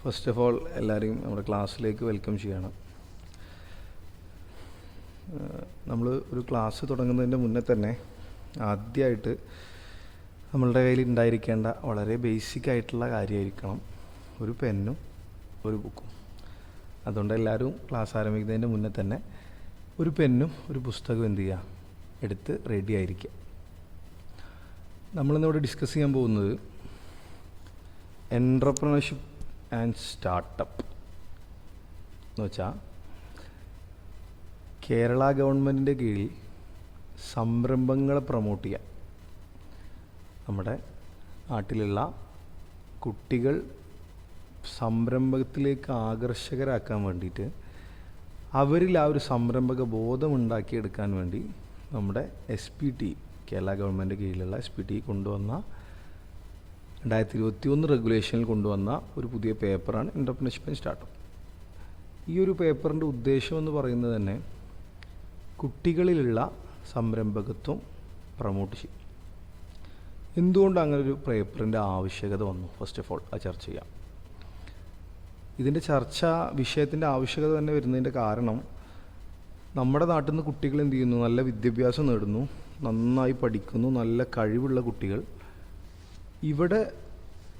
First of all എല്ലാവരെയും നമ്മുടെ ക്ലാസ്സിലേക്ക് വെൽക്കം ചെയ്യണം. നമ്മൾ ഒരു ക്ലാസ് തുടങ്ങുന്നതിൻ്റെ മുന്നേ തന്നെ ആദ്യമായിട്ട് നമ്മളുടെ കയ്യിൽ ഉണ്ടായിരിക്കേണ്ട വളരെ ബേസിക് ആയിട്ടുള്ള കാര്യമായിരിക്കണം ഒരു പെന്നും ഒരു ബുക്കും. അതുകൊണ്ട് എല്ലാവരും ക്ലാസ് ആരംഭിക്കുന്നതിൻ്റെ മുന്നേ തന്നെ ഒരു പെന്നും ഒരു പുസ്തകവും എന്ത് ചെയ്യുക, എടുത്ത് റെഡി ആയിരിക്കുക. നമ്മളിന്നിവിടെ ഡിസ്കസ് ചെയ്യാൻ പോകുന്നത് എൻട്രപ്രണർഷിപ്പ് ആൻഡ് സ്റ്റാർട്ടപ്പ് എന്ന് വെച്ചാൽ കേരള ഗവൺമെൻറ്റിൻ്റെ കീഴിൽ സംരംഭങ്ങളെ പ്രൊമോട്ട് ചെയ്യാൻ നമ്മുടെ നാട്ടിലുള്ള കുട്ടികൾ സംരംഭത്തിലേക്ക് ആകർഷകരാക്കാൻ വേണ്ടിയിട്ട് അവരിൽ ആ ഒരു സംരംഭക ബോധം ഉണ്ടാക്കിയെടുക്കാൻ വേണ്ടി നമ്മുടെ SPT കേരള ഗവൺമെൻറ് കീഴിലുള്ള SPT കൊണ്ടുവന്ന 2021 റെഗുലേഷനിൽ കൊണ്ടുവന്ന ഒരു പുതിയ പേപ്പറാണ് എൻട്രപ്രണർഷിപ്പ് ആൻഡ് സ്റ്റാർട്ടപ്പ്. ഈ ഒരു പേപ്പറിൻ്റെ ഉദ്ദേശം എന്ന് പറയുന്നത് തന്നെ കുട്ടികളിലുള്ള സംരംഭകത്വം പ്രൊമോട്ട് ചെയ്യും. എന്തുകൊണ്ട് അങ്ങനെ ഒരു പേപ്പറിൻ്റെ ആവശ്യകത വന്നു, ഫസ്റ്റ് ഓഫ് ഓൾ അത് ചർച്ച ചെയ്യാം. ഇതിൻ്റെ വിഷയത്തിൻ്റെ ആവശ്യകത തന്നെ വരുന്നതിൻ്റെ കാരണം നമ്മുടെ നാട്ടിൽ നിന്ന് കുട്ടികൾ എന്ത് ചെയ്യുന്നു, നല്ല വിദ്യാഭ്യാസം നേടുന്നു, നന്നായി പഠിക്കുന്നു, നല്ല കഴിവുള്ള കുട്ടികൾ ഇവിടെ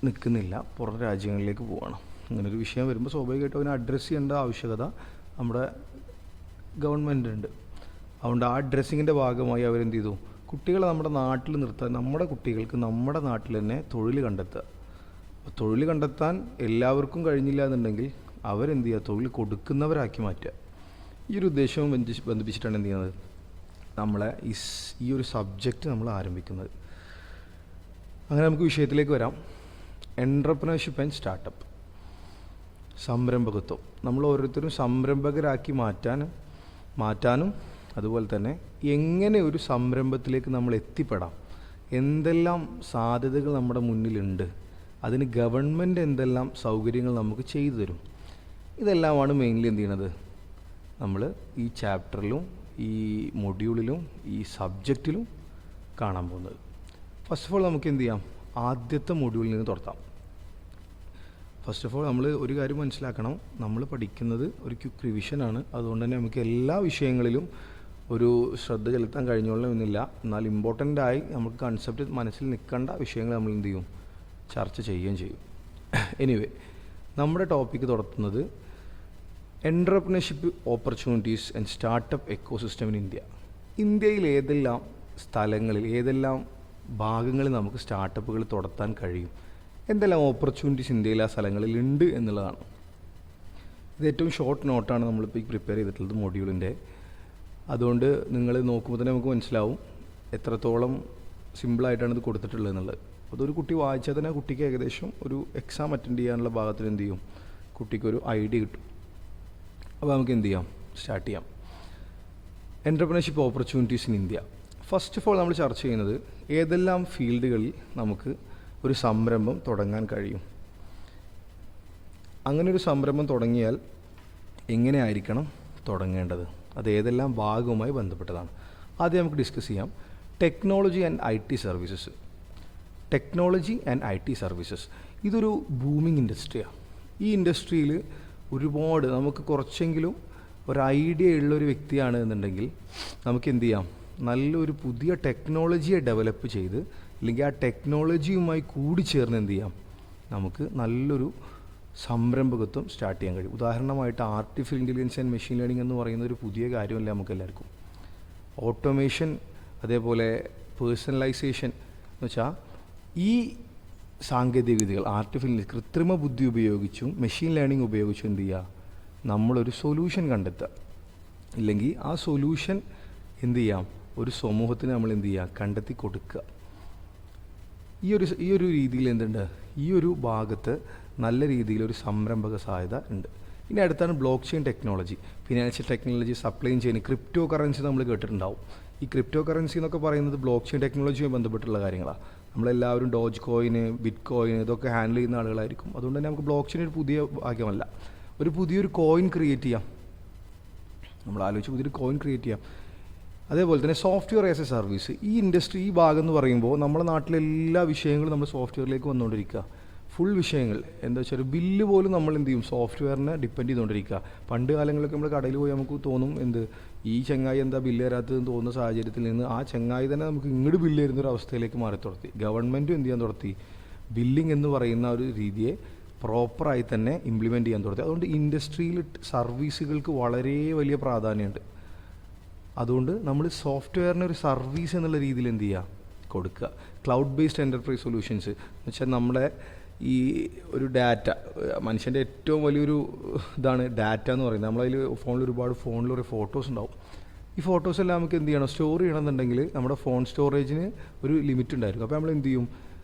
നിൽക്കുന്നില്ല, പുറം രാജ്യങ്ങളിലേക്ക് പോവുകയാണ്. അങ്ങനൊരു വിഷയം വരുമ്പോൾ സ്വാഭാവികമായിട്ടും അതിനെ അഡ്രസ്സ് ചെയ്യേണ്ട ആവശ്യകത നമ്മുടെ ഗവൺമെൻറ്റുണ്ട്. അതുകൊണ്ട് ആ അഡ്രസ്സിങ്ങിൻ്റെ ഭാഗമായി അവരെന്ത് ചെയ്തു, കുട്ടികളെ നമ്മുടെ നാട്ടിൽ നിർത്താൻ, നമ്മുടെ കുട്ടികൾക്ക് നമ്മുടെ നാട്ടിൽ തന്നെ തൊഴിൽ കണ്ടെത്തുക. തൊഴിൽ കണ്ടെത്താൻ എല്ലാവർക്കും കഴിഞ്ഞില്ല എന്നുണ്ടെങ്കിൽ അവരെന്ത് ചെയ്യുക, തൊഴിൽ കൊടുക്കുന്നവരാക്കി മാറ്റുക. ഈ ഒരു ഉദ്ദേശവും ബന്ധിപ്പിച്ചിട്ടാണ് എന്ത് ചെയ്യുന്നത്, നമ്മളെ ഈ ഒരു സബ്ജക്റ്റ് നമ്മൾ ആരംഭിക്കുന്നത്. അങ്ങനെ നമുക്ക് വിഷയത്തിലേക്ക് വരാം. Entrepreneurship and startup, സംരംഭകത്വം. നമ്മൾ ഓരോരുത്തരും സംരംഭകരാക്കി മാറ്റാനും അതുപോലെ തന്നെ എങ്ങനെ ഒരു സംരംഭത്തിലേക്ക് നമ്മൾ എത്തിപ്പെടാം, എന്തെല്ലാം സാധ്യതകൾ നമ്മുടെ മുന്നിലുണ്ട്, അതിന് ഗവൺമെൻറ് എന്തെല്ലാം സൗകര്യങ്ങൾ നമുക്ക് ചെയ്തു തരും, ഇതെല്ലാമാണ് മെയിൻലി എന്ത് ചെയ്യണത് നമ്മൾ ഈ ചാപ്റ്ററിലും ഈ മൊഡ്യൂളിലും ഈ സബ്ജക്റ്റിലും കാണാൻ പോകുന്നത്. ഫസ്റ്റ് ഓഫ് ഓൾ നമുക്ക് എന്ത് ചെയ്യാം, ആദ്യത്തെ മൊഡ്യൂളിൽ നിന്ന് തുടങ്ങാം. ഫസ്റ്റ് ഓഫ് ഓൾ നമ്മൾ ഒരു കാര്യം മനസ്സിലാക്കണം, നമ്മൾ പഠിക്കുന്നത് ഒരു ക്വിക്ക് റിവിഷനാണ്. അതുകൊണ്ട് തന്നെ നമുക്ക് എല്ലാ വിഷയങ്ങളിലും ഒരു ശ്രദ്ധ ചെലുത്താൻ കഴിഞ്ഞോളണമെന്നില്ല. എന്നാൽ ഇമ്പോർട്ടൻ്റായി നമുക്ക് കൺസെപ്റ്റ് മനസ്സിൽ നിൽക്കേണ്ട വിഷയങ്ങൾ നമ്മൾ എന്ത് ചെയ്യും, ചർച്ച ചെയ്യുകയും ചെയ്യും. എനിവേ, നമ്മുടെ ടോപ്പിക്ക് തുടങ്ങുന്നത് entrepreneurship opportunities and startup ecosystem in India. ഇന്ത്യയിൽ ഏതെല്ലാം സ്ഥലങ്ങളിൽ, ഏതെല്ലാം ഭാഗങ്ങളിൽ നമുക്ക് സ്റ്റാർട്ടപ്പുകൾ തുടത്താൻ കഴിയും, എന്തെല്ലാം ഓപ്പർച്യൂണിറ്റീസ് ഇന്ത്യയിൽ ആ സ്ഥലങ്ങളിൽ ഉണ്ട് എന്നുള്ളതാണ്. ഇത് ഏറ്റവും ഷോർട്ട് നോട്ടാണ് നമ്മളിപ്പോൾ പ്രിപ്പയർ ചെയ്തിട്ടുള്ളത് മൊഡ്യൂളിൻ്റെ. അതുകൊണ്ട് നിങ്ങൾ നോക്കുമ്പോൾ തന്നെ നമുക്ക് മനസ്സിലാവും എത്രത്തോളം സിമ്പിളായിട്ടാണ് ഇത് കൊടുത്തിട്ടുള്ളത് എന്നുള്ളത്. അതൊരു കുട്ടി വായിച്ചാൽ തന്നെ കുട്ടിക്ക് ഏകദേശം ഒരു എക്സാം അറ്റൻഡ് ചെയ്യാനുള്ള ഭാഗത്തിൽ എന്ത് ചെയ്യും, കുട്ടിക്കൊരു ഐഡിയ കിട്ടും. അപ്പോൾ നമുക്ക് എന്ത് ചെയ്യാം, സ്റ്റാർട്ട് ചെയ്യാം. Entrepreneurship opportunities in India. First of all നമ്മൾ ചർച്ച ചെയ്യുന്നത് ഏതെല്ലാം ഫീൽഡുകളിൽ നമുക്ക് ഒരു സംരംഭം തുടങ്ങാൻ കഴിയും, അങ്ങനെ ഒരു സംരംഭം തുടങ്ങിയാൽ എങ്ങനെ ആയിരിക്കണം തുടങ്ങേണ്ടത്, അത് ഏതെല്ലാം ഭാഗവുമായി ബന്ധപ്പെട്ടതാണ്. ആദ്യം നമുക്ക് ഡിസ്കസ് ചെയ്യാം technology and IT services. Technology and IT services ഇതൊരു ബൂമിങ് ഇൻഡസ്ട്രിയാണ്. ഈ ഇൻഡസ്ട്രിയിൽ ഒരുപാട് നമുക്ക് കുറച്ചെങ്കിലും ഒരു ഐഡിയ ഉള്ളൊരു വ്യക്തിയാണ് എന്നുണ്ടെങ്കിൽ നമുക്ക് എന്ത് ചെയ്യാം, നല്ലൊരു പുതിയ ടെക്നോളജിയെ ഡെവലപ്പ് ചെയ്ത് അല്ലെങ്കിൽ ആ ടെക്നോളജിയുമായി കൂടി ചേർന്ന് എന്ത് ചെയ്യാം, നമുക്ക് നല്ലൊരു സംരംഭകത്വം സ്റ്റാർട്ട് ചെയ്യാൻ കഴിയും. ഉദാഹരണമായിട്ട് artificial intelligence and machine learning എന്ന് പറയുന്ന ഒരു പുതിയ കാര്യമല്ല നമുക്ക് എല്ലാവർക്കും. ഓട്ടോമേഷൻ, അതേപോലെ പേഴ്സണലൈസേഷൻ എന്ന് വെച്ചാൽ ഈ സാങ്കേതികവിദ്യകൾ കൃത്രിമ ബുദ്ധി ഉപയോഗിച്ചും മെഷീൻ ലേണിംഗ് ഉപയോഗിച്ചും എന്ത് ചെയ്യുക, നമ്മളൊരു സൊല്യൂഷൻ കണ്ടെത്തുക. ഇല്ലെങ്കിൽ ആ സൊല്യൂഷൻ എന്ത് ചെയ്യാം, ഒരു സമൂഹത്തിന് നമ്മൾ എന്ത് ചെയ്യുക, കണ്ടെത്തി കൊടുക്കുക. ഈ ഒരു രീതിയിൽ എന്തുണ്ട്, ഈ ഒരു ഭാഗത്ത് നല്ല രീതിയിലൊരു സംരംഭക സാധ്യത ഉണ്ട്. ഇനി അടുത്താണ് block chain technology, financial technology, supply chain, crypto currency നമ്മൾ കേട്ടിട്ടുണ്ടാവും. ഈ ക്രിപ്റ്റോ കറൻസി എന്നൊക്കെ പറയുന്നത് ബ്ലോക്ക് ചെയിൻ ടെക്നോളജിയുമായി ബന്ധപ്പെട്ടുള്ള കാര്യങ്ങളാണ്. നമ്മളെല്ലാവരും ഡോജ് കോയിന്, ബിറ്റ് കോയിൻ ഇതൊക്കെ ഹാൻഡിൽ ചെയ്യുന്ന ആളുകളായിരിക്കും. അതുകൊണ്ട് തന്നെ നമുക്ക് ബ്ലോക്ക് ചെയിൻ ഒരു പുതിയ ഭാഗ്യമല്ല, ഒരു പുതിയൊരു കോയിൻ ക്രിയേറ്റ് ചെയ്യാം. നമ്മൾ ആലോചിച്ച് പുതിയൊരു കോയിൻ ക്രിയേറ്റ് ചെയ്യാം. അതേപോലെ തന്നെ സോഫ്റ്റ്വെയർ ആസ് എ സർവീസ്, ഈ ഇൻഡസ്ട്രി, ഈ ഭാഗം എന്ന് പറയുമ്പോൾ നമ്മുടെ നാട്ടിലെ എല്ലാ വിഷയങ്ങളും നമ്മൾ സോഫ്റ്റ്വെയറിലേക്ക് വന്നുകൊണ്ടിരിക്കുക. ഫുൾ വിഷയങ്ങൾ എന്താ വെച്ചാൽ ബില്ല് പോലും നമ്മൾ എന്ത് ചെയ്യും സോഫ്റ്റ്വെയറിനെ ഡിപ്പെൻഡ് ചെയ്തുകൊണ്ടിരിക്കുക. പണ്ട് കാലങ്ങളിലൊക്കെ നമ്മൾ കടയിൽ പോയി നമുക്ക് തോന്നും എന്ത് ഈ ചങ്ങായി എന്താ ബില്ല് തരാത്തതെന്ന് തോന്നുന്ന സാഹചര്യത്തിൽ നിന്ന് ആ ചങ്ങായി തന്നെ നമുക്ക് ഇങ്ങോട്ട് ബില്ല് തരുന്ന ഒരു അവസ്ഥയിലേക്ക് മാറി തുടങ്ങി. ഗവൺമെൻറ്റും എന്ത് ചെയ്യാൻ തുടങ്ങി, ബില്ലിംഗ് എന്ന് പറയുന്ന ഒരു രീതിയെ പ്രോപ്പറായി തന്നെ ഇംപ്ലിമെൻറ്റ് ചെയ്യാൻ തുടങ്ങി. അതുകൊണ്ട് ഇൻഡസ്ട്രിയിൽ സർവീസുകൾക്ക് വളരെ വലിയ പ്രാധാന്യമുണ്ട്. അതുകൊണ്ട് നമ്മൾ സോഫ്റ്റ്വെയറിന് ഒരു സർവീസ് എന്നുള്ള രീതിയിൽ എന്ത് ചെയ്യുക, കൊടുക്കുക. ക്ലൗഡ് ബേസ്ഡ് എൻ്റർപ്രൈസ് സൊല്യൂഷൻസ് എന്ന് വെച്ചാൽ നമ്മുടെ ഈ ഒരു ഡാറ്റ, മനുഷ്യൻ്റെ ഏറ്റവും വലിയൊരു ഇതാണ് ഡാറ്റ എന്ന് പറയുന്നത്. നമ്മളതിൽ ഫോണിൽ ഒരു ഫോട്ടോസ് ഉണ്ടാവും. ഈ ഫോട്ടോസ് എല്ലാം നമുക്ക് എന്ത് ചെയ്യണം, സ്റ്റോർ ചെയ്യണമെന്നുണ്ടെങ്കിൽ നമ്മുടെ ഫോൺ സ്റ്റോറേജിന് ഒരു ലിമിറ്റ് ഉണ്ടായിരിക്കും. അപ്പോൾ നമ്മൾ എന്ത് ചെയ്യും,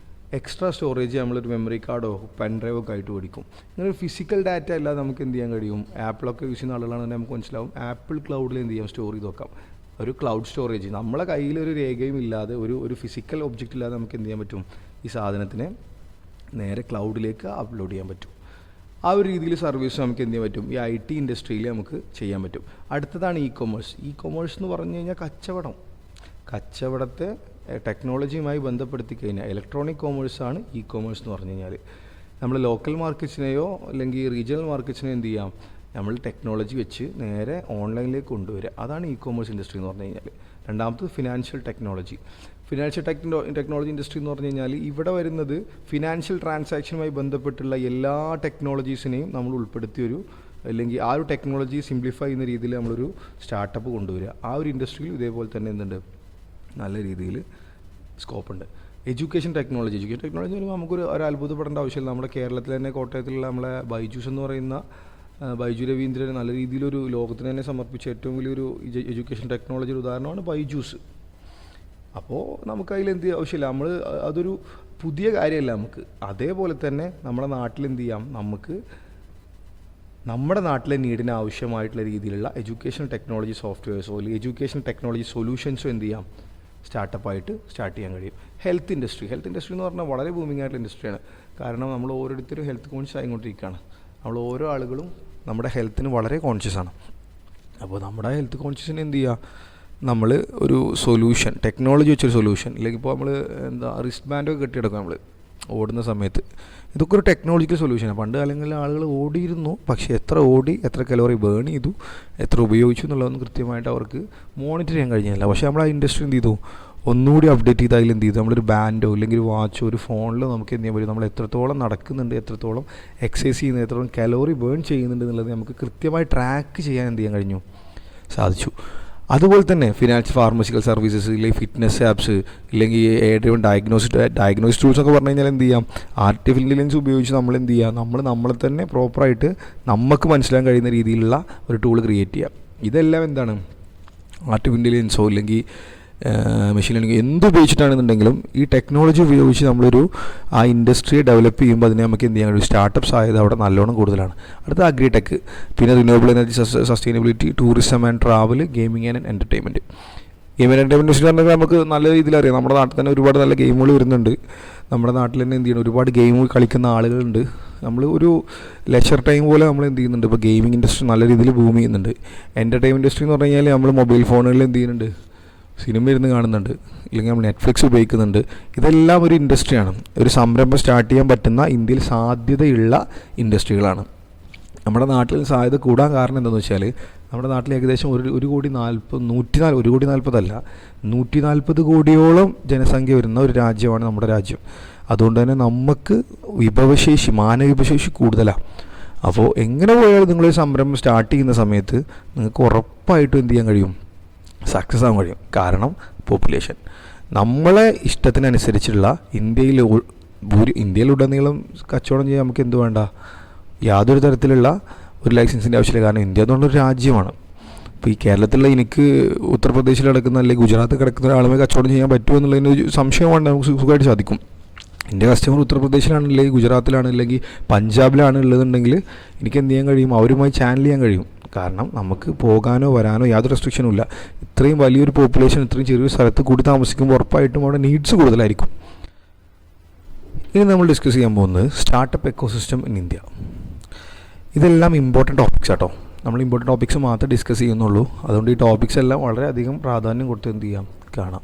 എക്സ്ട്രാ സ്റ്റോറേജ് നമ്മളൊരു മെമ്മറി കാർഡോ പെൻ ഡ്രൈവോ ഒക്കെ ആയിട്ട് മേടിക്കും. ഇങ്ങനെ ഒരു ഫിസിക്കൽ ഡാറ്റ അല്ലാതെ നമുക്ക് എന്ത് ചെയ്യാൻ കഴിയും, ആപ്പിളൊക്കെ യൂസ് ചെയ്യുന്ന ആളുകളാണെന്ന് നമുക്ക് മനസ്സിലാവും. ആപ്പിൾ ക്ലൗഡിൽ എന്ത് ചെയ്യാം, സ്റ്റോർ ചെയ്ത് വെക്കാം. ഒരു ക്ലൗഡ് സ്റ്റോറേജ് നമ്മളെ കയ്യിലൊരു രേഖയും ഇല്ലാതെ ഒരു ഫിസിക്കൽ ഒബ്ജക്റ്റ് ഇല്ലാതെ നമുക്ക് എന്ത് ചെയ്യാൻ പറ്റും, ഈ സാധനത്തിനെ നേരെ ക്ലൗഡിലേക്ക് അപ്ലോഡ് ചെയ്യാൻ പറ്റും. ആ ഒരു രീതിയിൽ സർവീസ് നമുക്ക് എന്ത് ചെയ്യാൻ പറ്റും, ഈ IT ഇൻഡസ്ട്രിയിൽ നമുക്ക് ചെയ്യാൻ പറ്റും. അടുത്തതാണ് ഇ കൊമേഴ്സ്. ഇ കൊമേഴ്സ് എന്ന് പറഞ്ഞു കഴിഞ്ഞാൽ കച്ചവടത്തെ ടെക്നോളജിയുമായി ബന്ധപ്പെടുത്തി കഴിഞ്ഞാൽ ഇലക്ട്രോണിക് കോമേഴ്സാണ് ഇ കൊമേഴ്സ് എന്ന് പറഞ്ഞു കഴിഞ്ഞാൽ. നമ്മൾ ലോക്കൽ മാർക്കറ്റ്സിനെയോ അല്ലെങ്കിൽ റീജിയണൽ മാർക്കറ്റ്സിനെയോ എന്ത് ചെയ്യാം, നമ്മൾ ടെക്നോളജി വെച്ച് നേരെ ഓൺലൈനിലേക്ക് കൊണ്ടുവരിക. അതാണ് ഇ കൊമേഴ്സ് ഇൻഡസ്ട്രി എന്ന് പറഞ്ഞു കഴിഞ്ഞാൽ. രണ്ടാമത്തത് ഫിനാൻഷ്യൽ ടെക്നോളജി ഇൻഡസ്ട്രി എന്ന് പറഞ്ഞു കഴിഞ്ഞാൽ ഇവിടെ വരുന്നത് ഫിനാൻഷ്യൽ ട്രാൻസാക്ഷനുമായി ബന്ധപ്പെട്ടുള്ള എല്ലാ ടെക്നോളജീസിനെയും നമ്മൾ ഉൾപ്പെടുത്തിയൊരു, അല്ലെങ്കിൽ ആ ഒരു ടെക്നോളജി സിംപ്ലിഫൈ ചെയ്യുന്ന രീതിയിൽ നമ്മളൊരു സ്റ്റാർട്ടപ്പ് കൊണ്ടുവരിക. ആ ഒരു ഇൻഡസ്ട്രിയിൽ ഇതേപോലെ തന്നെ എന്തുണ്ട്, നല്ല രീതിയിൽ സ്കോപ്പുണ്ട്. എഡ്യൂക്കേഷൻ ടെക്നോളജി വരുമ്പോൾ നമുക്കൊരു അത്ഭുതപ്പെടേണ്ട ആവശ്യമില്ല. നമ്മുടെ കേരളത്തിൽ തന്നെ കോട്ടയത്തിലുള്ള നമ്മളെ ബൈജൂസ് എന്ന് പറയുന്ന ബൈജു രവീന്ദ്രൻ നല്ല രീതിയിലൊരു ലോകത്തിന് തന്നെ സമർപ്പിച്ച ഏറ്റവും വലിയൊരു എഡ്യൂക്കേഷൻ ടെക്നോളജിയുടെ ഉദാഹരണമാണ് ബൈജൂസ്. അപ്പോൾ നമുക്കതിൽ എന്ത് ആവശ്യമില്ല, അതൊരു പുതിയ കാര്യമല്ല നമുക്ക്. അതേപോലെ തന്നെ നമ്മുടെ നാട്ടിൽ എന്ത് ചെയ്യാം, നമുക്ക് നമ്മുടെ നാട്ടിലെ നീഡിന് ആവശ്യമായിട്ടുള്ള രീതിയിലുള്ള എഡ്യൂക്കേഷൻ ടെക്നോളജി സോഫ്റ്റ്വെയർസോ അല്ലെങ്കിൽ എഡ്യൂക്കേഷൻ ടെക്നോളജി സൊല്യൂഷൻസോ എന്ത് ചെയ്യാം, സ്റ്റാർട്ട് ചെയ്യാൻ കഴിയും. ഹെൽത്ത് ഇൻഡസ്ട്രി എന്ന് പറഞ്ഞാൽ വളരെ ബൂമിംഗ് ആയിട്ടുള്ള ഇൻഡസ്ട്രിയാണ്. കാരണം നമ്മൾ ഓരോരുത്തരും ഹെൽത്ത് കോൺഷ്യസ് ആയിക്കൊണ്ടിരിക്കുകയാണ്. നമ്മൾ ഓരോ ആളുകളും നമ്മുടെ ഹെൽത്തിന് വളരെ കോൺഷ്യസ് ആണ്. അപ്പോൾ നമ്മുടെ ഹെൽത്ത് കോൺഷ്യസിന് എന്ത് ചെയ്യുക, നമ്മൾ ഒരു സൊല്യൂഷൻ, ടെക്നോളജി വെച്ചൊരു സൊല്യൂഷൻ, അല്ലെങ്കിൽ ഇപ്പോൾ നമ്മൾ റിസ്റ്റ് ബാൻഡൊക്കെ കെട്ടിയെടുക്കുക നമ്മൾ ഓടുന്ന സമയത്ത്. ഇതൊക്കെ ഒരു ടെക്നോളജിക്കൽ സൊല്യൂഷനാണ്. പണ്ട് കാലങ്ങളിൽ ആളുകൾ ഓടിയിരുന്നു, പക്ഷേ എത്ര ഓടി, എത്ര കലോറി ബേൺ ചെയ്തു, എത്ര ഉപയോഗിച്ചു എന്നുള്ളതൊന്നും കൃത്യമായിട്ട് അവർക്ക് മോണിറ്റർ ചെയ്യാൻ കഴിഞ്ഞില്ല. പക്ഷേ നമ്മൾ ആ ഇൻഡസ്ട്രി എന്ത് ചെയ്തു, ഒന്നുകൂടി അപ്ഡേറ്റ് ചെയ്ത് അതിൽ എന്ത് ചെയ്തു, നമ്മളൊരു ബാൻഡോ അല്ലെങ്കിൽ ഒരു വാച്ചോ ഒരു ഫോണിലോ നമുക്ക് എന്ത് ചെയ്യാൻ പറ്റും, നമ്മൾ എത്രത്തോളം നടക്കുന്നുണ്ട്, എത്രത്തോളം എക്സസൈസ് ചെയ്യുന്നത്, എത്രത്തോളം കലോറി ബേൺ ചെയ്യുന്നുണ്ട് എന്നുള്ളത് നമുക്ക് കൃത്യമായി ട്രാക്ക് ചെയ്യാൻ എന്ത് ചെയ്യാൻ കഴിഞ്ഞു, സാധിച്ചു. അതുപോലെ തന്നെ ഫിനാൻഷ്യൽ ഫാർമസിക്കൽ സർവീസസ്, ഇല്ലെങ്കിൽ ഫിറ്റ്നസ് ആപ്സ്, ഇല്ലെങ്കിൽ ഡ്രിവൺ ഡയഗ്നോസിസ് ടൂൾസ് ഒക്കെ പറഞ്ഞു കഴിഞ്ഞാൽ എന്ത് ചെയ്യാം, ആർട്ടിഫിഷ്യൽ ഇൻ്റലിജൻസ് ഉപയോഗിച്ച് നമ്മൾ എന്ത് ചെയ്യുക, നമ്മളെ തന്നെ പ്രോപ്പറായിട്ട് നമുക്ക് മനസ്സിലാക്കാൻ കഴിയുന്ന രീതിയിലുള്ള ഒരു ടൂൾ ക്രിയേറ്റ് ചെയ്യാം. ഇതെല്ലാം എന്താണ്, ആർട്ടിഫിഷ്യൽ ഇൻ്റലിജൻസോ അല്ലെങ്കിൽ മെഷീൻ ലേണിംഗ് എന്തുപയോഗിച്ചിട്ടാണെന്നുണ്ടെങ്കിലും ഈ ടെക്നോളജി ഉപയോഗിച്ച് നമ്മളൊരു ആ ഇൻഡസ്ട്രിയെ ഡെവലപ്പ് ചെയ്യുമ്പോൾ അതിനെ നമുക്ക് എന്ത് ചെയ്യാൻ കഴിയും, സ്റ്റാർട്ടപ്പ് സാധ്യത അവിടെ നല്ലോണം കൂടുതലാണ്. അടുത്ത അഗ്രിടെക്, പിന്നെ renewable energy, sustainability, tourism and travel, gaming and entertainment. Industry പറഞ്ഞാൽ നമുക്ക് നല്ല രീതിയിൽ അറിയാം. നമ്മുടെ നാട്ടിൽ തന്നെ ഒരുപാട് നല്ല ഗെയിമുകൾ വരുന്നുണ്ട്. നമ്മുടെ നാട്ടിൽ തന്നെ എന്ത് ചെയ്യണം, ഒരുപാട് ഗെയിം കളിക്കുന്ന ആളുകളുണ്ട്. നമ്മൾ ഒരു ലെഷർ ടൈം പോലെ നമ്മൾ എന്ത് ചെയ്യുന്നുണ്ട്, ഇപ്പോൾ ഗെയിമിംഗ് ഇൻഡസ്ട്രി നല്ല രീതിയിൽ ബൂം ചെയ്യുന്നുണ്ട്. എൻ്റർടൈൻമെൻറ്റ് ഇൻഡസ്ട്രി എന്ന് പറഞ്ഞു കഴിഞ്ഞാൽ നമ്മൾ മൊബൈൽ ഫോണുകളിൽ എന്ത് ചെയ്യുന്നുണ്ട്, സിനിമ ഇരുന്ന് കാണുന്നുണ്ട്, ഇല്ലെങ്കിൽ നമ്മൾ നെറ്റ്ഫ്ലിക്സ് ഉപയോഗിക്കുന്നുണ്ട്. ഇതെല്ലാം ഒരു ഇൻഡസ്ട്രിയാണ്. ഒരു സംരംഭം സ്റ്റാർട്ട് ചെയ്യാൻ പറ്റുന്ന ഇന്ത്യയിൽ സാധ്യതയുള്ള ഇൻഡസ്ട്രികളാണ്. നമ്മുടെ നാട്ടിൽ സാധ്യത കൂടാൻ കാരണം എന്താണെന്ന് വെച്ചാൽ നമ്മുടെ നാട്ടിൽ ഏകദേശം 140 കോടിയോളം ജനസംഖ്യ വരുന്ന ഒരു രാജ്യമാണ് നമ്മുടെ രാജ്യം. അതുകൊണ്ട് തന്നെ നമുക്ക് മാനവവിഭവശേഷി കൂടുതലാണ്. അപ്പോൾ എങ്ങനെ പോയാലും നിങ്ങളൊരു സംരംഭം സ്റ്റാർട്ട് ചെയ്യുന്ന സമയത്ത് നിങ്ങൾക്ക് ഉറപ്പായിട്ടും എന്ത് ചെയ്യാൻ കഴിയും, സക്സസ് ആകാൻ കഴിയും. കാരണം പോപ്പുലേഷൻ നമ്മളെ ഇഷ്ടത്തിനനുസരിച്ചുള്ള ഇന്ത്യയിലുടനീളം കച്ചവടം ചെയ്യാൻ നമുക്ക് എന്ത് വേണ്ട, യാതൊരു തരത്തിലുള്ള ഒരു ലൈസൻസിൻ്റെ ആവശ്യമില്ല. കാരണം ഇന്ത്യ എന്നുള്ളൊരു രാജ്യമാണ്. ഇപ്പോൾ ഈ കേരളത്തിലുള്ള എനിക്ക് ഉത്തർപ്രദേശിൽ കിടക്കുന്ന അല്ലെങ്കിൽ ഗുജറാത്തിൽ കിടക്കുന്ന ഒരാളുമായി കച്ചവടം ചെയ്യാൻ പറ്റുമോ എന്നുള്ളതിന് സംശയമാണ്. നമുക്ക് സുഖമായിട്ട് സാധിക്കും. എൻ്റെ കസ്റ്റമർ ഉത്തർപ്രദേശിലാണ്, അല്ലെങ്കിൽ ഗുജറാത്തിലാണ്, അല്ലെങ്കിൽ പഞ്ചാബിലാണ് ഉള്ളതെന്നുണ്ടെങ്കിൽ എനിക്ക് എന്ത് ചെയ്യാൻ കഴിയും, അവരുമായി ചാനൽ ചെയ്യാൻ കഴിയും. കാരണം നമുക്ക് പോകാനോ വരാനോ യാതൊരു റെസ്ട്രിക്ഷനും ഇല്ല. ഇത്രയും വലിയൊരു പോപ്പുലേഷൻ ഇത്രയും ചെറിയൊരു സ്ഥലത്ത് കൂടി താമസിക്കുമ്പോൾ ഉറപ്പായിട്ടും അവിടെ നീഡ്സ് കൂടുതലായിരിക്കും. ഇനി നമ്മൾ ഡിസ്കസ് ചെയ്യാൻ പോകുന്നത് സ്റ്റാർട്ടപ്പ് എക്കോസിസ്റ്റം ഇൻ ഇന്ത്യ. ഇതെല്ലാം ഇമ്പോർട്ടൻറ്റ് ടോപ്പിക്സ് ആട്ടോ. നമ്മൾ ഇമ്പോർട്ടൻറ്റ് ടോപ്പിക്സ് മാത്രമേ ഡിസ്കസ് ചെയ്യുന്നുള്ളൂ. അതുകൊണ്ട് ഈ ടോപ്പിക്സ് എല്ലാം വളരെയധികം പ്രാധാന്യം കൊടുത്ത് എന്ത് ചെയ്യാം, കാണാം.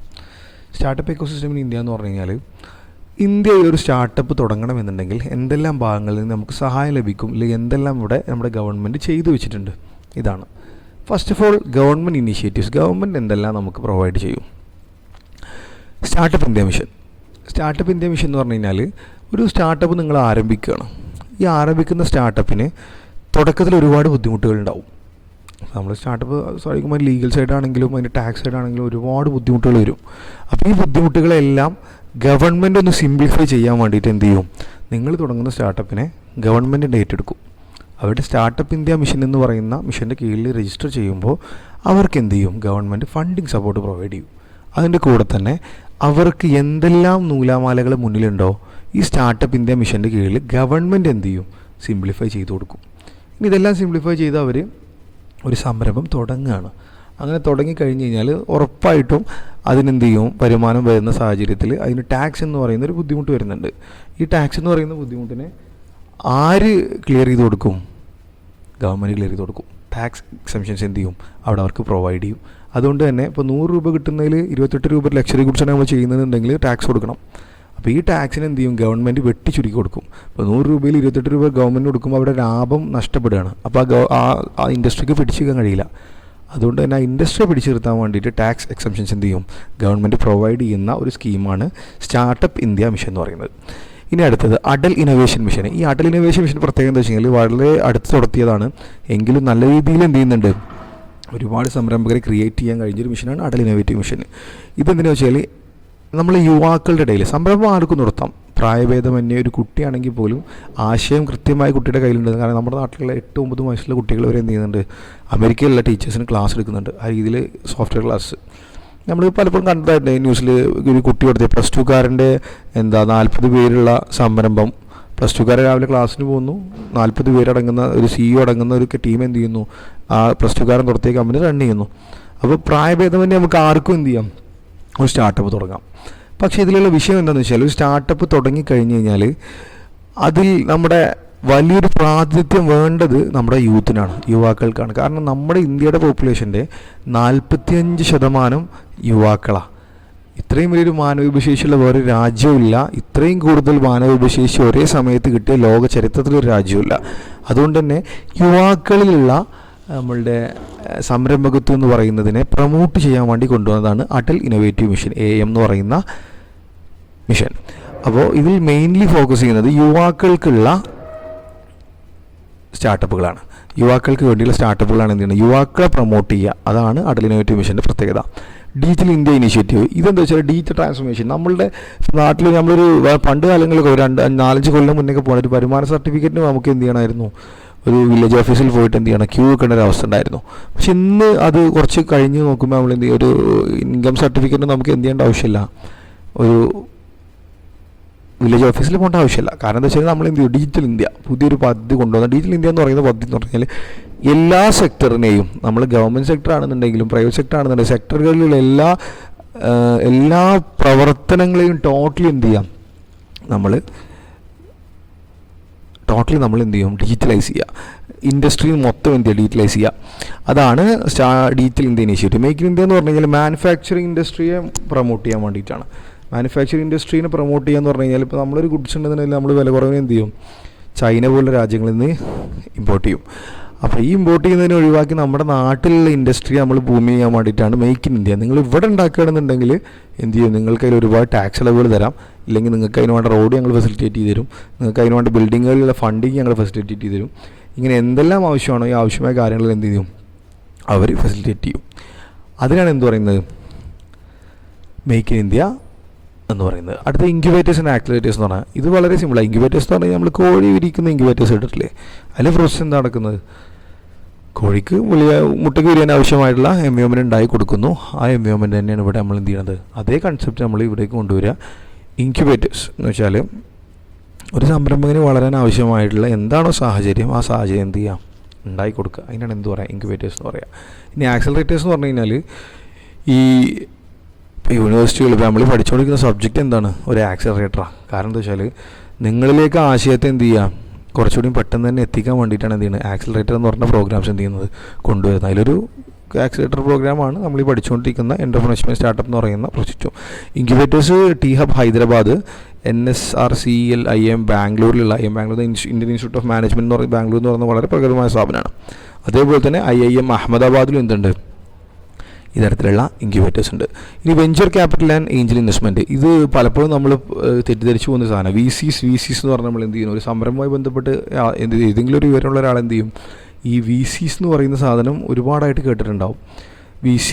സ്റ്റാർട്ടപ്പ് എക്കോസിസ്റ്റം ഇൻ ഇന്ത്യ എന്ന് പറഞ്ഞു കഴിഞ്ഞാൽ ഇന്ത്യ ഒരു സ്റ്റാർട്ടപ്പ് തുടങ്ങണമെന്നുണ്ടെങ്കിൽ എന്തെല്ലാം ഭാഗങ്ങളിൽ നിന്ന് നമുക്ക് സഹായം ലഭിക്കും, അല്ലെങ്കിൽ എന്തെല്ലാം ഇവിടെ നമ്മുടെ ഗവൺമെൻറ് ചെയ്തു വെച്ചിട്ടുണ്ട്. ഇതാണ് first of all government initiatives. Government എന്തെല്ലാം നമുക്ക് പ്രൊവൈഡ് ചെയ്യും. Startup India mission. Startup India mission എന്ന് പറഞ്ഞു കഴിഞ്ഞാൽ ഒരു സ്റ്റാർട്ടപ്പ് നിങ്ങൾ ആരംഭിക്കുകയാണ്. ഈ ആരംഭിക്കുന്ന സ്റ്റാർട്ടപ്പിന് തുടക്കത്തിൽ ഒരുപാട് ബുദ്ധിമുട്ടുകളുണ്ടാവും. നമ്മൾ സ്റ്റാർട്ടപ്പ് സാധിക്കുമ്പോൾ ലീഗൽ സൈഡാണെങ്കിലും അതിൻ്റെ ടാക്സ് സൈഡാണെങ്കിലും ഒരുപാട് ബുദ്ധിമുട്ടുകൾ വരും. അപ്പോൾ ഈ ബുദ്ധിമുട്ടുകളെല്ലാം ഗവൺമെൻറ് ഒന്ന് സിംപ്ലിഫൈ ചെയ്യാൻ വേണ്ടിയിട്ട് എന്ത് ചെയ്യും, നിങ്ങൾ തുടങ്ങുന്ന സ്റ്റാർട്ടപ്പിനെ ഗവൺമെൻറ് ഏറ്റെടുക്കും. അവരുടെ സ്റ്റാർട്ടപ്പ് ഇന്ത്യ മിഷൻ എന്ന് പറയുന്ന മിഷൻ്റെ കീഴിൽ രജിസ്റ്റർ ചെയ്യുമ്പോൾ അവർക്ക് എന്ത് ചെയ്യും, ഗവൺമെൻറ് ഫണ്ടിങ് സപ്പോർട്ട് പ്രൊവൈഡ് ചെയ്യും. അതിൻ്റെ കൂടെ തന്നെ അവർക്ക് എന്തെല്ലാം നൂലാമാലകൾ മുന്നിലുണ്ടോ ഈ സ്റ്റാർട്ടപ്പ് ഇന്ത്യ മിഷൻ്റെ കീഴിൽ ഗവൺമെൻറ് എന്ത് ചെയ്യും, സിംപ്ലിഫൈ ചെയ്ത് കൊടുക്കും. ഇനി ഇതെല്ലാം സിംപ്ലിഫൈ ചെയ്ത് അവർ ഒരു സംരംഭം തുടങ്ങുകയാണ്. അങ്ങനെ തുടങ്ങിക്കഴിഞ്ഞ് കഴിഞ്ഞാൽ ഉറപ്പായിട്ടും അതിനെന്ത് ചെയ്യും, വരുമാനം വരുന്ന സാഹചര്യത്തിൽ അതിന് ടാക്സ് എന്ന് പറയുന്ന ഒരു ബുദ്ധിമുട്ട് വരുന്നുണ്ട്. ഈ ടാക്സ് എന്ന് പറയുന്ന ബുദ്ധിമുട്ടിനെ ആര് ക്ലിയർ ചെയ്ത് കൊടുക്കും, ഗവൺമെൻറ് ക്ലിയർ ചെയ്ത് കൊടുക്കും. ടാക്സ് എക്സംഷൻസ് എന്ത് ചെയ്യും, അവിടെ അവർക്ക് പ്രൊവൈഡ് ചെയ്യും. അതുകൊണ്ട് തന്നെ ഇപ്പോൾ 100 രൂപ കിട്ടുന്നതിൽ 28 രൂപ ലക്ഷറി ഗുഡ്സാണ് നമ്മൾ ചെയ്യുന്നതെന്നുണ്ടെങ്കിൽ ടാക്സ് കൊടുക്കണം. അപ്പോൾ ഈ ടാക്സിന് എന്ത് ചെയ്യും, ഗവൺമെൻറ് വെട്ടി ചുരുക്കി കൊടുക്കും. ഇപ്പോൾ 100 രൂപയിൽ 28 രൂപ ഗവൺമെൻറ് കൊടുക്കുമ്പോൾ അവിടെ ലാഭം നഷ്ടപ്പെടുകയാണ്. അപ്പോൾ ആ ഇൻഡസ്ട്രിക്ക് പിടിച്ചു നിൽക്കാൻ കഴിയില്ല. അതുകൊണ്ട് തന്നെ ആ ഇൻഡസ്ട്രിയെ പിടിച്ചു നിർത്താൻ വേണ്ടിയിട്ട് ടാക്സ് എക്സംഷൻസ് എന്ത് ചെയ്യും, ഗവൺമെൻറ് പ്രൊവൈഡ് ചെയ്യുന്ന ഒരു സ്കീമാണ് സ്റ്റാർട്ടപ്പ് ഇന്ത്യ മിഷൻ എന്ന് പറയുന്നത്. ഇനി അടുത്തത് അടൽ ഇന്നൊവേഷൻ മിഷൻ. ഈ അടൽ ഇന്നൊവേഷൻ മിഷൻ പ്രത്യേകം എന്താ വെച്ച് കഴിഞ്ഞാൽ വളരെ അടുത്ത് തുടത്തിയതാണ്, എങ്കിലും നല്ല രീതിയിൽ എന്ത് ചെയ്യുന്നുണ്ട്, ഒരുപാട് സംരംഭകരെ ക്രിയേറ്റ് ചെയ്യാൻ കഴിഞ്ഞൊരു മിഷനാണ് അടൽ ഇന്നോവേറ്റീവ് മിഷൻ. ഇതെന്തിനാ വെച്ചാൽ നമ്മൾ യുവാക്കളുടെ ഇടയിൽ സംരംഭം ആർക്കും നിർത്താം. പ്രായഭേദമന്യേ ഒരു കുട്ടിയാണെങ്കിൽ പോലും ആശയം കൃത്യമായി കുട്ടിയുടെ കയ്യിലുണ്ട്. കാരണം നമ്മുടെ നാട്ടിലുള്ള 8-9 വയസ്സുള്ള കുട്ടികൾ വരെ എന്ത് ചെയ്യുന്നുണ്ട്, അമേരിക്കയിലുള്ള ടീച്ചേഴ്സിന് ക്ലാസ് എടുക്കുന്നുണ്ട്. ആ രീതിയിൽ സോഫ്റ്റ്വെയർ ക്ലാസ് നമ്മൾ പലപ്പോഴും കണ്ടതായിട്ട് ന്യൂസിൽ ഒരു കുട്ടി കൊടുത്തത് +2കാരൻ്റെ 40 പേരുള്ള സംരംഭം. +2കാരൻ രാവിലെ ക്ലാസ്സിന് പോകുന്നു, 40 പേരടങ്ങുന്ന ഒരു CEO അടങ്ങുന്ന ഒരു ടീം എന്ത് ചെയ്യുന്നു, ആ +2കാരൻ പുറത്തേ കമ്പനി റൺ ചെയ്യുന്നു. അപ്പോൾ പ്രായഭേദമന്യേ നമുക്ക് ആർക്കും എന്ത് ചെയ്യാം, ഒരു സ്റ്റാർട്ടപ്പ് തുടങ്ങാം. പക്ഷേ ഇതിലുള്ള വിഷയം എന്താണെന്ന് വെച്ചാൽ ഒരു സ്റ്റാർട്ടപ്പ് തുടങ്ങിക്കഴിഞ്ഞ് കഴിഞ്ഞാൽ അതിൽ നമ്മുടെ വലിയൊരു പ്രാതിനിധ്യം വേണ്ടത് നമ്മുടെ യൂത്തിനാണ്, യുവാക്കൾക്കാണ്. കാരണം നമ്മുടെ ഇന്ത്യയുടെ പോപ്പുലേഷൻ്റെ 45% യുവാക്കളാണ്. ഇത്രയും വലിയൊരു മാനവവിഭവശേഷിയുള്ള വേറെ രാജ്യമില്ല. ഇത്രയും കൂടുതൽ മാനവവിഭവശേഷി ഒരേ സമയത്ത് കിട്ടിയ ലോക ചരിത്രത്തിലൊരു രാജ്യമില്ല. അതുകൊണ്ട് തന്നെ യുവാക്കളിലുള്ള നമ്മളുടെ സംരംഭകത്വം എന്ന് പറയുന്നതിനെ പ്രൊമോട്ട് ചെയ്യാൻ വേണ്ടി കൊണ്ടുവന്നതാണ് അടൽ ഇന്നോവേറ്റീവ് മിഷൻ, AM എന്ന് പറയുന്ന മിഷൻ. അപ്പോൾ ഇതിൽ മെയിൻലി ഫോക്കസ് ചെയ്യുന്നത് യുവാക്കൾക്കുള്ള സ്റ്റാർട്ടപ്പുകളാണ്. യുവാക്കൾക്ക് വേണ്ടിയുള്ള സ്റ്റാർട്ടപ്പുകളാണ് എന്ത് ചെയ്യുന്നത്, യുവാക്കളെ പ്രൊമോട്ട് ചെയ്യുക. അതാണ് അടൽ ഇന്നോവേറ്റീവ് മിഷൻ്റെ പ്രത്യേകത. ഡിജിറ്റൽ ഇന്ത്യ ഇനീഷ്യേറ്റീവ് ഇതെന്താ വെച്ചാൽ ഡിജിറ്റൽ ട്രാൻസ്ഫോർമേഷൻ. നമ്മളുടെ നാട്ടിൽ നമ്മളൊരു പണ്ട് കാലങ്ങളിലൊക്കെ 4-5 കൊല്ലം മുന്നേ പോകുന്ന ഒരു വരുമാന സർട്ടിഫിക്കറ്റിന് നമുക്ക് എന്ത് ചെയ്യണമായിരുന്നു, ഒരു വില്ലേജ് ഓഫീസിൽ പോയിട്ട് എന്ത് ചെയ്യണം, ക്യൂ വെക്കേണ്ട ഒരു അവസ്ഥ ഉണ്ടായിരുന്നു. പക്ഷെ ഇന്ന് അത് കുറച്ച് കഴിഞ്ഞ് നോക്കുമ്പോൾ നമ്മൾ എന്ത് ചെയ്യും, ഒരു ഇൻകം സർട്ടിഫിക്കറ്റ് നമുക്ക് എന്ത് ചെയ്യേണ്ട ആവശ്യമില്ല, ഒരു വില്ലേജ് ഓഫീസിൽ പോകേണ്ട ആവശ്യമില്ല. കാരണം എന്താ വെച്ചാൽ നമ്മൾ എന്ത് ചെയ്യും, ഡിജിറ്റൽ ഇന്ത്യ പുതിയൊരു പദ്ധതി കൊണ്ടുവന്ന ഡിജിറ്റൽ ഇന്ത്യ എന്ന് പറയുന്ന പദ്ധതി എന്ന് പറഞ്ഞാൽ എല്ലാ സെക്ടറിനെയും, നമ്മൾ ഗവൺമെൻറ് സെക്ടർ ആണെന്നുണ്ടെങ്കിലും പ്രൈവറ്റ് സെക്ടർ ആണെന്നുണ്ടെങ്കിലും സെക്ടറുകളിലുള്ള എല്ലാ പ്രവർത്തനങ്ങളെയും ടോട്ടലി എന്ത് ചെയ്യാം, നമ്മൾ എന്ത് ചെയ്യും, ഡിജിറ്റലൈസ് ചെയ്യുക. ഇൻഡസ്ട്രി മൊത്തം എന്ത് ചെയ്യുക, ഡിജിറ്റലൈസ് ചെയ്യുക. അതാണ് digital India initiative. Make in India എന്ന് പറഞ്ഞു കഴിഞ്ഞാൽ മാനുഫാക്ചറിങ് ഇൻഡസ്ട്രിയെ പ്രൊമോട്ട് ചെയ്യാൻ വേണ്ടിയിട്ടാണ്. മാനുഫാക്ചറിങ് ഇൻഡസ്ട്രീനെ പ്രൊമോട്ട് ചെയ്യുക എന്ന് പറഞ്ഞു കഴിഞ്ഞാൽ ഇപ്പോൾ നമ്മളൊരു ഗുഡ്സ് ഉണ്ടെന്നുണ്ടെങ്കിൽ നമ്മൾ വില കുറവിന് എന്ത് ചെയ്യും, ചൈന പോലുള്ള രാജ്യങ്ങളിൽ നിന്ന് ഇമ്പോർട്ട് ചെയ്യും. അപ്പോൾ ഈ ഇമ്പോർട്ട് ചെയ്യുന്നതിന് ഒഴിവാക്കി നമ്മുടെ നാട്ടിലുള്ള ഇൻഡസ്ട്രി നമ്മൾ ബൂം ചെയ്യാൻ വേണ്ടിയിട്ടാണ് മേക്ക് ഇൻ ഇന്ത്യ. നിങ്ങൾ ഇവിടെ ഉണ്ടാക്കുകയാണെന്നുണ്ടെങ്കിൽ എന്ത് ചെയ്യും, നിങ്ങൾക്ക് അതിൽ ഒരുപാട് ടാക്സ് ഇളവുകൾ തരാം, ഇല്ലെങ്കിൽ നിങ്ങൾക്ക് അതിന് വേണ്ട റോഡ് ഞങ്ങൾ ഫെസിലിറ്റേറ്റ് ചെയ്ത് തരും, നിങ്ങൾക്ക് അതിന് വേണ്ട ബിൽഡിങ്ങുകളിലുള്ള ഫണ്ടിങ് ഞങ്ങൾ ഫെസിലിറ്റേറ്റ് ചെയ്ത് തരും. ഇങ്ങനെ എന്തെല്ലാം ആവശ്യമാണോ ഈ ആവശ്യമായ കാര്യങ്ങൾ എന്ത് ചെയ്യും, അവർ ഫെസിലിറ്റേറ്റ് ചെയ്യും. അതിനാണ് എന്ത് പറയുന്നത്, മേക്ക് ഇൻ ഇന്ത്യ എന്ന് പറയുന്നത്. അടുത്ത ഇൻക്യുബേറ്റേഴ്സ് ആൻഡ് ആക്സിലറേറ്റേഴ്സ് എന്ന് പറഞ്ഞാൽ ഇത് വളരെ സിമ്പിളാണ്. ഇൻക്യുബേറ്റേഴ്സ് എന്ന് പറഞ്ഞാൽ നമ്മൾ കോഴി വിരിക്കുന്ന ഇൻക്യുബേറ്റേഴ്സ് ഇട്ടിട്ടില്ലേ, അതിൽ പ്രോസസ്സ് എന്താ നടക്കുന്നത്, കോഴിക്ക് വലിയ മുട്ടയ്ക്ക് വിരിയാൻ ആവശ്യമായിട്ടുള്ള എൻവയോൺമെൻറ്റ് ഉണ്ടായി കൊടുക്കുന്നു. ആ എൻവയോൺമെൻറ്റ് തന്നെയാണ് ഇവിടെ നമ്മൾ എന്ത് ചെയ്യണത്, അതേ കൺസെപ്റ്റ് നമ്മൾ ഇവിടേക്ക് കൊണ്ടുവരിക. ഇൻക്യുബേറ്റേഴ്സ് എന്ന് വെച്ചാൽ ഒരു സംരംഭകന് വളരാൻ ആവശ്യമായിട്ടുള്ള എന്താണോ സാഹചര്യം, ആ സാഹചര്യം എന്ത് ചെയ്യാം, ഉണ്ടായി കൊടുക്കുക. അതിനാണ് എന്ത് പറയുക, ഇൻക്യുബേറ്റേഴ്സ് എന്ന് പറയുക. ഇനി ആക്സിലറേറ്റേഴ്സ് എന്ന് പറഞ്ഞു കഴിഞ്ഞാൽ ഈ യൂണിവേഴ്സിറ്റികൾ ഇപ്പോൾ നമ്മൾ പഠിച്ചുകൊണ്ടിരിക്കുന്ന സബ്ജക്റ്റ് എന്താണ്, ഒരു ആക്സിലറേറ്ററാണ്. കാരണം എന്താ വെച്ചാൽ നിങ്ങളിലേക്ക് ആശയത്തെ എന്ത് ചെയ്യുക, കുറച്ചുകൂടി പെട്ടെന്ന് തന്നെ എത്തിക്കാൻ വേണ്ടിയിട്ടാണ് എന്ത് ചെയ്യുന്നത്, ആക്സിലറേറ്റർ എന്ന് പറഞ്ഞ പ്രോഗ്രാംസ് എന്ത് ചെയ്യുന്നത്, കൊണ്ടുവരുന്നത്. അതിലൊരു ആക്സിലേറ്റർ പ്രോഗ്രാമാണ് നമ്മൾ ഈ പഠിച്ചുകൊണ്ടിരിക്കുന്ന എൻ്റർപ്രണർഷിപ്പ് സ്റ്റാർട്ടപ്പ് എന്ന് പറയുന്ന പ്രൊജക്റ്റും. Incubators T hub Hyderabad, NSRCEL ബാംഗ്ലൂരിലുള്ള Bangalore Indian institute of management എന്ന് പറയുന്നത് ബാംഗ്ലൂർ എന്ന് പറയുന്നത് വളരെ പ്രഗതമായ സ്ഥാപനമാണ്. അതേപോലെ തന്നെ IIM അഹമ്മദാബാദിലും എന്തുണ്ട്, ഇത്തരത്തിലുള്ള ഇൻക്യുബേറ്റേഴ്സ് ഉണ്ട്. ഇനി venture capital and Angel investment, ഇത് പലപ്പോഴും നമ്മൾ തെറ്റിദ്ധരിച്ചു പോകുന്ന സാധനം. VCs എന്ന് പറഞ്ഞാൽ നമ്മൾ എന്ത് ചെയ്യുന്നു, ഒരു സംരംഭവുമായി ബന്ധപ്പെട്ട് ഏതെങ്കിലും ഒരു വിവരമുള്ള ഒരാൾ എന്ത് ചെയ്യും, ഈ VCs എന്ന് പറയുന്ന സാധനം ഒരുപാടായിട്ട് കേട്ടിട്ടുണ്ടാവും. VC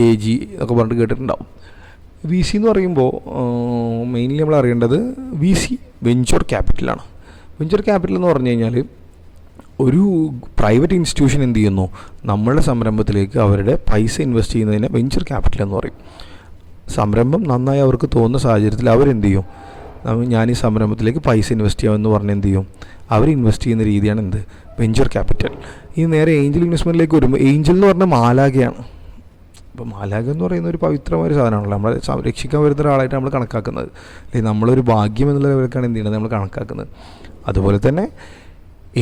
AG എന്നൊക്കെ പറഞ്ഞിട്ട് കേട്ടിട്ടുണ്ടാവും. VC എന്ന് പറയുമ്പോൾ മെയിൻലി നമ്മൾ അറിയേണ്ടത് VC വെഞ്ചർ ക്യാപിറ്റലാണ്. വെഞ്ചർ ക്യാപിറ്റൽ എന്ന് പറഞ്ഞു കഴിഞ്ഞാൽ ഒരു പ്രൈവറ്റ് ഇൻസ്റ്റിറ്റ്യൂഷൻ എന്ത് ചെയ്യുന്നു, നമ്മളുടെ സംരംഭത്തിലേക്ക് അവരുടെ പൈസ ഇൻവെസ്റ്റ് ചെയ്യുന്നതിനെ വെഞ്ചർ ക്യാപിറ്റൽ എന്ന് പറയും. സംരംഭം നന്നായി അവർക്ക് തോന്നുന്ന സാഹചര്യത്തിൽ അവരെന്ത് ചെയ്യും, ഞാൻ ഈ സംരംഭത്തിലേക്ക് പൈസ ഇൻവെസ്റ്റ് ചെയ്യാമെന്ന് പറഞ്ഞ് എന്ത് ചെയ്യും, അവർ ഇൻവെസ്റ്റ് ചെയ്യുന്ന രീതിയാണ് എന്ത്, വെഞ്ചർ ക്യാപിറ്റൽ. ഈ നേരെ ഏഞ്ചൽ ഇൻവെസ്റ്റ്മെൻറ്റിലേക്ക് വരുമ്പോൾ ഏഞ്ചൽ എന്ന് പറഞ്ഞാൽ മാലാഖയാണ്. അപ്പോൾ മാലാഖ എന്ന് പറയുന്ന ഒരു പവിത്രമായ ഒരു സാധനമാണല്ലോ, നമ്മളെ രക്ഷിക്കാൻ വരുന്ന ഒരാളായിട്ട് നമ്മൾ കണക്കാക്കുന്നത്, അല്ലെങ്കിൽ നമ്മളൊരു ഭാഗ്യം എന്നുള്ള ലെവലിലേക്കാണ് എന്ത് ചെയ്യുന്നത് നമ്മൾ കണക്കാക്കുന്നത്. അതുപോലെ തന്നെ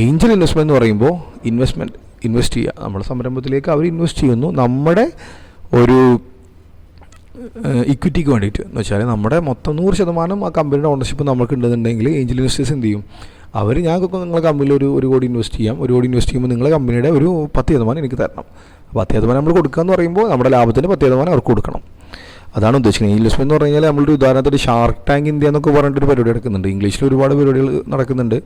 ഏഞ്ചൽ ഇൻവെസ്റ്റ്മെൻറ്റ് എന്ന് പറയുമ്പോൾ ഇൻവെസ്റ്റ് ചെയ്യുക, നമ്മുടെ സംരംഭത്തിലേക്ക് അവർ ഇൻവെസ്റ്റ് ചെയ്യുന്നു നമ്മുടെ ഒരു ഇക്വിറ്റിക്ക് വേണ്ടിയിട്ട്. എന്ന് വെച്ചാൽ നമ്മുടെ മൊത്തം 100% ആ കമ്പനിയുടെ ഓണർഷിപ്പ് നമുക്ക് ഉണ്ടെന്നുണ്ടെങ്കിൽ ഏഞ്ചൽ ഇൻവെസ്റ്റേഴ്സ് എന്ത് ചെയ്യും, അവർ ഞങ്ങൾക്ക് നിങ്ങളുടെ കമ്പനിയിൽ ഒരു കോടി ഇൻവെസ്റ്റ് ചെയ്യാം, 1 കോടി ഇൻവെസ്റ്റ് ചെയ്യുമ്പോൾ നിങ്ങളുടെ കമ്പനിയുടെ ഒരു 10% എനിക്ക് തരണം. 10% നമ്മൾ കൊടുക്കുക എന്ന് പറയുമ്പോൾ നമ്മുടെ ലാഭത്തിൻ്റെ 10% അവർക്ക് കൊടുക്കണം. അതാണ് ഉദ്ദേശിക്കുന്നത്. ഇൻവെസ്റ്റ്മെൻറ്റ് എന്ന് പറഞ്ഞു കഴിഞ്ഞാൽ നമ്മളൊരു ഉദാഹരണത്തിന് ഷാർക്ക് ടാങ്ക് ഇന്ത്യ എന്നൊക്കെ പറഞ്ഞിട്ടൊരു പരിപാടി നടക്കുന്നുണ്ട്. ഇംഗ്ലീഷിൽ ഒരുപാട് പരിപാടികൾ നടക്കുന്നുണ്ട്.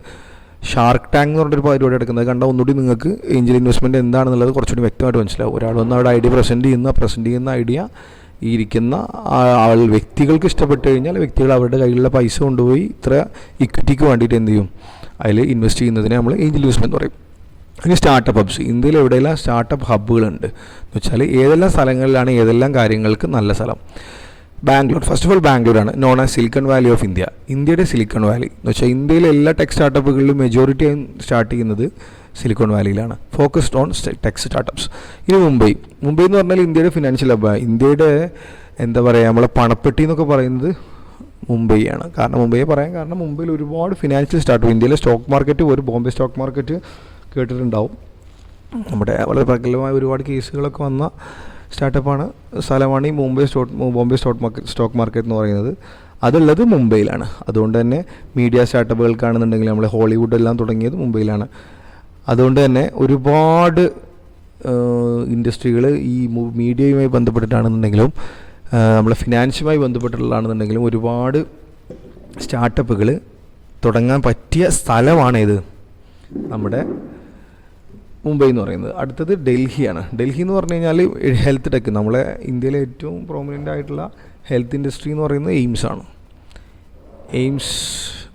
ഷാർക്ക് ടാങ്ക് എന്ന് പറഞ്ഞൊരു പരിപാടി നടക്കുന്നത് കണ്ടാൽ ഒന്നുകൂടി നിങ്ങൾക്ക് ഏഞ്ചൽ ഇൻവെസ്റ്റ്മെൻറ്റ് എന്താണെന്നുള്ളത് കുറച്ചുകൂടി വ്യക്തമായിട്ട് മനസ്സിലാവും. ഒരാൾ വന്ന് അവിടെ ഐഡിയ പ്രസൻറ്റ് ചെയ്യുന്ന ഐഡിയ ഈ ഇരിക്കുന്ന വ്യക്തികൾക്ക് ഇഷ്ടപ്പെട്ട് കഴിഞ്ഞാൽ വ്യക്തികൾ അവരുടെ കയ്യിലുള്ള പൈസ കൊണ്ടുപോയി ഇത്ര ഇക്വിറ്റിക്ക് വേണ്ടിയിട്ട് എന്ത് ചെയ്യും, അതിൽ ഇൻവെസ്റ്റ് ചെയ്യുന്നതിനെ നമ്മൾ ഏഞ്ചൽ ഇൻവെസ്റ്റ്മെൻറ്റ് പറയും. ഇനി സ്റ്റാർട്ടപ്പ് ഹബ്സ്, ഇന്ത്യയിൽ എവിടെയെല്ലാം സ്റ്റാർട്ടപ്പ് ഹബ്ബുകളുണ്ട് എന്ന് വെച്ചാൽ ഏതെല്ലാം സ്ഥലങ്ങളിലാണ് ഏതെല്ലാം കാര്യങ്ങൾക്ക് നല്ല സ്ഥലം. ബാംഗ്ലൂർ, ഫസ്റ്റ് ഓഫ് ഓൾ ബാംഗ്ലൂരാണ് known as silicon valley of India, ഇന്ത്യയുടെ സിലിക്കൺ വാലി എന്ന് വെച്ചാൽ ഇന്ത്യയിലെ എല്ലാ ടെക് സ്റ്റാർട്ടപ്പുകളിലും മെജോറിറ്റി സ്റ്റാർട്ട് ചെയ്യുന്നത് സിലിക്കൺ വാലിയിലാണ്, ഫോക്കസ്ഡ് ഓൺ ടെക് സ്റ്റാർട്ടപ്സ്. ഇനി മുംബൈ എന്ന് പറഞ്ഞാൽ ഇന്ത്യയുടെ ഫിനാൻഷ്യൽ ഹബ്ബാണ്. ഇന്ത്യയുടെ എന്താ പറയുക, നമ്മളെ പണപ്പെട്ടി എന്നൊക്കെ പറയുന്നത് മുംബൈയാണ്. കാരണം മുംബൈയെ പറയാൻ കാരണം മുംബൈയിൽ ഒരുപാട് ഫിനാൻഷ്യൽ സ്റ്റാർട്ടപ്പ്, ഇന്ത്യയിലെ സ്റ്റോക്ക് മാർക്കറ്റ്, ഒരു ബോംബെ സ്റ്റോക്ക് മാർക്കറ്റ് കേട്ടിട്ടുണ്ടാവും. നമ്മുടെ വളരെ പ്രഗലമായ ഒരുപാട് കേസുകളൊക്കെ വന്ന സ്ഥലമാണ് ഈ ബോംബെ സ്റ്റോക്ക് മാർക്കറ്റ് എന്ന് പറയുന്നത്. അതുള്ളത് മുംബൈയിലാണ്. അതുകൊണ്ട് തന്നെ മീഡിയ സ്റ്റാർട്ടപ്പുകൾക്കാണെന്നുണ്ടെങ്കിൽ നമ്മൾ ഹോളിവുഡ് എല്ലാം തുടങ്ങിയത് മുംബൈയിലാണ്. അതുകൊണ്ട് തന്നെ ഒരുപാട് ഇൻഡസ്ട്രികൾ ഈ മീഡിയയുമായി ബന്ധപ്പെട്ടിട്ടാണെന്നുണ്ടെങ്കിലും നമ്മളെ ഫിനാൻസുമായി ബന്ധപ്പെട്ടിട്ടുള്ളതാണെന്നുണ്ടെങ്കിലും ഒരുപാട് സ്റ്റാർട്ടപ്പുകൾ തുടങ്ങാൻ പറ്റിയ സ്ഥലമാണേത്, നമ്മുടെ മുംബൈ എന്ന് പറയുന്നത്. അടുത്തത് ഡൽഹിയാണ്. ഡൽഹി എന്ന് പറഞ്ഞു കഴിഞ്ഞാൽ ഹെൽത്ത് ടെക്, നമ്മളെ ഇന്ത്യയിലെ ഏറ്റവും പ്രോമിനൻ്റ് ആയിട്ടുള്ള ഹെൽത്ത് ഇൻഡസ്ട്രി എന്ന് പറയുന്നത് എയിംസ് ആണ്. എയിംസ്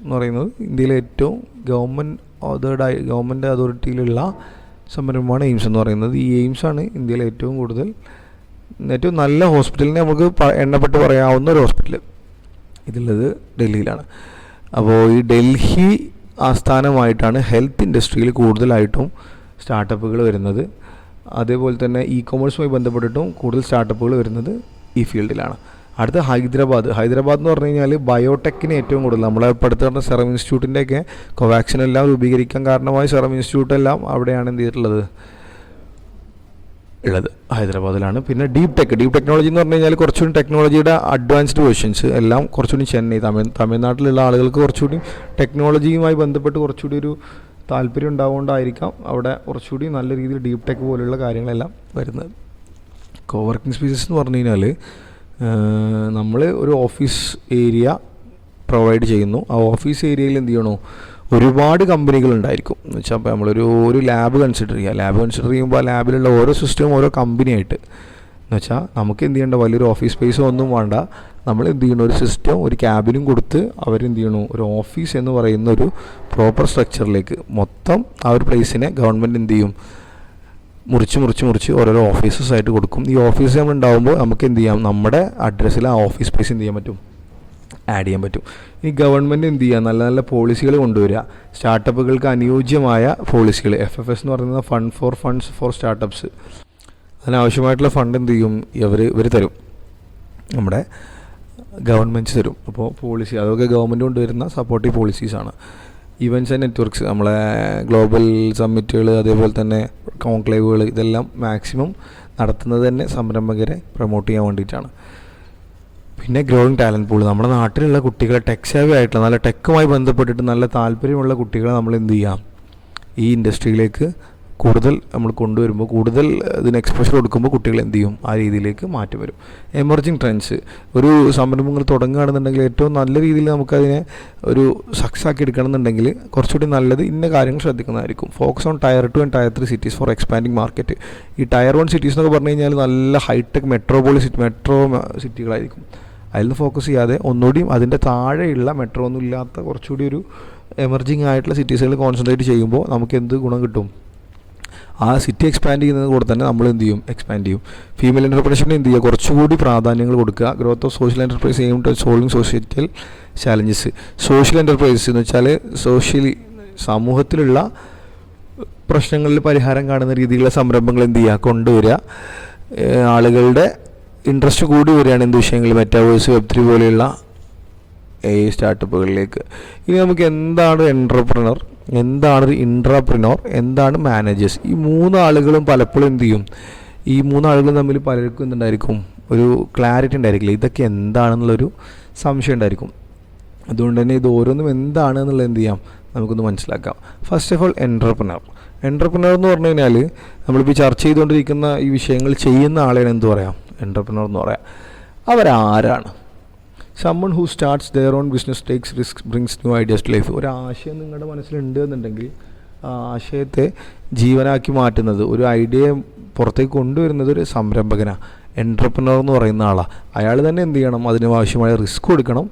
എന്ന് പറയുന്നത് ഇന്ത്യയിലെ ഏറ്റവും ഗവൺമെൻറ് അതോറിറ്റിയിലുള്ള സംരംഭമാണ് എയിംസ് എന്ന് പറയുന്നത്. ഈ എയിംസ് ആണ് ഇന്ത്യയിലെ ഏറ്റവും നല്ല ഹോസ്പിറ്റലിനെ നമുക്ക് എണ്ണപ്പെട്ട് പറയാവുന്ന ഒരു ഹോസ്പിറ്റൽ ഇതുള്ളത് ഡൽഹിയിലാണ്. അപ്പോൾ ഈ ഡൽഹി ആസ്ഥാനമായിട്ടാണ് ഹെൽത്ത് ഇൻഡസ്ട്രിയിൽ കൂടുതലായിട്ടും സ്റ്റാർട്ടപ്പുകൾ വരുന്നത്. അതേപോലെ തന്നെ കൊമേഴ്സുമായി ബന്ധപ്പെട്ടിട്ടും കൂടുതൽ സ്റ്റാർട്ടപ്പുകൾ വരുന്നത് ഈ ഫീൽഡിലാണ്. അടുത്ത ഹൈദരാബാദ് എന്ന് പറഞ്ഞു കഴിഞ്ഞാൽ ബയോടെക്കിന് ഏറ്റവും കൂടുതൽ, നമ്മളെ അടുത്ത് പറഞ്ഞ സെറം ഇൻസ്റ്റിറ്റ്യൂട്ടിൻ്റെയൊക്കെ കോവാക്സിൻ എല്ലാം രൂപീകരിക്കാൻ കാരണമായ സെറം ഇൻസ്റ്റിറ്റ്യൂട്ട് എല്ലാം അവിടെയാണ് എന്ത് ചെയ്തിട്ടുള്ളത് ഹൈദരാബാദിലാണ്. പിന്നെ ഡീപ് ടെക്നോളജി എന്ന് പറഞ്ഞു കഴിഞ്ഞാൽ കുറച്ചുകൂടി ടെക്നോളജിയുടെ അഡ്വാൻസ്ഡ് വേർഷൻസ് എല്ലാം കുറച്ചുകൂടി ചെന്നൈ തമിഴ്നാട്ടിലുള്ള ആളുകൾക്ക് കുറച്ചുകൂടി ടെക്നോളജിയുമായി ബന്ധപ്പെട്ട് കുറച്ചുകൂടി ഒരു താല്പര്യം ഉണ്ടാവുകൊണ്ടായിരിക്കാം അവിടെ കുറച്ചുകൂടി നല്ല രീതിയിൽ ഡീപ് ടെക് പോലെയുള്ള കാര്യങ്ങളെല്ലാം വരുന്നത്. കോവർക്കിംഗ് സ്പേസസ് എന്ന് പറഞ്ഞു കഴിഞ്ഞാൽ നമ്മൾ ഒരു ഓഫീസ് ഏരിയ പ്രൊവൈഡ് ചെയ്യുന്നു. ആ ഓഫീസ് ഏരിയയിൽ എന്ത് ചെയ്യണോ, ഒരുപാട് കമ്പനികളുണ്ടായിരിക്കും. എന്ന് വെച്ചാൽ ഇപ്പോൾ ഒരു ലാബ് കൺസിഡർ ചെയ്യുമ്പോൾ ആ ലാബിലുള്ള ഓരോ സിസ്റ്റവും ഓരോ കമ്പനിയായിട്ട്, എന്ന് വെച്ചാൽ നമുക്ക് എന്ത് ചെയ്യേണ്ട, വലിയൊരു ഓഫീസ് സ്പേസോ ഒന്നും വേണ്ട, നമ്മൾ എന്ത് ചെയ്യണം, ഒരു സിസ്റ്റം ഒരു ക്യാബിനും കൊടുത്ത് അവരെന്ത് ചെയ്യണു, ഒരു ഓഫീസ് എന്ന് പറയുന്ന ഒരു പ്രോപ്പർ സ്ട്രക്ചറിലേക്ക് മൊത്തം ആ ഒരു പ്ലേസിനെ ഗവൺമെൻറ് എന്ത് ചെയ്യും, മുറിച്ച് ഓരോരോ ഓഫീസസ് ആയിട്ട് കൊടുക്കും. ഈ ഓഫീസ് നമ്മൾ ഉണ്ടാകുമ്പോൾ നമുക്ക് എന്ത് ചെയ്യാം, നമ്മുടെ അഡ്രസ്സിൽ ആ ഓഫീസ് സ്പേസ് എന്ത് ചെയ്യാൻ പറ്റും, ആഡ് ചെയ്യാൻ പറ്റും. ഈ ഗവൺമെൻറ് എന്ത് ചെയ്യുക, നല്ല നല്ല പോളിസികൾ കൊണ്ടുവരിക, സ്റ്റാർട്ടപ്പുകൾക്ക് അനുയോജ്യമായ പോളിസികൾ. FFS എന്ന് പറയുന്നത് ഫണ്ട്സ് ഫോർ സ്റ്റാർട്ടപ്സ്. അതിനാവശ്യമായിട്ടുള്ള ഫണ്ട് എന്ത് ചെയ്യും, ഇവർ തരും, നമ്മുടെ ഗവൺമെൻറ് തരും. അപ്പോൾ പോളിസി അതൊക്കെ ഗവൺമെൻറ് കൊണ്ടുവരുന്ന സപ്പോർട്ടീവ് പോളിസീസാണ്. ഇവൻറ്റ്സ് ആൻഡ് നെറ്റ്വർക്ക്സ്, നമ്മളെ ഗ്ലോബൽ സമ്മിറ്റുകൾ, അതേപോലെ തന്നെ കോൺക്ലേവുകൾ, ഇതെല്ലാം മാക്സിമം നടത്തുന്നത് തന്നെ സംരംഭകരെ പ്രൊമോട്ട് ചെയ്യാൻ വേണ്ടിയിട്ടാണ്. പിന്നെ ഗ്രോയിങ് ടാലൻറ്റ് പൂൾ. നമ്മുടെ നാട്ടിലുള്ള കുട്ടികളെ ടെക് സേവി ആയിട്ടുള്ള നല്ല ടെക്കുമായി ബന്ധപ്പെട്ടിട്ട് നല്ല താല്പര്യമുള്ള കുട്ടികളെ നമ്മൾ എന്ത് ചെയ്യാം, ഈ ഇൻഡസ്ട്രിയിലേക്ക് കൂടുതൽ നമ്മൾ കൊണ്ടുവരുമ്പോൾ, കൂടുതൽ ഇതിന് എക്സ്പോഷർ കൊടുക്കുമ്പോൾ കുട്ടികൾ എന്ത് ചെയ്യും, ആ രീതിയിലേക്ക് മാറ്റം വരും. Emerging trends. ഒരു സംരംഭങ്ങൾ തുടങ്ങുകയാണെന്നുണ്ടെങ്കിൽ ഏറ്റവും നല്ല രീതിയിൽ നമുക്കതിനെ ഒരു സക്സസ് ആക്കി എടുക്കണമെന്നുണ്ടെങ്കിൽ കുറച്ചുകൂടി നല്ലത് ഇന്ന കാര്യങ്ങൾ ശ്രദ്ധിക്കുന്നതായിരിക്കും. Focus on tier 2 and tier 3 cities for expanding market. ഈ ടയർ 1 സിറ്റീസ് എന്നൊക്കെ പറഞ്ഞു കഴിഞ്ഞാൽ നല്ല ഹൈടെക് മെട്രോ സിറ്റികളായിരിക്കും. അതിൽ നിന്ന് ഫോക്കസ് ചെയ്യാതെ ഒന്നുകൂടിയും അതിൻ്റെ താഴെയുള്ള മെട്രോ ഒന്നും ഇല്ലാത്ത കുറച്ചുകൂടി ഒരു എമർജിങ് ആയിട്ടുള്ള സിറ്റീസുകൾ കോൺസെൻട്രേറ്റ് ചെയ്യുമ്പോൾ നമുക്ക് എന്ത് ഗുണം കിട്ടും, ആ സിറ്റി എക്സ്പാൻഡ് ചെയ്യുന്നത് കൂടെ തന്നെ നമ്മൾ എന്ത് ചെയ്യും, എക്സ്പാൻഡ് ചെയ്യും. ഫീമെയിൽ എൻ്റർപ്രണർഷിപ്പിന് എന്ത് ചെയ്യുക, കുറച്ചുകൂടി പ്രാധാന്യങ്ങൾ കൊടുക്കുക. Growth of social enterprise aim to solving societal challenges. Social enterprises എന്ന് വെച്ചാൽ സമൂഹത്തിലുള്ള പ്രശ്നങ്ങളിൽ പരിഹാരം കാണുന്ന രീതിയിലുള്ള സംരംഭങ്ങൾ എന്ത് ചെയ്യുക, കൊണ്ടുവരിക. ആളുകളുടെ ഇൻട്രസ്റ്റ് കൂടി വരികയാണ് എന്ത് വിഷയങ്ങളിൽ, മെറ്റാവേഴ്സ്, വെബ്3 പോലെയുള്ള സ്റ്റാർട്ടപ്പുകളിലേക്ക്. ഇനി നമുക്ക് എന്താണ് എൻ്റർപ്രണർ, എന്താണ് ഒരു ഇൻട്രാപ്രനോർ, എന്താണ് മാനേജേഴ്സ്, ഈ മൂന്നാളുകളും പലപ്പോഴും എന്ത് ചെയ്യും, ഈ മൂന്നാളുകളും തമ്മിൽ പലർക്കും എന്തുണ്ടായിരിക്കും, ഒരു ക്ലാരിറ്റി ഉണ്ടായിരിക്കില്ല. ഇതൊക്കെ എന്താണെന്നുള്ളൊരു സംശയം ഉണ്ടായിരിക്കും. അതുകൊണ്ട് തന്നെ ഇത് ഓരോന്നും എന്താണ് എന്നുള്ളത് എന്ത് ചെയ്യാം, നമുക്കൊന്ന് മനസ്സിലാക്കാം. ഫസ്റ്റ് ഓഫ് ഓൾ എൻ്റർപ്രണർ എന്ന് പറഞ്ഞു കഴിഞ്ഞാൽ നമ്മളിപ്പോൾ ചർച്ച ചെയ്തുകൊണ്ടിരിക്കുന്ന ഈ വിഷയങ്ങൾ ചെയ്യുന്ന ആളെയാണ് എന്ത് പറയാം, എൻ്റർപ്രണർ എന്ന് പറയാം. അവരാരാണ്? someone who starts their own business, takes risks, brings new ideas to life. ഒരു ആശയം നിങ്ങളുടെ മനസ്സിലുണ്ട് എന്നുണ്ടെങ്കിൽ ആ ആശയത്തെ ജീവനാക്കി മാറ്റുന്നത്, ഒരു ഐഡിയ പുറത്തേക്ക് കൊണ്ടുവരുന്നത് ഒരു സംരംഭകനാണ്. എൻ്റർപ്രണർ എന്ന് പറയുന്ന ആളാണ്. അയാൾ തന്നെ എന്ത് ചെയ്യണം, അതിന് ആവശ്യമായ റിസ്ക് കൊടുക്കണം.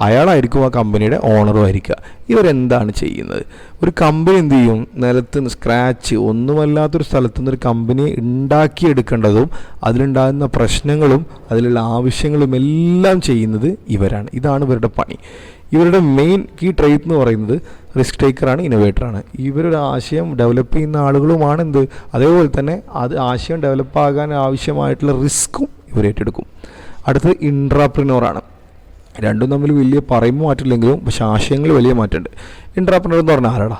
അയാളായിരിക്കും ആ കമ്പനിയുടെ ഓണറും ആയിരിക്കുക. ഇവരെന്താണ് ചെയ്യുന്നത്? ഒരു കമ്പനി എന്ത് ചെയ്യും, നിലത്ത് സ്ക്രാച്ച് ഒന്നുമല്ലാത്തൊരു സ്ഥലത്തു നിന്ന് ഒരു കമ്പനിയെ ഉണ്ടാക്കിയെടുക്കേണ്ടതും അതിലുണ്ടാകുന്ന പ്രശ്നങ്ങളും അതിലുള്ള ആവശ്യങ്ങളും എല്ലാം ചെയ്യുന്നത് ഇവരാണ്. ഇതാണ് ഇവരുടെ പണി. ഇവരുടെ മെയിൻ കീ ട്രേറ്റ് എന്ന് പറയുന്നത് റിസ്ക് ടേക്കറാണ്, ഇന്നോവേറ്ററാണ്. ഇവരൊരു ആശയം ഡെവലപ്പ് ചെയ്യുന്ന ആളുകളുമാണ് എന്ത്, അതേപോലെ തന്നെ അത് ആശയം ഡെവലപ്പാകാൻ ആവശ്യമായിട്ടുള്ള റിസ്ക്കും ഇവർ ഏറ്റെടുക്കും. അടുത്തത് ഇൻട്രാപ്രനോറാണ്. രണ്ടും തമ്മിൽ വലിയ പറയുമ്പോൾ മാറ്റില്ലെങ്കിലും പക്ഷേ ആശയങ്ങൾ വലിയ മാറ്റമുണ്ട്. ഇൻട്രാപ്രനർ എന്ന് പറഞ്ഞാൽ ആരാടാ?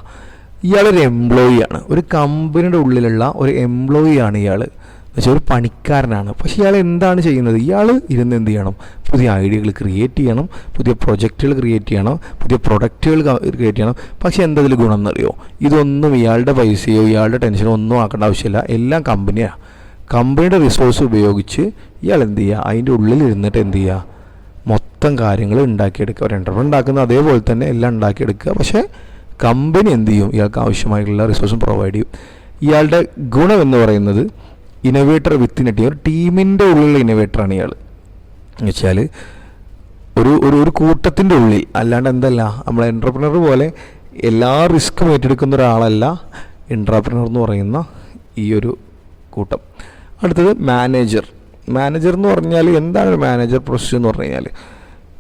ഇയാളൊരു എംപ്ലോയിയാണ്. ഒരു കമ്പനിയുടെ ഉള്ളിലുള്ള ഒരു എംപ്ലോയിയാണ് ഇയാൾ. എന്നുവെച്ചാൽ ഒരു പണിക്കാരനാണ്. പക്ഷേ ഇയാൾ എന്താണ് ചെയ്യുന്നത്? ഇയാൾ ഇരുന്ന് എന്ത് ചെയ്യണം, പുതിയ ഐഡിയകൾ ക്രിയേറ്റ് ചെയ്യണം, പുതിയ പ്രൊജക്റ്റുകൾ ക്രിയേറ്റ് ചെയ്യണം, പുതിയ പ്രൊഡക്റ്റുകൾ ക്രിയേറ്റ് ചെയ്യണം. പക്ഷേ എന്തതിൽ ഗുണം എന്നറിയോ? ഇതൊന്നും ഇയാളുടെ പൈസയോ ഇയാളുടെ ടെൻഷനോ ഒന്നും ആക്കേണ്ട ആവശ്യമില്ല. എല്ലാം കമ്പനിയാണ്. കമ്പനിയുടെ റിസോഴ്സ് ഉപയോഗിച്ച് ഇയാൾ എന്ത് ചെയ്യുക, അതിൻ്റെ ഉള്ളിൽ ഇരുന്നിട്ട് എന്ത് ചെയ്യുക, മൊത്തം കാര്യങ്ങൾ ഉണ്ടാക്കിയെടുക്കുക. ഒരു എൻ്റർപ്രണർ ഉണ്ടാക്കുന്ന അതേപോലെ തന്നെ എല്ലാം ഉണ്ടാക്കിയെടുക്കുക. പക്ഷേ കമ്പനി എന്ത് ചെയ്യും, ഇയാൾക്ക് ആവശ്യമായിട്ടുള്ള റിസോഴ്സും പ്രൊവൈഡ് ചെയ്യും. ഇയാളുടെ ഗുണം എന്ന് പറയുന്നത് ഇന്നോവേറ്റർ വിത്തിൻ എ ടീം. ഒരു ടീമിൻ്റെ ഉള്ളിലുള്ള ഇന്നോവേറ്ററാണ് ഇയാൾ. എന്ന് വെച്ചാൽ ഒരു കൂട്ടത്തിൻ്റെ ഉള്ളിൽ, അല്ലാണ്ട് എന്തല്ല നമ്മൾ എൻ്റർപ്രണർ പോലെ എല്ലാ റിസ്ക്കും ഏറ്റെടുക്കുന്ന ഒരാളല്ല എൻ്റർപ്രണർ എന്ന് പറയുന്ന ഈ ഒരു കൂട്ടം. അടുത്തത് മാനേജർ എന്ന് പറഞ്ഞാൽ എന്താണ് ഒരു മാനേജർ പ്രൊസസ് എന്ന് പറഞ്ഞു കഴിഞ്ഞാൽ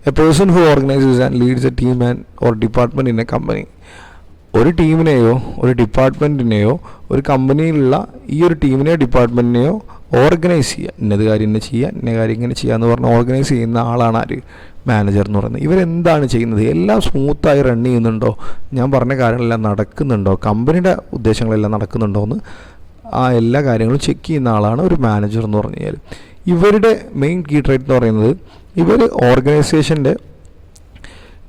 A person who organises and Leeds A team and or department in A company. ഒരു ടീമിനെയോ ഒരു ഡിപ്പാർട്ട്മെൻറ്റിനെയോ ഒരു കമ്പനിയിലുള്ള ഈ ഒരു ടീമിനെയോ ഡിപ്പാർട്ട്മെൻറ്റിനെയോ ഓർഗനൈസ് ചെയ്യുക. ഇന്നത് കാര്യം ഇങ്ങനെ ചെയ്യുക, ഇന്ന കാര്യം ഇങ്ങനെ ചെയ്യുക എന്ന് പറഞ്ഞ് ഓർഗനൈസ് ചെയ്യുന്ന ആളാണ് ആര്, മാനേജർ എന്ന് പറയുന്നത്. ഇവരെന്താണ് ചെയ്യുന്നത്? എല്ലാം സ്മൂത്തായി റൺ ചെയ്യുന്നുണ്ടോ, ഞാൻ പറഞ്ഞ കാര്യങ്ങളെല്ലാം നടക്കുന്നുണ്ടോ, കമ്പനിയുടെ ഉദ്ദേശങ്ങളെല്ലാം നടക്കുന്നുണ്ടോ എന്ന് ആ എല്ലാ കാര്യങ്ങളും ചെക്ക് ചെയ്യുന്ന ആളാണ് ഒരു മാനേജർ എന്ന് പറഞ്ഞു കഴിഞ്ഞാൽ. ഇവരുടെ മെയിൻ കീ ട്രേറ്റ് എന്ന് പറയുന്നത് ഇവർ ഓർഗനൈസേഷൻ്റെ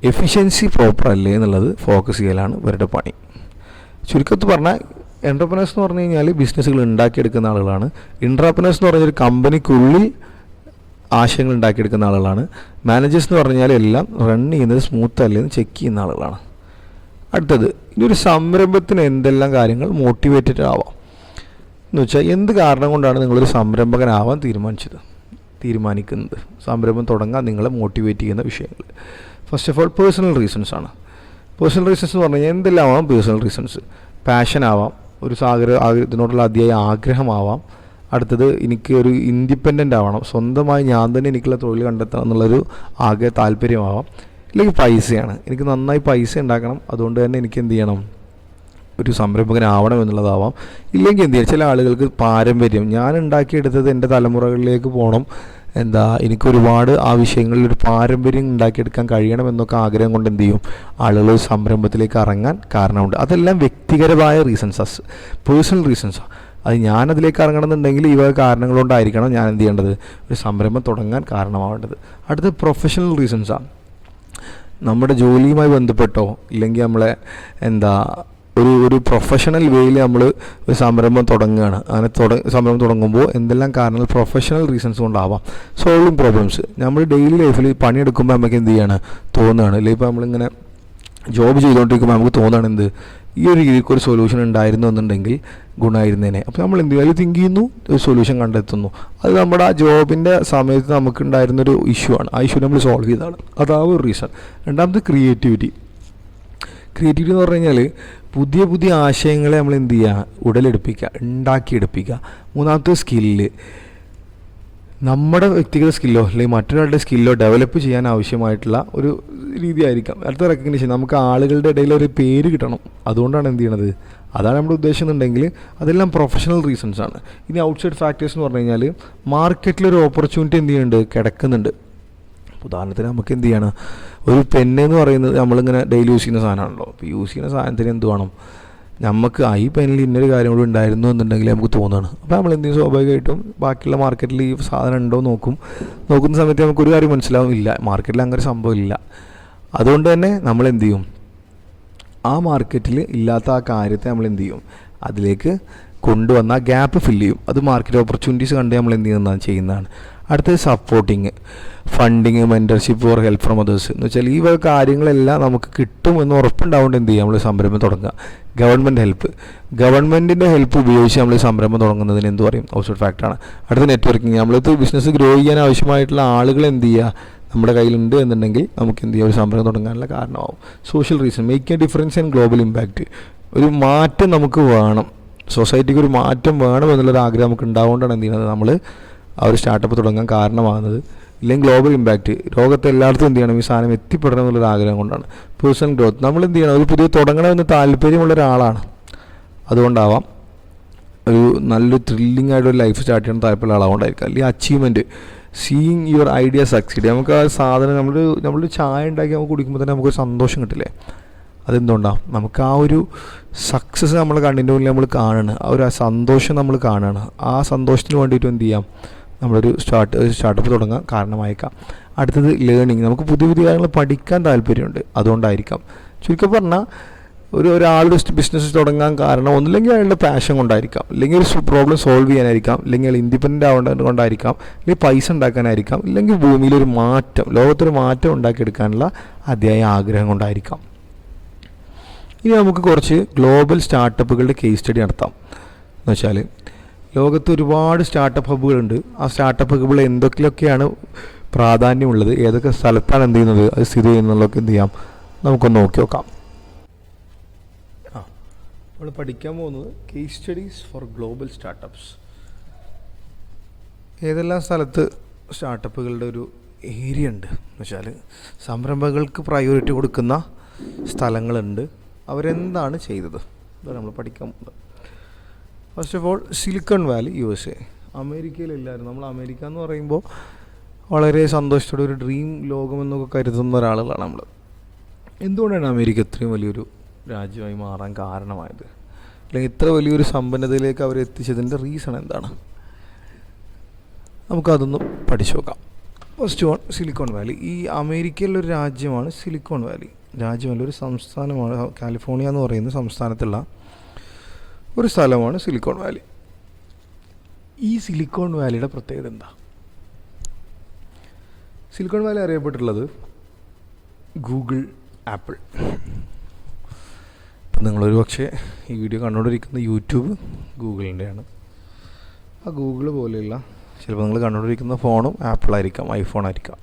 എഫിഷ്യൻസി പ്രോപ്പർ അല്ലേ എന്നുള്ളത് ഫോക്കസ് ചെയ്യലാണ് ഇവരുടെ പണി. ചുരുക്കത്തിൽ പറഞ്ഞാൽ എൻ്റർപ്രണേഴ്സ് എന്ന് പറഞ്ഞു കഴിഞ്ഞാൽ ബിസിനസ്സുകൾ ഉണ്ടാക്കിയെടുക്കുന്ന ആളുകളാണ്. ഇൻട്രാപ്രണേഴ്സ് എന്ന് പറഞ്ഞാൽ ഒരു കമ്പനിക്കുള്ളിൽ ആശയങ്ങൾ ഉണ്ടാക്കിയെടുക്കുന്ന ആളുകളാണ്. മാനേജേഴ്സ് എന്ന് പറഞ്ഞാൽ എല്ലാം റൺ ചെയ്യുന്നത് സ്മൂത്ത് അല്ലേ എന്ന് ചെക്ക് ചെയ്യുന്ന ആളുകളാണ്. അടുത്തത്, ഇനി ഒരു സംരംഭത്തിന് എന്തെല്ലാം കാര്യങ്ങൾ മോട്ടിവേറ്റഡ് ആവാം എന്ന് വെച്ചാൽ എന്ത് കാരണം കൊണ്ടാണ് നിങ്ങളൊരു സംരംഭകനാവാൻ തീരുമാനിക്കുന്നത്, സംരംഭം തുടങ്ങാൻ നിങ്ങളെ മോട്ടിവേറ്റ് ചെയ്യുന്ന വിഷയങ്ങൾ. First of all personal reasons ആണ്. പേഴ്സണൽ റീസൺസ് എന്ന് പറഞ്ഞു കഴിഞ്ഞാൽ എന്തെല്ലാം ആവാം പേഴ്സണൽ റീസൺസ്. പാഷൻ ആവാം, ഒരു ഇതിനോടുള്ള അതിയായ ആഗ്രഹമാവാം. അടുത്തത്, എനിക്ക് ഒരു ഇൻഡിപെൻഡൻ്റ് ആവണം, സ്വന്തമായി ഞാൻ തന്നെ എനിക്കുള്ള തൊഴിൽ കണ്ടെത്തണം എന്നുള്ളൊരു താല്പര്യമാവാം. ഇല്ലെങ്കിൽ പൈസയാണ്, എനിക്ക് നന്നായി പൈസ ഉണ്ടാക്കണം, അതുകൊണ്ട് തന്നെ എനിക്ക് എന്ത് ചെയ്യണം, ഒരു സംരംഭകനാവണം എന്നുള്ളതാവാം. ഇല്ലെങ്കിൽ എന്ത് ചെയ്യുക, ചില ആളുകൾക്ക് പാരമ്പര്യം, ഞാൻ ഉണ്ടാക്കിയെടുത്തത് എൻ്റെ തലമുറകളിലേക്ക് പോകണം, എനിക്കൊരുപാട് ആ വിഷയങ്ങളിൽ ഒരു പാരമ്പര്യം ഉണ്ടാക്കിയെടുക്കാൻ കഴിയണം എന്നൊക്കെ ആഗ്രഹം കൊണ്ട് എന്ത് ചെയ്യും, ആളുകൾ സംരംഭത്തിലേക്ക് ഇറങ്ങാൻ കാരണമുണ്ട്. അതെല്ലാം വ്യക്തിപരമായ റീസൺസാണ്, പേഴ്സണൽ റീസൺസാണ്. അത് ഞാനതിലേക്ക് ഇറങ്ങണമെന്നുണ്ടെങ്കിൽ ഈ വക കാരണങ്ങൾ കൊണ്ടായിരിക്കണം ഞാൻ എന്ത് ചെയ്യേണ്ടത്, ഒരു സംരംഭം തുടങ്ങാൻ കാരണമാവേണ്ടത്. അടുത്ത പ്രൊഫഷണൽ റീസൺസാണ്. നമ്മുടെ ജോലിയുമായി ബന്ധപ്പെട്ടോ ഇല്ലെങ്കിൽ നമ്മളെ ഒരു പ്രൊഫഷണൽ വേയിൽ നമ്മൾ ഒരു സംരംഭം തുടങ്ങുകയാണ്. അങ്ങനെ സംരംഭം തുടങ്ങുമ്പോൾ എന്തെല്ലാം കാരണങ്ങൾ പ്രൊഫഷണൽ റീസൺസ് കൊണ്ടാവാം. സോൾവിങ് പ്രോബ്ലംസ് നമ്മൾ ഡെയിലി ലൈഫിൽ പണിയെടുക്കുമ്പോൾ നമുക്ക് എന്ത് ചെയ്യാണ് തോന്നുകയാണ്, അല്ലെങ്കിൽ ഇപ്പോൾ നമ്മളിങ്ങനെ ജോബ് ചെയ്തുകൊണ്ടിരിക്കുമ്പോൾ നമുക്ക് തോന്നുകയാണ് ഈ ഒരു രീതിക്ക് ഒരു സൊല്യൂഷൻ ഉണ്ടായിരുന്നു എന്നുണ്ടെങ്കിൽ ഗുണമായിരുന്നേനെ. അപ്പോൾ നമ്മൾ എന്ത് ചെയ്യും, തിങ്ക് ചെയ്യുന്നു, ഒരു സൊല്യൂഷൻ കണ്ടെത്തുന്നു. അത് നമ്മുടെ ആ ജോബിൻ്റെ സമയത്ത് നമുക്കുണ്ടായിരുന്നൊരു ഇഷ്യൂ ആണ്. ആ ഇഷ്യൂ നമ്മൾ സോൾവ് ചെയ്തതാണ്. അതാവും ഒരു റീസൺ. രണ്ടാമത് ക്രിയേറ്റിവിറ്റി എന്ന് പറഞ്ഞു കഴിഞ്ഞാൽ പുതിയ പുതിയ ആശയങ്ങളെ നമ്മൾ എന്ത് ചെയ്യുക, ഉടലെടുപ്പിക്കുക, ഉണ്ടാക്കിയെടുപ്പിക്കുക. മൂന്നാമത്തെ സ്കില്ല്, നമ്മുടെ വ്യക്തിഗത സ്കില്ലോ അല്ലെങ്കിൽ മറ്റൊരാളുടെ സ്കില്ലോ ഡെവലപ്പ് ചെയ്യാൻ ആവശ്യമായിട്ടുള്ള ഒരു രീതിയായിരിക്കാം. അടുത്ത റെക്കഗ്നീഷൻ, നമുക്ക് ആളുകളുടെ ഇടയിൽ ഒരു പേര് കിട്ടണം, അതുകൊണ്ടാണ് എന്ത് ചെയ്യണത്, അതാണ് നമ്മുടെ ഉദ്ദേശം എന്നുണ്ടെങ്കിൽ അതെല്ലാം പ്രൊഫഷണൽ റീസൺസ് ആണ്. ഇനി ഔട്ട്സൈഡ് ഫാക്ടേഴ്സ് എന്ന് പറഞ്ഞു കഴിഞ്ഞാൽ മാർക്കറ്റിലൊരു ഓപ്പർച്യൂണിറ്റി എന്ത് ചെയ്യുന്നുണ്ട്, കിടക്കുന്നുണ്ട്. ഉദാഹരണത്തിന് നമുക്ക് എന്ത് ചെയ്യണം, ഒരു പെന്ന് എന്ന് പറയുന്നത് നമ്മളിങ്ങനെ ഡെയിലി യൂസ് ചെയ്യുന്ന സാധനമാണല്ലോ. അപ്പോൾ യൂസ് ചെയ്യുന്ന സാധനത്തിന് എന്ത് വേണം, നമുക്ക് ഈ പെന്നിൽ ഇന്നൊരു കാര്യം കൂടി ഉണ്ടായിരുന്നു എന്നുണ്ടെങ്കിൽ നമുക്ക് തോന്നുകയാണ്. അപ്പോൾ നമ്മൾ എന്ത് ചെയ്യും, സ്വാഭാവികമായിട്ടും ബാക്കിയുള്ള മാർക്കറ്റിൽ ഈ സാധനം ഉണ്ടോ നോക്കുന്ന സമയത്ത് നമുക്കൊരു കാര്യം മനസ്സിലാവും, ഇല്ല, മാർക്കറ്റിൽ അങ്ങനെ ഒരു സംഭവം ഇല്ല. അതുകൊണ്ട് തന്നെ നമ്മൾ എന്ത് ചെയ്യും, ആ മാർക്കറ്റിൽ ഇല്ലാത്ത ആ കാര്യത്തെ നമ്മൾ എന്ത് ചെയ്യും, അതിലേക്ക് കൊണ്ടുവന്ന ഗ്യാപ്പ് ഫില്ല് ചെയ്യും. അത് മാർക്കറ്റ് ഓപ്പർച്യൂണിറ്റീസ് കണ്ട് നമ്മൾ എന്ത് ചെയ്യുന്നതാണ്. അടുത്തത് supporting, funding, mentorship or help from others എന്ന് വെച്ചാൽ ഈ വക കാര്യങ്ങളെല്ലാം നമുക്ക് കിട്ടുമെന്ന് ഉറപ്പുണ്ടാവുകൊണ്ട് എന്ത് ചെയ്യുക, നമ്മൾ സംരംഭം തുടങ്ങുക. ഗവൺമെൻറ്റിൻ്റെ ഹെൽപ്പ് ഉപയോഗിച്ച് നമ്മൾ സംരംഭം തുടങ്ങുന്നതിന് എന്ത് പറയും, ഔട്ട്സൈഡ് ഫാക്ടറാണ്. അടുത്ത നെറ്റ്വർക്കിംഗ്, നമ്മളിത് ബിസിനസ് ഗ്രോ ചെയ്യാൻ ആവശ്യമായിട്ടുള്ള ആളുകൾ എന്ത് ചെയ്യുക, നമ്മുടെ കയ്യിലുണ്ട് എന്നുണ്ടെങ്കിൽ നമുക്ക് എന്ത് ചെയ്യുക, ഒരു സംരംഭം തുടങ്ങാനുള്ള കാരണമാവും. Social reason, make A difference and global impact, ഒരു മാറ്റം നമുക്ക് വേണം, സൊസൈറ്റിക്ക് ഒരു മാറ്റം വേണം എന്നുള്ളൊരു ആഗ്രഹം നമുക്ക് ഉണ്ടാവുകൊണ്ടാണ് എന്ത് ചെയ്യുന്നത്, നമ്മൾ ആ ഒരു സ്റ്റാർട്ടപ്പ് തുടങ്ങാൻ കാരണമാകുന്നത്. ഇല്ലെങ്കിൽ ഗ്ലോബൽ ഇമ്പാക്റ്റ്, ലോകത്തെ എല്ലായിടത്തും എന്ത് ചെയ്യണം, ഈ സാധനം എത്തിപ്പെടണം എന്നുള്ളൊരു ആഗ്രഹം കൊണ്ടാണ്. പേഴ്സണൽ ഗ്രോത്ത്, നമ്മൾ എന്ത് ചെയ്യണം, ഒരു പുതിയ തുടങ്ങണമെന്ന് താല്പര്യമുള്ള ഒരാളാണ്, അതുകൊണ്ടാവാം. ഒരു നല്ലൊരു ത്രില്ലിംഗ് ആയിട്ടൊരു ലൈഫ് സ്റ്റാർട്ട് ചെയ്യണം താല്പര്യമുള്ള ആളാകൊണ്ടായിരിക്കാം. അല്ലെങ്കിൽ achievement, seeing your idea succeed, നമുക്ക് ആ സാധനം നമ്മൾ ചായ ഉണ്ടാക്കി നമുക്ക് കുടിക്കുമ്പോൾ തന്നെ നമുക്കൊരു സന്തോഷം കിട്ടില്ലേ, അതെന്തുകൊണ്ടാണ്, നമുക്ക് ആ ഒരു സക്സസ് നമ്മൾ കണ്ണിൻ്റെ മുന്നിൽ നമ്മൾ കാണുകയാണ്, ആ ഒരു സന്തോഷം നമ്മൾ കാണുകയാണ്. ആ സന്തോഷത്തിന് വേണ്ടിയിട്ട് എന്ത് ചെയ്യാം, നമ്മളൊരു സ്റ്റാർട്ടപ്പ് തുടങ്ങാൻ കാരണമായേക്കാം. അടുത്തത് ലേണിംഗ്, നമുക്ക് പുതിയ പുതിയ കാര്യങ്ങൾ പഠിക്കാൻ താല്പര്യമുണ്ട്, അതുകൊണ്ടായിരിക്കാം. ചുരുക്കം പറഞ്ഞാൽ ഒരാളുടെ ബിസിനസ് തുടങ്ങാൻ കാരണം ഒന്നില്ലെങ്കിൽ അയാളുടെ പാഷൻ കൊണ്ടായിരിക്കാം, അല്ലെങ്കിൽ ഒരു പ്രോബ്ലം സോൾവ് ചെയ്യാനായിരിക്കാം, അല്ലെങ്കിൽ അയാൾ ഇൻഡിപെൻഡൻ്റ് ആവേണ്ടത് കൊണ്ടായിരിക്കാം, അല്ലെങ്കിൽ പൈസ ഉണ്ടാക്കാനായിരിക്കാം, ഇല്ലെങ്കിൽ ഭൂമിയിലൊരു മാറ്റം, ലോകത്തൊരു മാറ്റം ഉണ്ടാക്കിയെടുക്കാനുള്ള അതിയായ ആഗ്രഹം കൊണ്ടായിരിക്കാം. ഇനി നമുക്ക് കുറച്ച് ഗ്ലോബൽ സ്റ്റാർട്ടപ്പുകളുടെ കേസ് സ്റ്റഡി നടത്താം. എന്ന് വെച്ചാൽ ലോകത്ത് ഒരുപാട് സ്റ്റാർട്ടപ്പ് ഹബ്ബുകളുണ്ട്. ആ സ്റ്റാർട്ടപ്പ് ഹബ്ബുകൾ എന്തൊക്കെയൊക്കെയാണ് പ്രാധാന്യമുള്ളത്, ഏതൊക്കെ സ്ഥലത്താണ് എന്ത് ചെയ്യുന്നത്, അത് സ്ഥിതി ചെയ്യുന്നതൊക്കെ എന്ത് ചെയ്യാം, നമുക്കൊന്ന് നോക്കി നോക്കാം. നമ്മൾ പഠിക്കാൻ പോകുന്നത് case studies four global startups. ഏതെല്ലാം സ്ഥലത്ത് സ്റ്റാർട്ടപ്പുകളുടെ ഒരു ഏരിയ ഉണ്ട് എന്ന് വെച്ചാൽ സംരംഭങ്ങൾക്ക് പ്രയോറിറ്റി കൊടുക്കുന്ന സ്ഥലങ്ങളുണ്ട്, അവരെന്താണ് ചെയ്തത്, ഇതാണ് നമ്മൾ പഠിക്കാൻ പോകുന്നത്. First of all Silicon Valley, USA. അമേരിക്കയിലെല്ലാവരും, നമ്മൾ അമേരിക്ക എന്ന് പറയുമ്പോൾ വളരെ സന്തോഷത്തോടെ ഒരു ഡ്രീം ലോകമെന്നൊക്കെ കരുതുന്ന ഒരാളുകളാണ് നമ്മൾ. എന്തുകൊണ്ടാണ് അമേരിക്ക ഇത്രയും വലിയൊരു രാജ്യമായി മാറാൻ കാരണമായത്, അല്ലെങ്കിൽ ഇത്ര വലിയൊരു സമ്പന്നതയിലേക്ക് അവർ എത്തിച്ചതിൻ്റെ റീസൺ എന്താണ്, നമുക്കതൊന്ന് പഠിച്ചു നോക്കാം. First one, Silicon Valley. ഈ അമേരിക്കയിലൊരു രാജ്യമാണ് സിലിക്കോൺ വാലി. രാജ്യമല്ല, ഒരു സംസ്ഥാനമാണ്. കാലിഫോർണിയ എന്ന് പറയുന്ന സംസ്ഥാനത്തുള്ള ഒരു സ്ഥലമാണ് സിലിക്കോൺ വാലി. ഈ സിലിക്കോൺ വാലിയുടെ പ്രത്യേകത എന്താ? സിലിക്കോൺ വാലി അറിയപ്പെട്ടിട്ടുള്ളത് ഗൂഗിൾ, ആപ്പിൾ. ഇപ്പം നിങ്ങളൊരു പക്ഷേ ഈ വീഡിയോ കണ്ടുകൊണ്ടിരിക്കുന്ന യൂട്യൂബ് ഗൂഗിളിൻ്റെയാണ്. ആ ഗൂഗിൾ പോലെയുള്ള ചിലപ്പോൾ നിങ്ങൾ കണ്ടുകൊണ്ടിരിക്കുന്ന ഫോണും ആപ്പിൾ ആയിരിക്കാം, ഐഫോൺ ആയിരിക്കാം.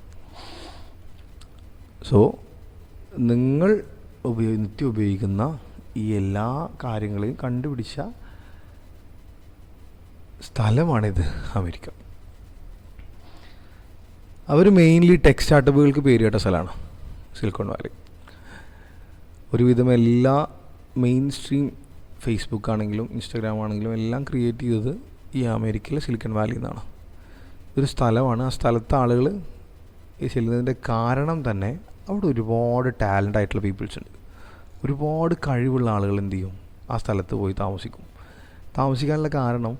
സോ നിങ്ങൾ നിത്യം ഉപയോഗിക്കുന്ന ഈ എല്ലാ കാര്യങ്ങളെയും കണ്ടുപിടിച്ച സ്ഥലമാണിത്, അമേരിക്ക. അവർ മെയിൻലി ടെക് സ്റ്റാർട്ടപ്പുകൾക്ക് പേര് കേട്ട സ്ഥലമാണ് സിലിക്കോൺ വാലി. ഒരുവിധം എല്ലാ മെയിൻ സ്ട്രീം ഫേസ്ബുക്ക് ആണെങ്കിലും ഇൻസ്റ്റാഗ്രാം ആണെങ്കിലും എല്ലാം ക്രിയേറ്റ് ചെയ്തത് ഈ അമേരിക്കയിലെ സിലിക്കൺ വാലി എന്നാണ്. ഇതൊരു സ്ഥലമാണ്. ആ സ്ഥലത്തെ ആളുകൾ ചെല്ലുന്നതിൻ്റെ കാരണം തന്നെ അവിടെ ഒരുപാട് ടാലൻ്റ് ആയിട്ടുള്ള പീപ്പിൾസ് ഉണ്ട്. ഒരുപാട് കഴിവുള്ള ആളുകൾ എന്ത് ചെയ്യും, ആ സ്ഥലത്ത് പോയി താമസിക്കും. താമസിക്കാനുള്ള കാരണം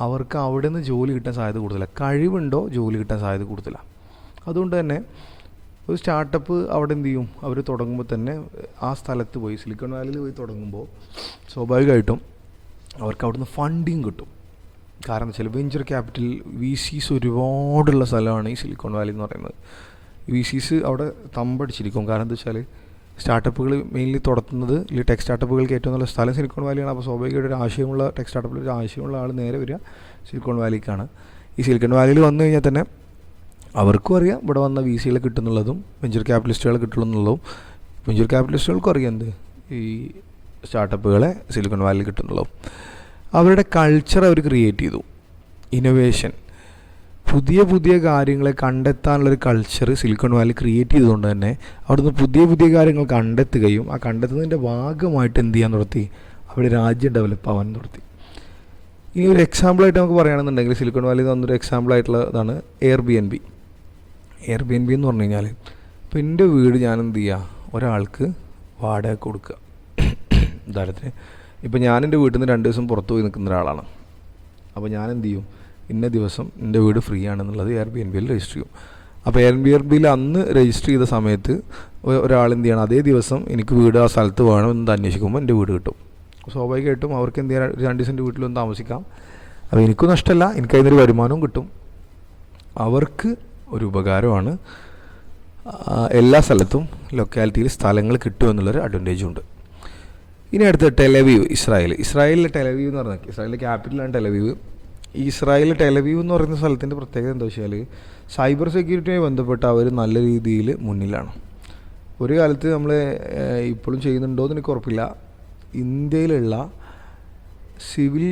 അവർക്ക് അവിടെ നിന്ന് ജോലി കിട്ടാൻ സാധ്യത കൂടുതലാണ്. കഴിവുണ്ടോ ജോലി കിട്ടാൻ സാധ്യത കൂടുതലാണ്. അതുകൊണ്ട് തന്നെ ഒരു സ്റ്റാർട്ടപ്പ് അവിടെ എന്ത് ചെയ്യും, അവർ തുടങ്ങുമ്പോൾ തന്നെ ആ സ്ഥലത്ത് പോയി സിലിക്കൺ വാലിയിൽ പോയി തുടങ്ങുമ്പോൾ സ്വാഭാവികമായിട്ടും അവർക്ക് അവിടുന്ന് ഫണ്ടിങ് കിട്ടും. കാരണം വെച്ചാൽ വെഞ്ചർ ക്യാപിറ്റൽ VCs ഒരുപാടുള്ള സ്ഥലമാണ് ഈ സിലിക്കൺ വാലി എന്ന് പറയുന്നത്. VCs അവിടെ തമ്പടിച്ചിരിക്കും. കാരണം എന്താ വെച്ചാൽ സ്റ്റാർട്ടപ്പുകൾ മെയിൻലി തുടങ്ങുന്നത് ഈ ടെക് സ്റ്റാർട്ടപ്പുകൾക്ക് ഏറ്റവും നല്ല സ്ഥലം സിലിക്കൺ വാലിയാണ്. അപ്പോൾ സ്വാഭാവികമായിട്ട് ഒരു ആശയമുള്ള ടെക് സ്റ്റാർട്ടപ്പിൽ ഒരു ആശയമുള്ള ആൾ നേരെ വരിക സിലിക്കൺ വാലിക്കാണ്. ഈ സിലിക്കൺ വാലിയിൽ വന്നു കഴിഞ്ഞാൽ തന്നെ അവർക്കും അറിയാം ഇവിടെ വന്ന VCകളെ കിട്ടുന്നുള്ളതും വെഞ്ചർ ക്യാപിറ്റലിസ്റ്റുകളെ കിട്ടുന്നുള്ളതും. വെഞ്ചർ ക്യാപിറ്റലിസ്റ്റുകൾക്കും അറിയാം എന്ത് ഈ സ്റ്റാർട്ടപ്പുകളെ സിലിക്കൺ വാലിയിൽ കിട്ടുന്നുള്ളതും. അവരുടെ കൾച്ചർ അവർ ക്രിയേറ്റ് ചെയ്തു. ഇന്നൊവേഷൻ, പുതിയ പുതിയ കാര്യങ്ങളെ കണ്ടെത്താനുള്ളൊരു കൾച്ചർ സിലിക്കൺ വാലി ക്രിയേറ്റ് ചെയ്തുകൊണ്ട് തന്നെ അവിടുന്ന് പുതിയ പുതിയ കാര്യങ്ങൾ കണ്ടെത്തുകയും ആ കണ്ടെത്തുന്നതിൻ്റെ ഭാഗമായിട്ട് എന്ത് ചെയ്യാൻ തുടത്തി, അവിടെ രാജ്യം ഡെവലപ്പ് ആവാൻ തുടത്തി. ഇനി ഒരു എക്സാമ്പിളായിട്ട് നമുക്ക് പറയുകയാണെന്നുണ്ടെങ്കിൽ സിലിക്കൺ വാലിയിൽ വന്നൊരു എക്സാമ്പിളായിട്ടുള്ളതാണ് എയർബിഎൻബി എന്ന് പറഞ്ഞു കഴിഞ്ഞാൽ, ഇപ്പോൾ എൻ്റെ വീട് ഞാൻ എന്ത് ചെയ്യുക, ഒരാൾക്ക് വാടക കൊടുക്കുക. ഉദാഹരണത്തിന് ഇപ്പോൾ ഞാൻ എൻ്റെ വീട്ടിൽ നിന്ന് 2 ദിവസം പുറത്തു പോയി നിൽക്കുന്ന ഒരാളാണ്. അപ്പോൾ ഞാൻ എന്ത് ചെയ്യും, ഇന്ന ദിവസം എൻ്റെ വീട് ഫ്രീ ആണെന്നുള്ളത് എയർബിഎൻബിയിൽ രജിസ്റ്റർ ചെയ്യും. അപ്പോൾ എയർബിഎൻബിയിൽ അന്ന് രജിസ്റ്റർ ചെയ്ത സമയത്ത് ഒരാൾ എന്ത് ചെയ്യണം, അതേ ദിവസം എനിക്ക് വീട് ആ സ്ഥലത്ത് വേണം എന്ന് അന്വേഷിക്കുമ്പോൾ എൻ്റെ വീട് കിട്ടും. സ്വാഭാവികമായിട്ടും അവർക്ക് എന്ത് ചെയ്യാൻ 2 ദിവസം എൻ്റെ വീട്ടിലൊന്ന് താമസിക്കാം. അപ്പോൾ എനിക്കും നഷ്ടമല്ല, എനിക്കതിനൊരു വരുമാനവും കിട്ടും, അവർക്ക് ഒരു ഉപകാരമാണ്. എല്ലാ സ്ഥലത്തും ലൊക്കാലിറ്റിയിൽ സ്ഥലങ്ങൾ കിട്ടുമെന്നുള്ളൊരു അഡ്വാൻറ്റേജും ഉണ്ട്. ഇനി അടുത്ത ടെലവീവ്, ഇസ്രായേലിലെ ടെലവീവ് എന്ന് പറഞ്ഞാൽ ഇസ്രായേലിലെ ക്യാപിറ്റലാണ് ടെലവീവ്. ഈ ഇസ്രായേലിലെ ടെലവീവ് എന്ന് പറയുന്ന സ്ഥലത്തിൻ്റെ പ്രത്യേകത എന്താ വെച്ചാൽ സൈബർ സെക്യൂരിറ്റിയുമായി ബന്ധപ്പെട്ട് അവർ നല്ല രീതിയിൽ മുന്നിലാണ്. ഒരു കാലത്ത് നമ്മൾ ഇപ്പോഴും ചെയ്യുന്നുണ്ടോ എന്ന് എനിക്ക് ഉറപ്പില്ല, ഇന്ത്യയിലുള്ള സിവിൽ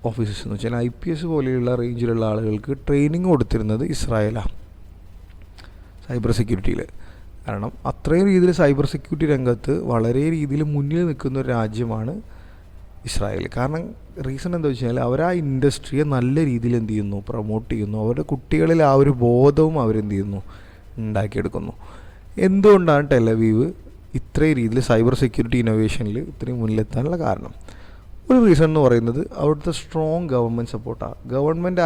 ഓഫീസേഴ്സ് എന്ന് വെച്ചാൽ IPS പോലെയുള്ള റേഞ്ചിലുള്ള ആളുകൾക്ക് ട്രെയിനിങ് കൊടുത്തിരുന്നത് ഇസ്രായേലാണ് സൈബർ സെക്യൂരിറ്റിയിൽ. കാരണം അത്രയും രീതിയിൽ സൈബർ സെക്യൂരിറ്റി രംഗത്ത് വളരെ രീതിയിൽ മുന്നിൽ നിൽക്കുന്ന ഒരു രാജ്യമാണ് ഇസ്രായേൽ. കാരണം റീസൺ എന്താ വെച്ച് കഴിഞ്ഞാൽ അവർ ആ ഇൻഡസ്ട്രിയെ നല്ല രീതിയിൽ എന്ത് ചെയ്യുന്നു, പ്രൊമോട്ട് ചെയ്യുന്നു. അവരുടെ കുട്ടികളിൽ ആ ഒരു ബോധവും അവരെന്ത് ചെയ്യുന്നു, ഉണ്ടാക്കിയെടുക്കുന്നു. എന്തുകൊണ്ടാണ് ടെലവീവ് ഇത്രയും രീതിയിൽ സൈബർ സെക്യൂരിറ്റി ഇന്നോവേഷനിൽ ഇത്രയും മുന്നിലെത്താനുള്ള കാരണം? ഒരു റീസൺ എന്ന് പറയുന്നത് അവിടുത്തെ സ്ട്രോങ് ഗവൺമെൻറ് സപ്പോർട്ടാണ്. ഗവൺമെൻറ്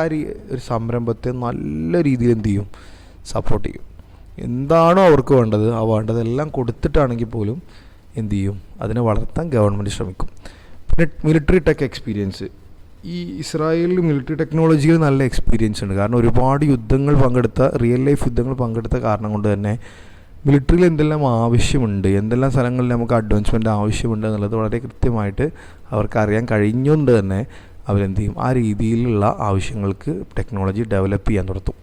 ഒരു സംരംഭത്തെ നല്ല രീതിയിൽ എന്ത് ചെയ്യും, സപ്പോർട്ട് ചെയ്യും. എന്താണോ അവർക്ക് വേണ്ടത് ആ വേണ്ടതെല്ലാം കൊടുത്തിട്ടാണെങ്കിൽ പോലും എന്ത് ചെയ്യും, അതിനെ വളർത്താൻ ഗവൺമെൻറ് ശ്രമിക്കും. പിന്നെ മിലിറ്ററി ടെക് എക്സ്പീരിയൻസ്, ഈ ഇസ്രായേലിൽ മിലിറ്ററി ടെക്നോളജിയിൽ നല്ല എക്സ്പീരിയൻസ് ഉണ്ട്. കാരണം ഒരുപാട് യുദ്ധങ്ങൾ പങ്കെടുത്ത, റിയൽ ലൈഫ് യുദ്ധങ്ങൾ പങ്കെടുത്ത കാരണം കൊണ്ട് തന്നെ മിലിറ്ററിയിൽ എന്തെല്ലാം ആവശ്യമുണ്ട്, എന്തെല്ലാം സ്ഥലങ്ങളിൽ നമുക്ക് അഡ്വാൻസ്മെൻറ്റ് ആവശ്യമുണ്ട് എന്നുള്ളത് വളരെ കൃത്യമായിട്ട് അവർക്ക് അറിയാൻ കഴിഞ്ഞുകൊണ്ട് തന്നെ അവരെന്ത് ചെയ്യും, ആ രീതിയിലുള്ള ആവശ്യങ്ങൾക്ക് ടെക്നോളജി ഡെവലപ്പ് ചെയ്യാൻ തുടങ്ങും.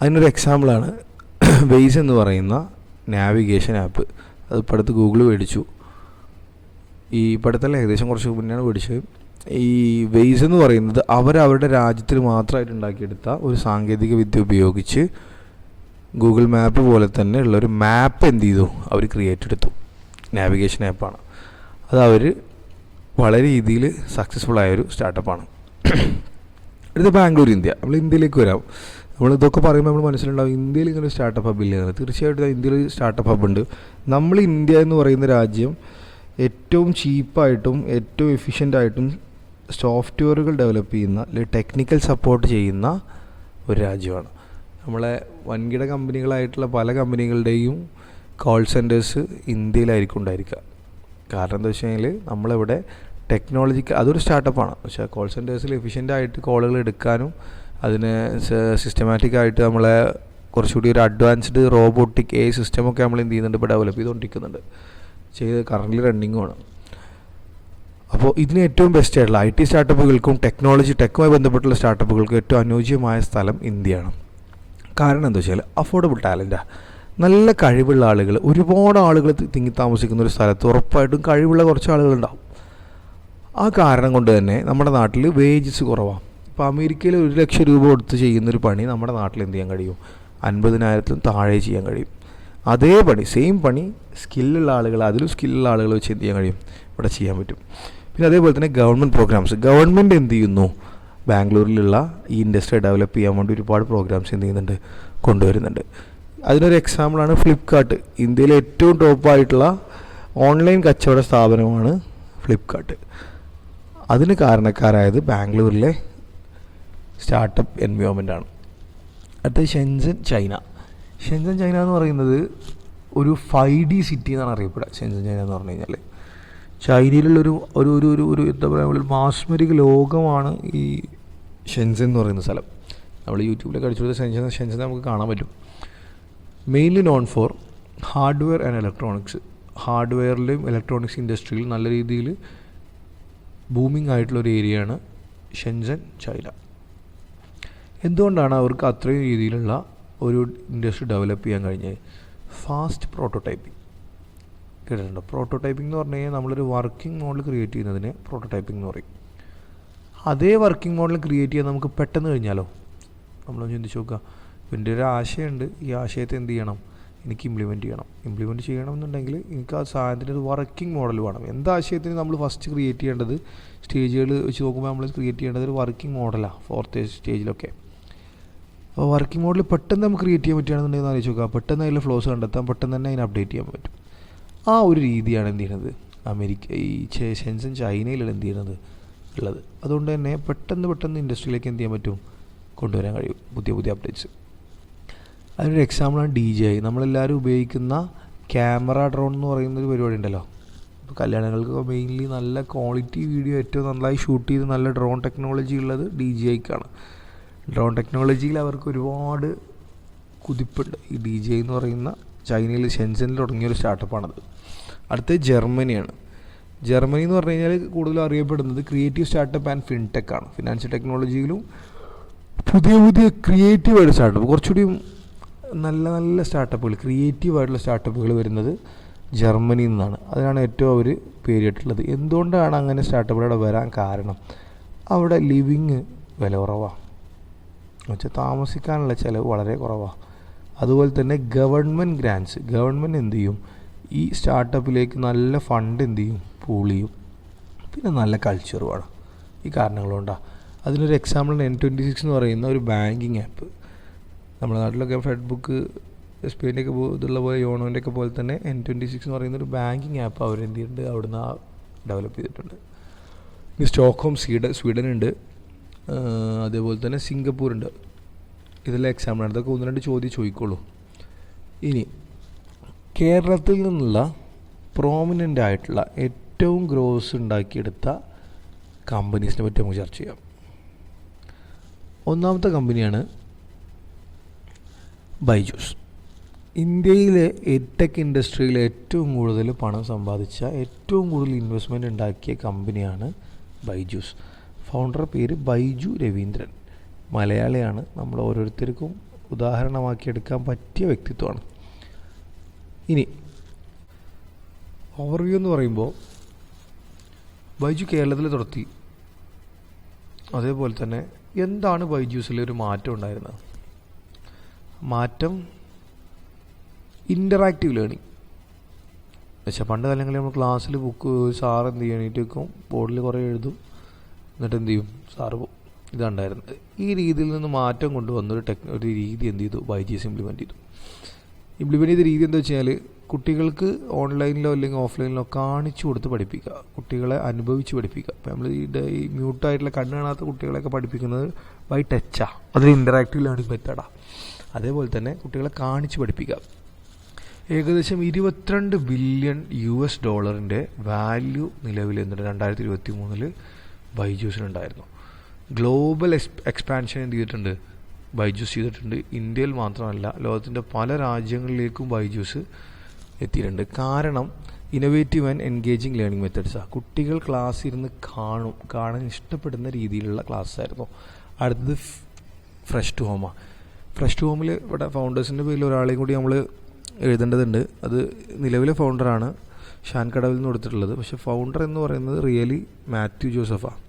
അതിനൊരു എക്സാമ്പിളാണ് വെയ്സ് എന്ന് പറയുന്ന നാവിഗേഷൻ ആപ്പ്. അത് ഇപ്പോൾ അടുത്ത് ഗൂഗിൾ മേടിച്ചു. ഈ ഇപ്പോഴത്തല്ല, ഏകദേശം കുറച്ച് മുന്നെയാണ് മേടിച്ചത്. ഈ വെയ്സ് എന്ന് പറയുന്നത് അവരവരുടെ രാജ്യത്തിൽ മാത്രമായിട്ട് ഉണ്ടാക്കിയെടുത്ത ഒരു സാങ്കേതിക വിദ്യ ഉപയോഗിച്ച് ഗൂഗിൾ മാപ്പ് പോലെ തന്നെ ഉള്ളൊരു മാപ്പ് എന്ത് ചെയ്തു, അവർ ക്രിയേറ്റ് എടുത്തു. നാവിഗേഷൻ ആപ്പാണ് അത്. അവർ വളരെ രീതിയിൽ സക്സസ്ഫുൾ ആയൊരു സ്റ്റാർട്ടപ്പാണ്. അടുത്ത ബാംഗ്ലൂർ, ഇന്ത്യ. നമ്മൾ ഇന്ത്യയിലേക്ക് വരാം. നമ്മളിതൊക്കെ പറയുമ്പോൾ നമ്മൾ മനസ്സിലുണ്ടാവും ഇന്ത്യയിൽ ഇങ്ങനെ ഒരു സ്റ്റാർട്ടപ്പ് ഹബ് ഇല്ല. തീർച്ചയായിട്ടും ഇന്ത്യയിൽ ഒരു സ്റ്റാർട്ടപ്പ് ഹബ് ഉണ്ട്. നമ്മൾ ഇന്ത്യ എന്ന് പറയുന്ന രാജ്യം ഏറ്റവും ചീപ്പായിട്ടും ഏറ്റവും എഫിഷ്യൻ്റായിട്ടും സോഫ്റ്റ്വെയറുകൾ ഡെവലപ്പ് ചെയ്യുന്ന അല്ലെങ്കിൽ ടെക്നിക്കൽ സപ്പോർട്ട് ചെയ്യുന്ന ഒരു രാജ്യമാണ്. നമ്മളെ വൻകിട കമ്പനികളായിട്ടുള്ള പല കമ്പനികളുടെയും കോൾ സെൻറ്റേഴ്സ് ഇന്ത്യയിലായിരിക്കും ഉണ്ടായിരിക്കുക. കാരണം എന്താ വെച്ച് കഴിഞ്ഞാൽ നമ്മളിവിടെ ടെക്നോളജിക്ക് അതൊരു സ്റ്റാർട്ടപ്പാണ്. പക്ഷേ കോൾ സെൻറ്റേഴ്സിൽ എഫിഷ്യൻ്റായിട്ട് കോളുകൾ എടുക്കാനും അതിന് സിസ്റ്റമാറ്റിക്കായിട്ട് നമ്മളെ കുറച്ചുകൂടി ഒരു അഡ്വാൻസ്ഡ് റോബോട്ടിക് സിസ്റ്റമൊക്കെ നമ്മൾ എന്ത് ചെയ്യുന്നുണ്ട്, ഇപ്പോൾ ഡെവലപ്പ് ചെയ്തുകൊണ്ടിരിക്കുന്നുണ്ട്, കറൻ്റ് റണ്ണിങ്ങുമാണ്. അപ്പോൾ ഇതിന് ഏറ്റവും ബെസ്റ്റ് ആയിട്ടുള്ള IT സ്റ്റാർട്ടപ്പുകൾക്കും ടെക്കുമായി ബന്ധപ്പെട്ടുള്ള സ്റ്റാർട്ടപ്പുകൾക്കും ഏറ്റവും അനുയോജ്യമായ സ്ഥലം ഇന്ത്യയാണ്. കാരണം എന്താ വെച്ചാൽ അഫോർഡബിൾ ടാലൻറ്റാണ്. നല്ല കഴിവുള്ള ആളുകൾ, ഒരുപാട് ആളുകൾ തിങ്ങി താമസിക്കുന്ന ഒരു സ്ഥലത്ത് ഉറപ്പായിട്ടും കഴിവുള്ള കുറച്ച് ആളുകളുണ്ടാവും. ആ കാരണം കൊണ്ട് തന്നെ നമ്മുടെ നാട്ടിൽ വേജസ് കുറവാണ്. ഇപ്പോൾ അമേരിക്കയിൽ 1 ലക്ഷം രൂപ കൊടുത്ത് ചെയ്യുന്നൊരു പണി നമ്മുടെ നാട്ടിൽ എന്ത് ചെയ്യാൻ കഴിയും, 50,000-ലും താഴെ ചെയ്യാൻ കഴിയും. അതേ പണി, സെയിം പണി സ്കില്ലുള്ള ആളുകൾ, അതിലും സ്കില്ലുള്ള ആളുകൾ വെച്ച് എന്ത് ചെയ്യാൻ കഴിയും, ഇവിടെ ചെയ്യാൻ പറ്റും. പിന്നെ അതേപോലെ തന്നെ ഗവൺമെൻറ് പ്രോഗ്രാംസ്, ഗവൺമെൻറ് എന്ത് ചെയ്യുന്നു, ബാംഗ്ലൂരിലുള്ള ഈ ഇൻഡസ്ട്രി ഡെവലപ്പ് ചെയ്യാൻ വേണ്ടി ഒരുപാട് പ്രോഗ്രാംസ് എന്ത് ചെയ്യുന്നുണ്ട്, കൊണ്ടുവരുന്നുണ്ട്. അതിനൊരു എക്സാമ്പിളാണ് ഫ്ലിപ്കാർട്ട്. ഇന്ത്യയിലെ ഏറ്റവും ടോപ്പായിട്ടുള്ള ഓൺലൈൻ കച്ചവട സ്ഥാപനമാണ് ഫ്ലിപ്കാർട്ട്. അതിന് കാരണക്കാരായത് ബാംഗ്ലൂരിലെ സ്റ്റാർട്ടപ്പ് എൻവയോൺമെൻറ്റാണ്. അടുത്തത് ഷെൻസൻ ചൈന. ഷെൻസൻ ചൈന എന്ന് പറയുന്നത് ഒരു 5D സിറ്റി എന്നാണ് അറിയപ്പെടുക. ഷെൻസൻ ചൈന എന്ന് പറഞ്ഞു കഴിഞ്ഞാൽ ചൈനയിലുള്ളൊരു ഒരു ഒരു ഒരു ഒരു എന്താ പറയുക, ഒരു മാസ്മരിക ലോകമാണ് ഈ ഷെൻസൻ എന്ന് പറയുന്ന സ്ഥലം. നമ്മൾ യൂട്യൂബിലൊക്കെ അടിച്ചു കൊടുത്ത ഷെൻസൻ നമുക്ക് കാണാൻ പറ്റും. Mainly known for hardware and electronics. ഹാർഡ്വെയറിലും ഇലക്ട്രോണിക്സ് ഇൻഡസ്ട്രിയിൽ നല്ല രീതിയിൽ ബൂമിംഗ് ആയിട്ടുള്ളൊരു ഏരിയയാണ് ഷെൻസൻ ചൈന. എന്തുകൊണ്ടാണ് അവർക്ക് അത്രയും രീതിയിലുള്ള ഒരു ഇൻഡസ്ട്രി ഡെവലപ്പ് ചെയ്യാൻ കഴിഞ്ഞത്? ഫാസ്റ്റ് പ്രോട്ടോടൈപ്പിംഗ് കേട്ടിട്ടുണ്ടോ? പ്രോട്ടോടൈപ്പിംഗ് എന്ന് പറഞ്ഞു കഴിഞ്ഞാൽ നമ്മളൊരു വർക്കിംഗ് മോഡൽ ക്രിയേറ്റ് ചെയ്യുന്നതിന് പ്രോട്ടോടൈപ്പിംഗ് എന്ന് പറയും. അതേ വർക്കിംഗ് മോഡൽ ക്രിയേറ്റ് ചെയ്യാൻ നമുക്ക് പെട്ടെന്ന് കഴിഞ്ഞാലോ? നമ്മളൊന്ന് ചിന്തിച്ച് നോക്കുക. എൻ്റെ ഒരു ആശയമുണ്ട്, ഈ ആശയത്തെ എന്ത് ചെയ്യണം? എനിക്ക് ഇംപ്ലിമെൻറ്റ് ചെയ്യണമെന്നുണ്ടെങ്കിൽ എനിക്ക് ആ സാധനത്തിൻ്റെ ഒരു വർക്കിംഗ് മോഡൽ വേണം. എന്താശയത്തിന് നമ്മൾ ഫസ്റ്റ് ക്രിയേറ്റ് ചെയ്യേണ്ടത്, സ്റ്റേജുകൾ വെച്ച് നോക്കുമ്പോൾ നമ്മൾ ക്രിയേറ്റ് ചെയ്യേണ്ടത് ഒരു വർക്കിംഗ് മോഡലാണ്. 4th സ്റ്റേജിലൊക്കെ അപ്പോൾ വർക്കിംഗ് മോഡൽ പെട്ടെന്ന് നമുക്ക് ക്രിയേറ്റ് ചെയ്യാൻ പറ്റുകയാണെന്നുണ്ടെങ്കിൽ ആലോചിച്ച് നോക്കുക. പെട്ടെന്ന് അതിൽ ഫ്ലോസ് കണ്ടെത്താൻ, പെട്ടെന്ന് തന്നെ അതിനെ അപ്ഡേറ്റ് ചെയ്യാൻ പറ്റും. ആ ഒരു രീതിയാണ് എന്ത് ചെയ്യുന്നത് ഷെൻസൻ ചൈനയിലാണ് എന്ത് ചെയ്യുന്നത് ഉള്ളത്. അതുകൊണ്ട് തന്നെ പെട്ടെന്ന് ഇൻഡസ്ട്രിയിലേക്ക് എന്ത് ചെയ്യാൻ പറ്റും? കൊണ്ടുവരാൻ കഴിയും പുതിയ അപ്ഡേറ്റ്സ്. അതിനൊരു എക്സാമ്പിളാണ് DJI. നമ്മളെല്ലാവരും ഉപയോഗിക്കുന്ന ക്യാമറ ഡ്രോൺ എന്ന് പറയുന്നൊരു പരിപാടി ഉണ്ടല്ലോ. ഇപ്പോൾ കല്യാണങ്ങൾക്ക് മെയിൻലി നല്ല ക്വാളിറ്റി വീഡിയോ ഏറ്റവും നന്നായി ഷൂട്ട് ചെയ്ത് നല്ല ഡ്രോൺ ടെക്നോളജി ഉള്ളത് DJIക്കാണ്. ഡ്രോൺ ടെക്നോളജിയിൽ അവർക്ക് ഒരുപാട് കുതിപ്പുണ്ട്. ഈ DJI എന്ന് പറയുന്ന ചൈനയിൽ ഷെൻസനിൽ തുടങ്ങിയൊരു സ്റ്റാർട്ടപ്പാണത്. അടുത്തത് ജർമ്മനിയാണ്. ജർമ്മനി എന്ന് പറഞ്ഞു കഴിഞ്ഞാൽ കൂടുതലും അറിയപ്പെടുന്നത് ക്രിയേറ്റീവ് സ്റ്റാർട്ടപ്പ് ആൻഡ് ഫിൻടെക് ആണ്. ഫിനാൻഷ്യൽ ടെക്നോളജിയിലും പുതിയ ക്രിയേറ്റീവായിട്ട് സ്റ്റാർട്ടപ്പ്, കുറച്ചുകൂടി നല്ല സ്റ്റാർട്ടപ്പുകൾ, ക്രിയേറ്റീവായിട്ടുള്ള സ്റ്റാർട്ടപ്പുകൾ വരുന്നത് ജർമ്മനിയിൽ നിന്നാണ്. അതിനാണ് ഏറ്റവും അവർ പേരിട്ടുള്ളത്. എന്തുകൊണ്ടാണ് അങ്ങനെ സ്റ്റാർട്ടപ്പുകൾ അവിടെ വരാൻ കാരണം? അവിടെ ലിവിങ് വില കുറവാണ്, എന്നുവെച്ചാൽ താമസിക്കാനുള്ള ചിലവ് വളരെ കുറവാണ്. അതുപോലെ തന്നെ ഗവൺമെൻറ് ഗ്രാൻറ്റ്സ്, ഗവൺമെൻറ് എന്ത് ചെയ്യും? ഈ സ്റ്റാർട്ടപ്പിലേക്ക് നല്ല ഫണ്ട് എന്ത് ചെയ്യും? പൂൾ ചെയ്യും. പിന്നെ നല്ല കൾച്ചറും ആണ്. ഈ കാരണങ്ങളുകൊണ്ടാണ്. അതിനൊരു എക്സാമ്പിൾ N26 എന്ന് പറയുന്ന ഒരു ബാങ്കിങ് ആപ്പ്. നമ്മുടെ നാട്ടിലൊക്കെ ഫെഡ്ബുക്ക്, SBIൻ്റെയൊക്കെ ഇതുള്ള പോലെ യോണോൻ്റെയൊക്കെ പോലെ തന്നെ N26 എന്ന് പറയുന്ന ഒരു ബാങ്കിങ് ആപ്പ് അവരെന്ത് ചെയ്യുന്നുണ്ട്? അവിടുന്ന് ഡെവലപ്പ് ചെയ്തിട്ടുണ്ട്. ഇനി സ്റ്റോക്ക്ഹോം സ്വീഡൻ ഉണ്ട്, അതേപോലെ തന്നെ സിംഗപ്പൂരുണ്ട്. ഇതെല്ലാം എക്സാമ്പിളാണ്. ഇതൊക്കെ 1-2 ചോദ്യം ചോദിക്കുള്ളൂ. ഇനി കേരളത്തിൽ നിന്നുള്ള പ്രോമിനൻ്റ് ആയിട്ടുള്ള ഏറ്റവും ഗ്രോസ് ഉണ്ടാക്കിയെടുത്ത കമ്പനീസിനെ പറ്റി നമുക്ക് ചർച്ച ചെയ്യാം. ഒന്നാമത്തെ കമ്പനിയാണ് ബൈജൂസ്. ഇന്ത്യയിലെ എഡ്ടെക് ഇൻഡസ്ട്രിയിൽ ഏറ്റവും കൂടുതൽ പണം സമ്പാദിച്ച, ഏറ്റവും കൂടുതൽ ഇൻവെസ്റ്റ്മെൻറ്റ് ഉണ്ടാക്കിയ കമ്പനിയാണ് ബൈജൂസ്. ഫൗണ്ടർ പേര് ബൈജു രവീന്ദ്രൻ. മലയാളിയാണ്. നമ്മൾ ഓരോരുത്തർക്കും ഉദാഹരണമാക്കിയെടുക്കാൻ പറ്റിയ വ്യക്തിത്വമാണ്. ഇനി ഓവർവ്യൂ എന്ന് പറയുമ്പോൾ ബൈജു കേരളത്തിൽ തുടർത്തി. അതേപോലെ തന്നെ എന്താണ് ബൈജൂസിൽ ഒരു മാറ്റം ഉണ്ടായിരുന്നത്? മാറ്റം ഇൻ്ററാക്റ്റീവ് ലേണിംഗ്. പക്ഷേ പണ്ട് കാലങ്ങളിൽ നമ്മൾ ക്ലാസ്സിൽ ബുക്ക് സാറ് എന്ത് ചെയ്യണേക്കും ബോർഡിൽ കുറേ എഴുതും, എന്നിട്ട് എന്ത് ചെയ്യും? സാറ് പോകും. ഇതുണ്ടായിരുന്നത്. ഈ രീതിയിൽ നിന്ന് മാറ്റം കൊണ്ടുവന്നൊരു ഒരു രീതി എന്ത് ചെയ്തു? ബൈജൂസ് ഇംപ്ലിമെൻറ്റ് ചെയ്തു. ഇംപ്ലിമെൻറ്റ് ചെയ്ത രീതി എന്താ വെച്ച് കഴിഞ്ഞാൽ കുട്ടികൾക്ക് ഓൺലൈനിലോ അല്ലെങ്കിൽ ഓഫ്ലൈനിലോ കാണിച്ചു കൊടുത്ത് പഠിപ്പിക്കുക, കുട്ടികളെ അനുഭവിച്ച് പഠിപ്പിക്കുക. അപ്പോൾ നമ്മൾ ഈ മ്യൂട്ടായിട്ടുള്ള കണ്ണ് കാണാത്ത കുട്ടികളെയൊക്കെ പഠിപ്പിക്കുന്നത് ബൈ ടച്ചാണ്. അതൊരു ഇൻ്ററാക്റ്റീവ് ലേണിംഗ് മെത്തേഡാണ്. അതേപോലെ തന്നെ കുട്ടികളെ കാണിച്ച് പഠിപ്പിക്കുക. ഏകദേശം $22 ബില്യൺ വാല്യൂ നിലവിൽ എന്നിട്ട് 2023 ബൈജൂസിനുണ്ടായിരുന്നു. ഗ്ലോബൽ എക്സ്പാൻഷൻ എന്ത് ചെയ്തിട്ടുണ്ട്? ബൈജൂസ് ചെയ്തിട്ടുണ്ട്. ഇന്ത്യയിൽ മാത്രമല്ല, ലോകത്തിൻ്റെ പല രാജ്യങ്ങളിലേക്കും ബൈജൂസ് എത്തിയിട്ടുണ്ട്. കാരണം ഇന്നോവേറ്റീവ് ആൻഡ് എൻഗേജിങ് ലേണിംഗ് മെത്തേഡ്സാണ്. കുട്ടികൾ ക്ലാസ് ഇരുന്ന് കാണാൻ ഇഷ്ടപ്പെടുന്ന രീതിയിലുള്ള ക്ലാസ് ആയിരുന്നു. അടുത്തത് ഫ്രഷ് ടു ഹോമാണ്. ഫ്രഷ് ടു ഹോമിൽ ഇവിടെ ഫൗണ്ടേഴ്സിൻ്റെ പേരിൽ ഒരാളെയും കൂടി നമ്മൾ എഴുതേണ്ടതുണ്ട്. അത് നിലവിലെ ഫൗണ്ടറാണ് ഷാൻ കടവിൽ നിന്ന് കൊടുത്തിട്ടുള്ളത്. പക്ഷേ ഫൗണ്ടർ എന്ന് പറയുന്നത് റിയലി മാത്യു ജോസഫാണ്.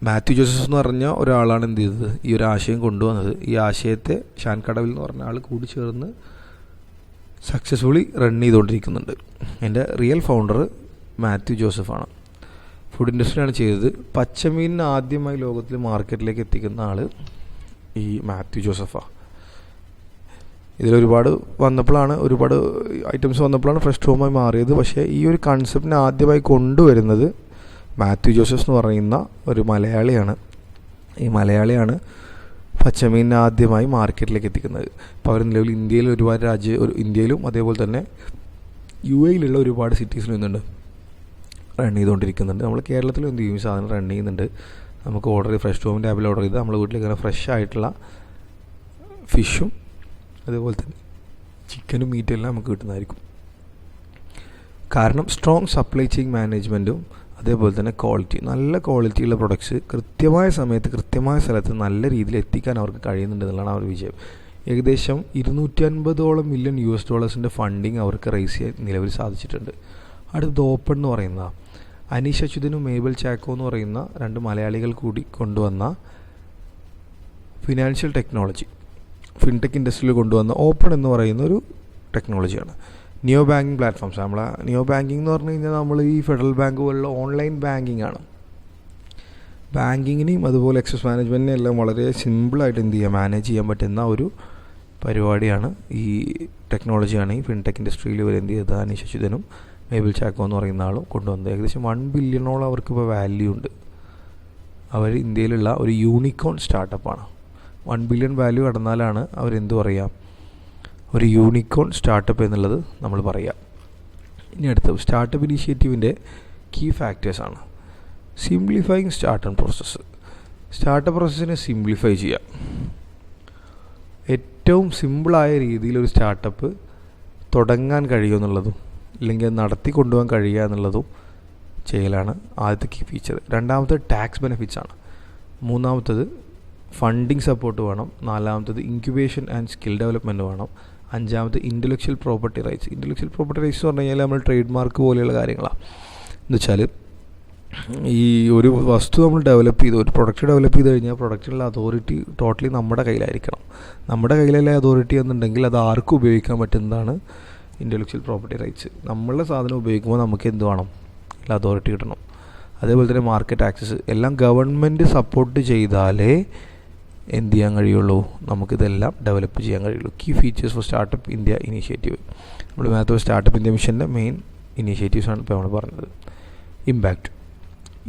മാത്യു ജോസഫ് എന്ന് പറഞ്ഞ ഒരാളാണ് എന്ത് ചെയ്തത്? ഈ ഒരു ആശയം കൊണ്ടുവന്നത്. ഈ ആശയത്തെ ഷാൻ കടവിൽ എന്ന് പറഞ്ഞ ആൾ കൂടി ചേർന്ന് സക്സസ്ഫുള്ളി റൺ ചെയ്തുകൊണ്ടിരിക്കുന്നുണ്ട്. എൻ്റെ റിയൽ ഫൗണ്ടർ മാത്യു ജോസഫാണ്. ഫുഡ് ഇൻഡസ്ട്രിയാണ് ചെയ്തത്. പച്ചമീനിന് ആദ്യമായി ലോകത്തിൽ മാർക്കറ്റിലേക്ക് എത്തിക്കുന്ന ആൾ ഈ മാത്യു ജോസഫാണ്. ഇതിലൊരുപാട് ഐറ്റംസ് വന്നപ്പോഴാണ് ഫ്രഷ് ഹോമായി മാറിയത്. പക്ഷേ ഈ ഒരു കൺസെപ്റ്റിനെ ആദ്യമായി കൊണ്ടുവരുന്നത് മാത്യു ജോസഫ് എന്ന് പറയുന്ന ഒരു മലയാളിയാണ്. ഈ മലയാളിയാണ് പച്ചമീൻ ആദ്യമായി മാർക്കറ്റിലേക്ക് എത്തിക്കുന്നത്. അപ്പോൾ അവർ നിലവിൽ ഇന്ത്യയിൽ ഒരുപാട് ഇന്ത്യയിലും അതേപോലെ തന്നെ UAE ഒരുപാട് സിറ്റീസിലും നിന്നുണ്ട് റൺ ചെയ്തുകൊണ്ടിരിക്കുന്നുണ്ട്. നമ്മൾ കേരളത്തിലും എന്ത് ചെയ്യും, സാധനം റൺ ചെയ്യുന്നുണ്ട്. നമുക്ക് ഓർഡർ ചെയ്ത് ഫ്രഷ് ടോമിൻ്റെ ആപ്പിൽ ഓർഡർ ചെയ്ത് നമ്മൾ വീട്ടിലേക്ക് ഇങ്ങനെ ഫ്രഷ് ആയിട്ടുള്ള ഫിഷും അതേപോലെ തന്നെ ചിക്കനും മീറ്റും എല്ലാം നമുക്ക് കിട്ടുന്നതായിരിക്കും. കാരണം സ്ട്രോങ് സപ്ലൈ ചെയിൻ മാനേജ്മെൻറ്റും അതേപോലെ തന്നെ നല്ല ക്വാളിറ്റിയുള്ള പ്രൊഡക്ട്സ് കൃത്യമായ സമയത്ത് കൃത്യമായ സ്ഥലത്ത് നല്ല രീതിയിൽ എത്തിക്കാൻ അവർക്ക് കഴിയുന്നുണ്ട് എന്നുള്ളതാണ് അവർ വിജയം. ഏകദേശം $250 മില്യൺ ഫണ്ടിങ് അവർക്ക് റേസ് ചെയ്യാൻ നിലവിൽ സാധിച്ചിട്ടുണ്ട്. അടുത്തത് ഓപ്പൺ എന്ന് പറയുന്ന അനീഷ് അച്യുതനും മേബൽ ചാക്കോ എന്ന് പറയുന്ന 2 മലയാളികൾ കൂടി കൊണ്ടുവന്ന ഫിനാൻഷ്യൽ ടെക്നോളജി, ഫിൻടെക് ഇൻഡസ്ട്രിയിൽ കൊണ്ടുവന്ന ഓപ്പൺ എന്ന് പറയുന്ന ഒരു ടെക്നോളജിയാണ്. നിയോ ബാങ്കിങ് പ്ലാറ്റ്ഫോംസ്. നമ്മളെ നിയോ ബാങ്കിങ് എന്ന് പറഞ്ഞു കഴിഞ്ഞാൽ നമ്മൾ ഈ ഫെഡറൽ ബാങ്ക് പോലുള്ള ഓൺലൈൻ ബാങ്കിങ് ആണ്. ബാങ്കിങ്ങിനെയും അതുപോലെ എക്സസ് മാനേജ്മെൻറ്റിനെയും എല്ലാം വളരെ സിമ്പിളായിട്ട് എന്ത് ചെയ്യാം, മാനേജ് ചെയ്യാൻ പറ്റുന്ന ഒരു പരിപാടിയാണ്, ഈ ടെക്നോളജിയാണ് ഈ ഫിൻടെക് ഇൻഡസ്ട്രിയിൽ ഇവർ എന്ത് ചെയ്തത് അനീഷ് അച്യുതനും മേബൽ ചാക്കോ എന്ന് പറയുന്ന ആളും കൊണ്ടുവന്നത്. ഏകദേശം $1 ബില്യണോളം അവർക്കിപ്പോൾ വാല്യൂ ഉണ്ട്. അവർ ഇന്ത്യയിലുള്ള ഒരു യൂണിക്കോൺ സ്റ്റാർട്ടപ്പാണ്. 1 ബില്യൺ വാല്യൂ കടന്നാലാണ് അവരെന്ത് പറയുക, ഒരു യൂണിക്കോൺ സ്റ്റാർട്ടപ്പ് എന്നുള്ളത് നമ്മൾ പറയാം. ഇനി അടുത്ത സ്റ്റാർട്ടപ്പ് ഇനീഷ്യേറ്റീവിൻ്റെ കീ ഫാക്ടേഴ്സാണ്. Simplifying startup process. സ്റ്റാർട്ടപ്പ് പ്രോസസ്സിനെ സിംപ്ലിഫൈ ചെയ്യാം. ഏറ്റവും സിമ്പിളായ രീതിയിൽ ഒരു സ്റ്റാർട്ടപ്പ് തുടങ്ങാൻ കഴിയുമെന്നുള്ളതും അല്ലെങ്കിൽ നടത്തി കൊണ്ടുപോകാൻ കഴിയുക എന്നുള്ളതും ചെയ്യലാണ് ആദ്യത്തെ കീ ഫീച്ചർ. രണ്ടാമത്തത് ടാക്സ് ബെനിഫിറ്റ്സ് ആണ്. മൂന്നാമത്തത് ഫണ്ടിങ് സപ്പോർട്ട് വേണം. നാലാമത്തത് ഇൻക്യുബേഷൻ ആൻഡ് സ്കിൽ ഡെവലപ്മെൻറ്റ് വേണം. അഞ്ചാമത് intellectual property rights. Intellectual property rights എന്ന് പറഞ്ഞു കഴിഞ്ഞാൽ നമ്മൾ ട്രേഡ് മാർക്ക് പോലെയുള്ള കാര്യങ്ങളാണ്. എന്ന് വെച്ചാൽ ഈ ഒരു വസ്തു നമ്മൾ ഡെവലപ്പ് ചെയ്ത് ഒരു പ്രൊഡക്റ്റ് ഡെവലപ്പ് ചെയ്ത് കഴിഞ്ഞാൽ പ്രൊഡക്റ്റിനുള്ള അതോറിറ്റി ടോട്ടലി നമ്മുടെ കയ്യിലായിരിക്കണം. നമ്മുടെ കയ്യിലല്ലേ അതോറിറ്റി എന്നുണ്ടെങ്കിൽ അത് ആർക്കും ഉപയോഗിക്കാൻ പറ്റുന്നതാണ് ഇൻ്റലക്ച്വൽ പ്രോപ്പർട്ടി റൈറ്റ്സ്. നമ്മളുടെ സാധനം ഉപയോഗിക്കുമ്പോൾ നമുക്ക് എന്ത് വേണം, അതോറിറ്റി കിട്ടണം. അതേപോലെ തന്നെ മാർക്കറ്റ് ആക്സസ് എല്ലാം ഗവൺമെൻറ് സപ്പോർട്ട് ചെയ്താലേ എന്ത് ചെയ്യാൻ കഴിയുള്ളൂ, നമുക്കിതെല്ലാം ഡെവലപ്പ് ചെയ്യാൻ കഴിയുള്ളൂ. Key features for Startup India initiative. നമ്മൾ നേരത്തെ സ്റ്റാർട്ടപ്പ് ഇന്ത്യ മിഷൻ്റെ മെയിൻ ഇനീഷ്യേറ്റീവ്സാണ് ഇപ്പോൾ നമ്മൾ പറഞ്ഞത്. ഇമ്പാക്റ്റ്.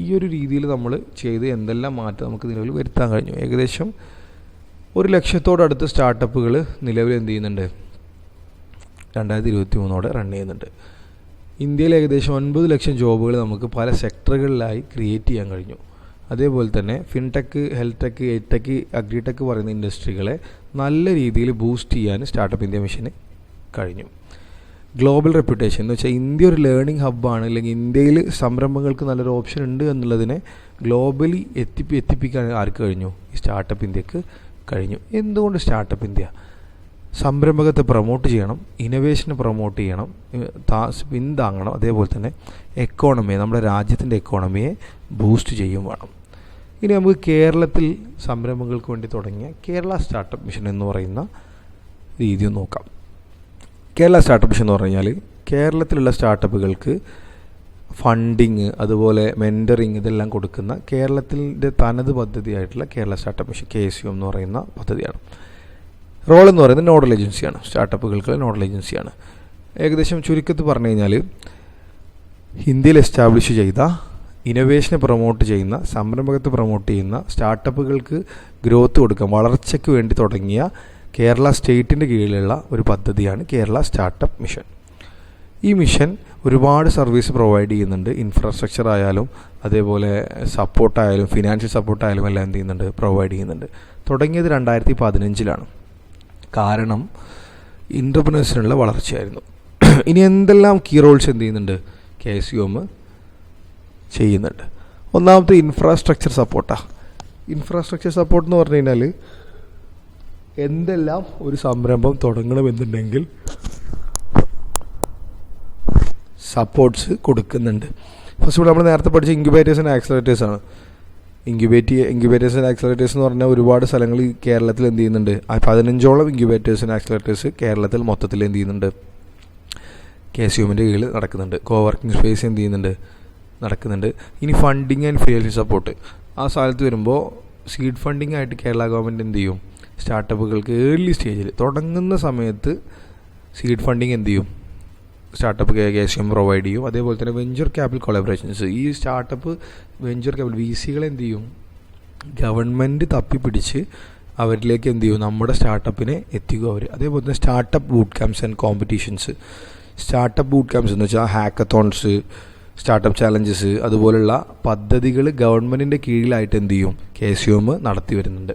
ഈ ഒരു രീതിയിൽ നമ്മൾ ചെയ്ത് എന്തെല്ലാം മാറ്റം നമുക്ക് നിലവിൽ വരുത്താൻ കഴിഞ്ഞു. ഏകദേശം 100,000 സ്റ്റാർട്ടപ്പുകൾ നിലവിൽ എന്ത് ചെയ്യുന്നുണ്ട്, 2023 റൺ ചെയ്യുന്നുണ്ട്. ഇന്ത്യയിൽ ഏകദേശം 9 ലക്ഷം ജോബുകൾ നമുക്ക് പല സെക്ടറുകളിലായി ക്രിയേറ്റ് ചെയ്യാൻ കഴിഞ്ഞു. അതേപോലെ തന്നെ fintech, health tech, Aitech, agritech പറയുന്ന ഇൻഡസ്ട്രികളെ നല്ല രീതിയിൽ ബൂസ്റ്റ് ചെയ്യാൻ സ്റ്റാർട്ടപ്പ് ഇന്ത്യ മിഷന് കഴിഞ്ഞു. ഗ്ലോബൽ റെപ്യൂട്ടേഷൻ എന്ന് വെച്ചാൽ ഇന്ത്യ ഒരു ലേണിംഗ് ഹബ്ബാണ്, അല്ലെങ്കിൽ ഇന്ത്യയിൽ സംരംഭങ്ങൾക്ക് നല്ലൊരു ഓപ്ഷൻ ഉണ്ട് എന്നുള്ളതിനെ ഗ്ലോബലി എത്തിപ്പിക്കാൻ ആർക്ക് കഴിഞ്ഞു, ഈ സ്റ്റാർട്ടപ്പ് ഇന്ത്യക്ക് കഴിഞ്ഞു. എന്തുകൊണ്ട് സ്റ്റാർട്ടപ്പ് ഇന്ത്യ? സംരംഭകത്തെ പ്രൊമോട്ട് ചെയ്യണം, ഇന്നൊവേഷനെ പ്രൊമോട്ട് ചെയ്യണം, പിന്താങ്ങണം. അതേപോലെ തന്നെ എക്കോണമിയെ, നമ്മുടെ രാജ്യത്തിൻ്റെ എക്കോണമിയെ ബൂസ്റ്റ് ചെയ്യും വേണം. ഇനി നമുക്ക് കേരളത്തിൽ സംരംഭങ്ങൾക്ക് വേണ്ടി തുടങ്ങിയ കേരള സ്റ്റാർട്ടപ്പ് മിഷൻ എന്ന് പറയുന്ന രീതി നോക്കാം. കേരള സ്റ്റാർട്ടപ്പ് മിഷൻ എന്ന് പറഞ്ഞു കഴിഞ്ഞാൽ കേരളത്തിലുള്ള സ്റ്റാർട്ടപ്പുകൾക്ക് ഫണ്ടിങ് അതുപോലെ മെൻറ്ററിങ് ഇതെല്ലാം കൊടുക്കുന്ന കേരളത്തിൻ്റെ തനത് പദ്ധതിയായിട്ടുള്ള കേരള സ്റ്റാർട്ടപ്പ് മിഷൻ KSUM എന്ന് പറയുന്ന പദ്ധതിയാണ്. റോൾ എന്ന് പറയുന്നത് നോഡൽ ഏജൻസിയാണ്, സ്റ്റാർട്ടപ്പുകൾക്ക് നോഡൽ ഏജൻസിയാണ്. ഏകദേശം ചുരുക്കത്തിൽ പറഞ്ഞു കഴിഞ്ഞാൽ ഇന്ത്യയിൽ എസ്റ്റാബ്ലിഷ് ചെയ്ത ഇന്നൊവേഷനെ പ്രൊമോട്ട് ചെയ്യുന്ന, സംരംഭകത്തെ പ്രൊമോട്ട് ചെയ്യുന്ന, സ്റ്റാർട്ടപ്പുകൾക്ക് ഗ്രോത്ത് കൊടുക്കാൻ വളർച്ചയ്ക്ക് വേണ്ടി തുടങ്ങിയ കേരള സ്റ്റേറ്റിൻ്റെ കീഴിലുള്ള ഒരു പദ്ധതിയാണ് കേരള സ്റ്റാർട്ടപ്പ് മിഷൻ. ഈ മിഷൻ ഒരുപാട് സർവീസ് പ്രൊവൈഡ് ചെയ്യുന്നുണ്ട്. ഇൻഫ്രാസ്ട്രക്ചർ ആയാലും അതേപോലെ സപ്പോർട്ടായാലും ഫിനാൻഷ്യൽ സപ്പോർട്ടായാലും എല്ലാം എന്ത് ചെയ്യുന്നുണ്ട്, പ്രൊവൈഡ് ചെയ്യുന്നുണ്ട്. തുടങ്ങിയത് 2015 കാരണം എൻ്റർപ്രനേഴ്സിനുള്ള വളർച്ചയായിരുന്നു. ഇനി എന്തെല്ലാം കീ റോൾസ് എന്ത് ചെയ്യുന്നുണ്ട്, KSUM ചെയ്യുന്നുണ്ട്. ഒന്നാമത്തെ ഇൻഫ്രാസ്ട്രക്ചർ സപ്പോർട്ടാണ്. ഇൻഫ്രാസ്ട്രക്ചർ സപ്പോർട്ട് എന്ന് പറഞ്ഞു കഴിഞ്ഞാൽ എന്തെല്ലാം ഒരു സംരംഭം തുടങ്ങണമെന്നുണ്ടെങ്കിൽ സപ്പോർട്ട്സ് കൊടുക്കുന്നുണ്ട്. ഫസ്റ്റ് നമ്മൾ നേരത്തെ പഠിച്ച ഇൻക്യുബേറ്റേഴ്സ് ആൻഡ് ആക്സലറേറ്റേഴ്സാണ്. ഇൻക്യുബേറ്റേഴ്സ് ആൻഡ് ആക്സലറേറ്റേഴ്സ് എന്ന് പറഞ്ഞാൽ ഒരുപാട് സ്ഥലങ്ങൾ കേരളത്തിൽ എന്ത് ചെയ്യുന്നുണ്ട്, 15ഓളം ഇൻക്യുബേറ്റേഴ്സ് ആൻഡ് ആക്സലറേറ്റേഴ്സ് കേരളത്തിൽ മൊത്തത്തിൽ എന്ത് ചെയ്യുന്നുണ്ട്, KSUMൻ്റെ കീഴിൽ നടക്കുന്നുണ്ട്. കോവർക്കിംഗ് സ്പേസ് എന്ത് ചെയ്യുന്നുണ്ട്, നടക്കുന്നുണ്ട്. ഇനി ഫണ്ടിങ് ആൻഡ് ഫിനാൻഷ്യൽ സപ്പോർട്ട് ആ സ്ഥലത്ത് വരുമ്പോൾ സീഡ് ഫണ്ടിങ് ആയിട്ട് കേരള ഗവൺമെൻറ് എന്ത് ചെയ്യും, സ്റ്റാർട്ടപ്പുകൾക്ക് ഏർലി സ്റ്റേജിൽ തുടങ്ങുന്ന സമയത്ത് സീഡ് ഫണ്ടിങ് എന്ത് ചെയ്യും, സ്റ്റാർട്ടപ്പ് KCM പ്രൊവൈഡ് ചെയ്യും. അതേപോലെ തന്നെ വെഞ്ചർ ക്യാപിറ്റൽ കൊളാബറേഷൻസ്, ഈ സ്റ്റാർട്ടപ്പ് വെഞ്ചർ ക്യാപിറ്റൽ VCകളെ എന്ത് ചെയ്യും, ഗവൺമെൻറ് തപ്പിപ്പിടിച്ച് അവരിലേക്ക് എന്ത് ചെയ്യും, നമ്മുടെ സ്റ്റാർട്ടപ്പിനെ എത്തിക്കും അവർ. അതേപോലെ തന്നെ startup boot camps and competitions. Startup boot camps എന്ന് വെച്ചാൽ ഹാക്കത്തോൺസ്, സ്റ്റാർട്ടപ്പ് ചാലഞ്ചസ്, അതുപോലുള്ള പദ്ധതികൾ ഗവൺമെൻറ്റിൻ്റെ കീഴിലായിട്ട് എന്ത് ചെയ്യും, KCM നടത്തി വരുന്നുണ്ട്.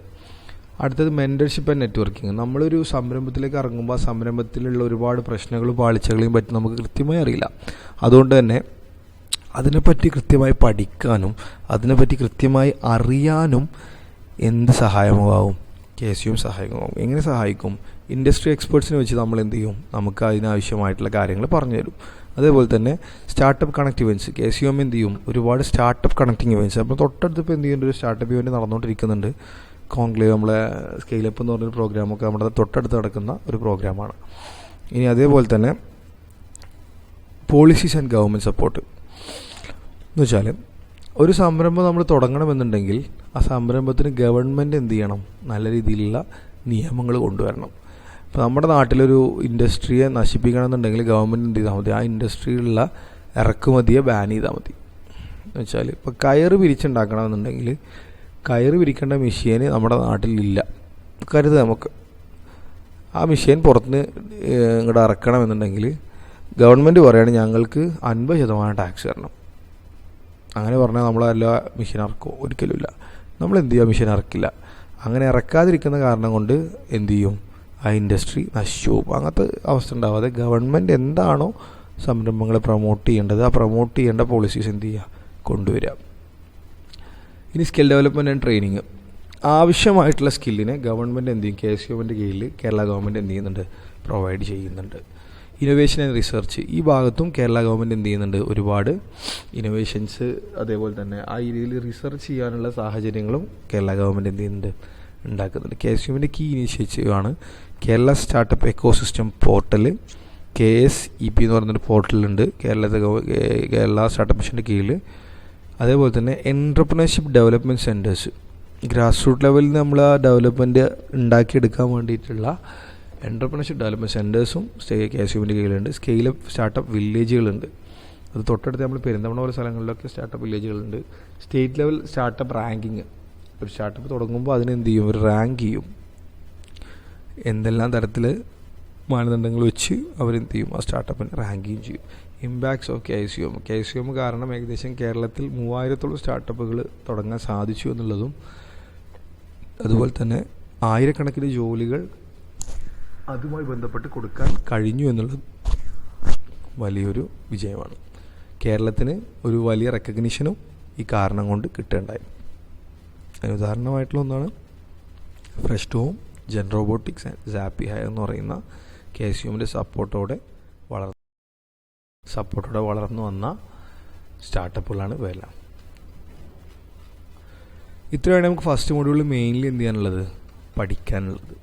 അടുത്തത് മെൻറ്റർഷിപ്പ് ആൻഡ് നെറ്റ്വർക്കിംഗ്. നമ്മളൊരു സംരംഭത്തിലേക്ക് ഇറങ്ങുമ്പോൾ ആ സംരംഭത്തിലുള്ള ഒരുപാട് പ്രശ്നങ്ങളും പാളിച്ചകളെയും പറ്റി നമുക്ക് കൃത്യമായി അറിയില്ല. അതുകൊണ്ട് തന്നെ അതിനെപ്പറ്റി കൃത്യമായി പഠിക്കാനും അതിനെപ്പറ്റി കൃത്യമായി അറിയാനും എന്ത് സഹായമാവും, KCM സഹായകമാവും. എങ്ങനെ സഹായിക്കും? ഇൻഡസ്ട്രി എക്സ്പേർട്സിനെ വെച്ച് നമ്മൾ എന്ത് ചെയ്യും, നമുക്ക് അതിനാവശ്യമായിട്ടുള്ള കാര്യങ്ങൾ പറഞ്ഞു തരും. അതേപോലെ തന്നെ സ്റ്റാർട്ടപ്പ് കണക്ട് ഇവൻറ്റ്സ്, KCM എന്ത് ചെയ്യും, ഒരുപാട് സ്റ്റാർട്ടപ്പ് കണക്റ്റിംഗ് ഇവൻറ്റ്സ്. അപ്പോൾ തൊട്ടടുത്ത് ഇപ്പോൾ എന്ത് ചെയ്യുന്നുണ്ട്, ഒരു സ്റ്റാർട്ടപ്പ് ഇവൻറ്റ് നടന്നുകൊണ്ടിരിക്കുന്നുണ്ട്. കോൺക്ലേവ്, നമ്മളെ സ്കെയിലപ്പ് എന്ന് പറഞ്ഞൊരു പ്രോഗ്രാമൊക്കെ നമ്മുടെ തൊട്ടടുത്ത് നടക്കുന്ന ഒരു പ്രോഗ്രാമാണ്. ഇനി അതേപോലെ തന്നെ പോളിസീസ് ആൻഡ് ഗവൺമെൻറ് സപ്പോർട്ട് എന്ന് വെച്ചാൽ, ഒരു സംരംഭം നമ്മൾ തുടങ്ങണമെന്നുണ്ടെങ്കിൽ ആ സംരംഭത്തിന് ഗവൺമെൻറ് എന്ത് ചെയ്യണം, നല്ല രീതിയിലുള്ള നിയമങ്ങൾ കൊണ്ടുവരണം. ഇപ്പോൾ നമ്മുടെ നാട്ടിലൊരു ഇൻഡസ്ട്രിയെ നശിപ്പിക്കണമെന്നുണ്ടെങ്കിൽ ഗവൺമെൻറ് എന്ത് ചെയ്താൽ മതി, ആ ഇൻഡസ്ട്രിയിലുള്ള ഇറക്കുമതിയെ ബാൻ ചെയ്താൽ മതി. എന്ന് വെച്ചാൽ ഇപ്പോൾ കയറ് പിരിച്ചുണ്ടാക്കണമെന്നുണ്ടെങ്കിൽ കയറ് പിരിക്കേണ്ട മെഷീന് നമ്മുടെ നാട്ടിലില്ല കരുതുക നമുക്ക്. ആ മെഷീൻ പുറത്തുനിന്ന് ഇങ്ങോട്ട് ഇറക്കണമെന്നുണ്ടെങ്കിൽ ഗവൺമെൻറ് പറയുകയാണ് ഞങ്ങൾക്ക് 50% ടാക്സ് തരണം. അങ്ങനെ പറഞ്ഞാൽ നമ്മളെല്ലാ മെഷീൻ ഇറക്കുമോ? ഒരിക്കലുമില്ല. നമ്മൾ എന്ത് ചെയ്യുക, മെഷീൻ ഇറക്കില്ല. അങ്ങനെ ഇറക്കാതിരിക്കുന്ന കാരണം കൊണ്ട് എന്ത് ചെയ്യും, ആ ഇൻഡസ്ട്രി നശിച്ചു പോകും. അങ്ങനത്തെ അവസ്ഥ ഉണ്ടാവാതെ ഗവൺമെൻറ് എന്താണോ സംരംഭങ്ങളെ പ്രൊമോട്ട് ചെയ്യേണ്ടത്, ആ പ്രൊമോട്ട് ചെയ്യേണ്ട പോളിസീസ് എന്ത് ചെയ്യുക, കൊണ്ടുവരിക. ഇനി സ്കിൽ ഡെവലപ്മെൻറ്റ് ആൻഡ് ട്രെയിനിങ്. ആവശ്യമായിട്ടുള്ള സ്കില്ലിനെ ഗവൺമെൻറ് എന്ത് ചെയ്യും, KCMൻ്റെ കീഴിൽ കേരള ഗവൺമെൻറ് എന്ത് ചെയ്യുന്നുണ്ട്, പ്രൊവൈഡ് ചെയ്യുന്നുണ്ട്. ഇന്നൊവേഷൻ ആൻഡ് റിസർച്ച്, ഈ ഭാഗത്തും കേരള ഗവൺമെൻറ് എന്ത് ചെയ്യുന്നുണ്ട്, ഒരുപാട് ഇന്നൊവേഷൻസ് അതേപോലെ തന്നെ ആ രീതിയിൽ റിസർച്ച് ചെയ്യാനുള്ള സാഹചര്യങ്ങളും കേരള ഗവൺമെൻറ് എന്ത് ചെയ്യുന്നുണ്ട്, ഉണ്ടാക്കുന്നുണ്ട്. KCMൻ്റെ കീ ഇനീഷ്യേറ്റീവാണ് Kerala startup ecosystem portal. KSEP എന്ന് പറയുന്നൊരു പോർട്ടലുണ്ട് കേരള സ്റ്റാർട്ടപ്പ് മിഷൻ്റെ കീഴിൽ. അതേപോലെ തന്നെ entrepreneurship development centres, grass root ലെവലിൽ നമ്മൾ ആ ഡെവലപ്മെൻറ്റ് ഉണ്ടാക്കിയെടുക്കാൻ വേണ്ടിയിട്ടുള്ള എൻട്രപ്രണർഷിപ്പ് ഡെവലപ്മെൻറ്റ് സെൻറ്റേഴ്സും KCMൻ്റെ കീഴിലുണ്ട്. സ്കെയിലപ്പ് സ്റ്റാർട്ടപ്പ് വില്ലേജുകളുണ്ട്. അത് തൊട്ടടുത്ത് നമ്മൾ പെരിന്തൽമണ്ണ പോലെ സ്ഥലങ്ങളിലൊക്കെ സ്റ്റാർട്ടപ്പ് വില്ലേജുകളുണ്ട്. സ്റ്റേറ്റ് ലെവൽ സ്റ്റാർട്ടപ്പ് റാങ്കിങ്, ഒരു സ്റ്റാർട്ടപ്പ് തുടങ്ങുമ്പോൾ അതിനെന്ത് ചെയ്യും, ഒരു റാങ്ക് ചെയ്യും. എന്തെല്ലാം തരത്തിൽ മാനദണ്ഡങ്ങൾ വെച്ച് അവരെന്ത് ചെയ്യും, ആ സ്റ്റാർട്ടപ്പിന് റാങ്കിങ് ചെയ്യും. ഇമ്പാക്ട്സ് ഓഫ് KCM കാരണം ഏകദേശം കേരളത്തിൽ 3000-ഓളം സ്റ്റാർട്ടപ്പുകൾ തുടങ്ങാൻ സാധിച്ചു എന്നുള്ളതും അതുപോലെ തന്നെ ആയിരക്കണക്കിന് ജോലികൾ അതുമായി ബന്ധപ്പെട്ട് കൊടുക്കാൻ കഴിഞ്ഞു എന്നുള്ളതും വലിയൊരു വിജയമാണ്. കേരളത്തിന് ഒരു വലിയ റെക്കഗ്നിഷനും ഈ കാരണം കൊണ്ട് കിട്ടേണ്ടായി. അതിന് ഉദാഹരണമായിട്ടുള്ള ഒന്നാണ് Fresh to Home, Genrobotics and Zappyhire എന്ന് പറയുന്ന KCMൻ്റെ സപ്പോർട്ടോടെ വളർന്നു വന്ന സ്റ്റാർട്ടപ്പുകളാണ് ഇവയെല്ലാം. ഇത്രയാണ് നമുക്ക് ഫസ്റ്റ് മൊഡ്യൂളിൽ മെയിൻലി എന്ത് ചെയ്യാനുള്ളത്, പഠിക്കാനുള്ളത്.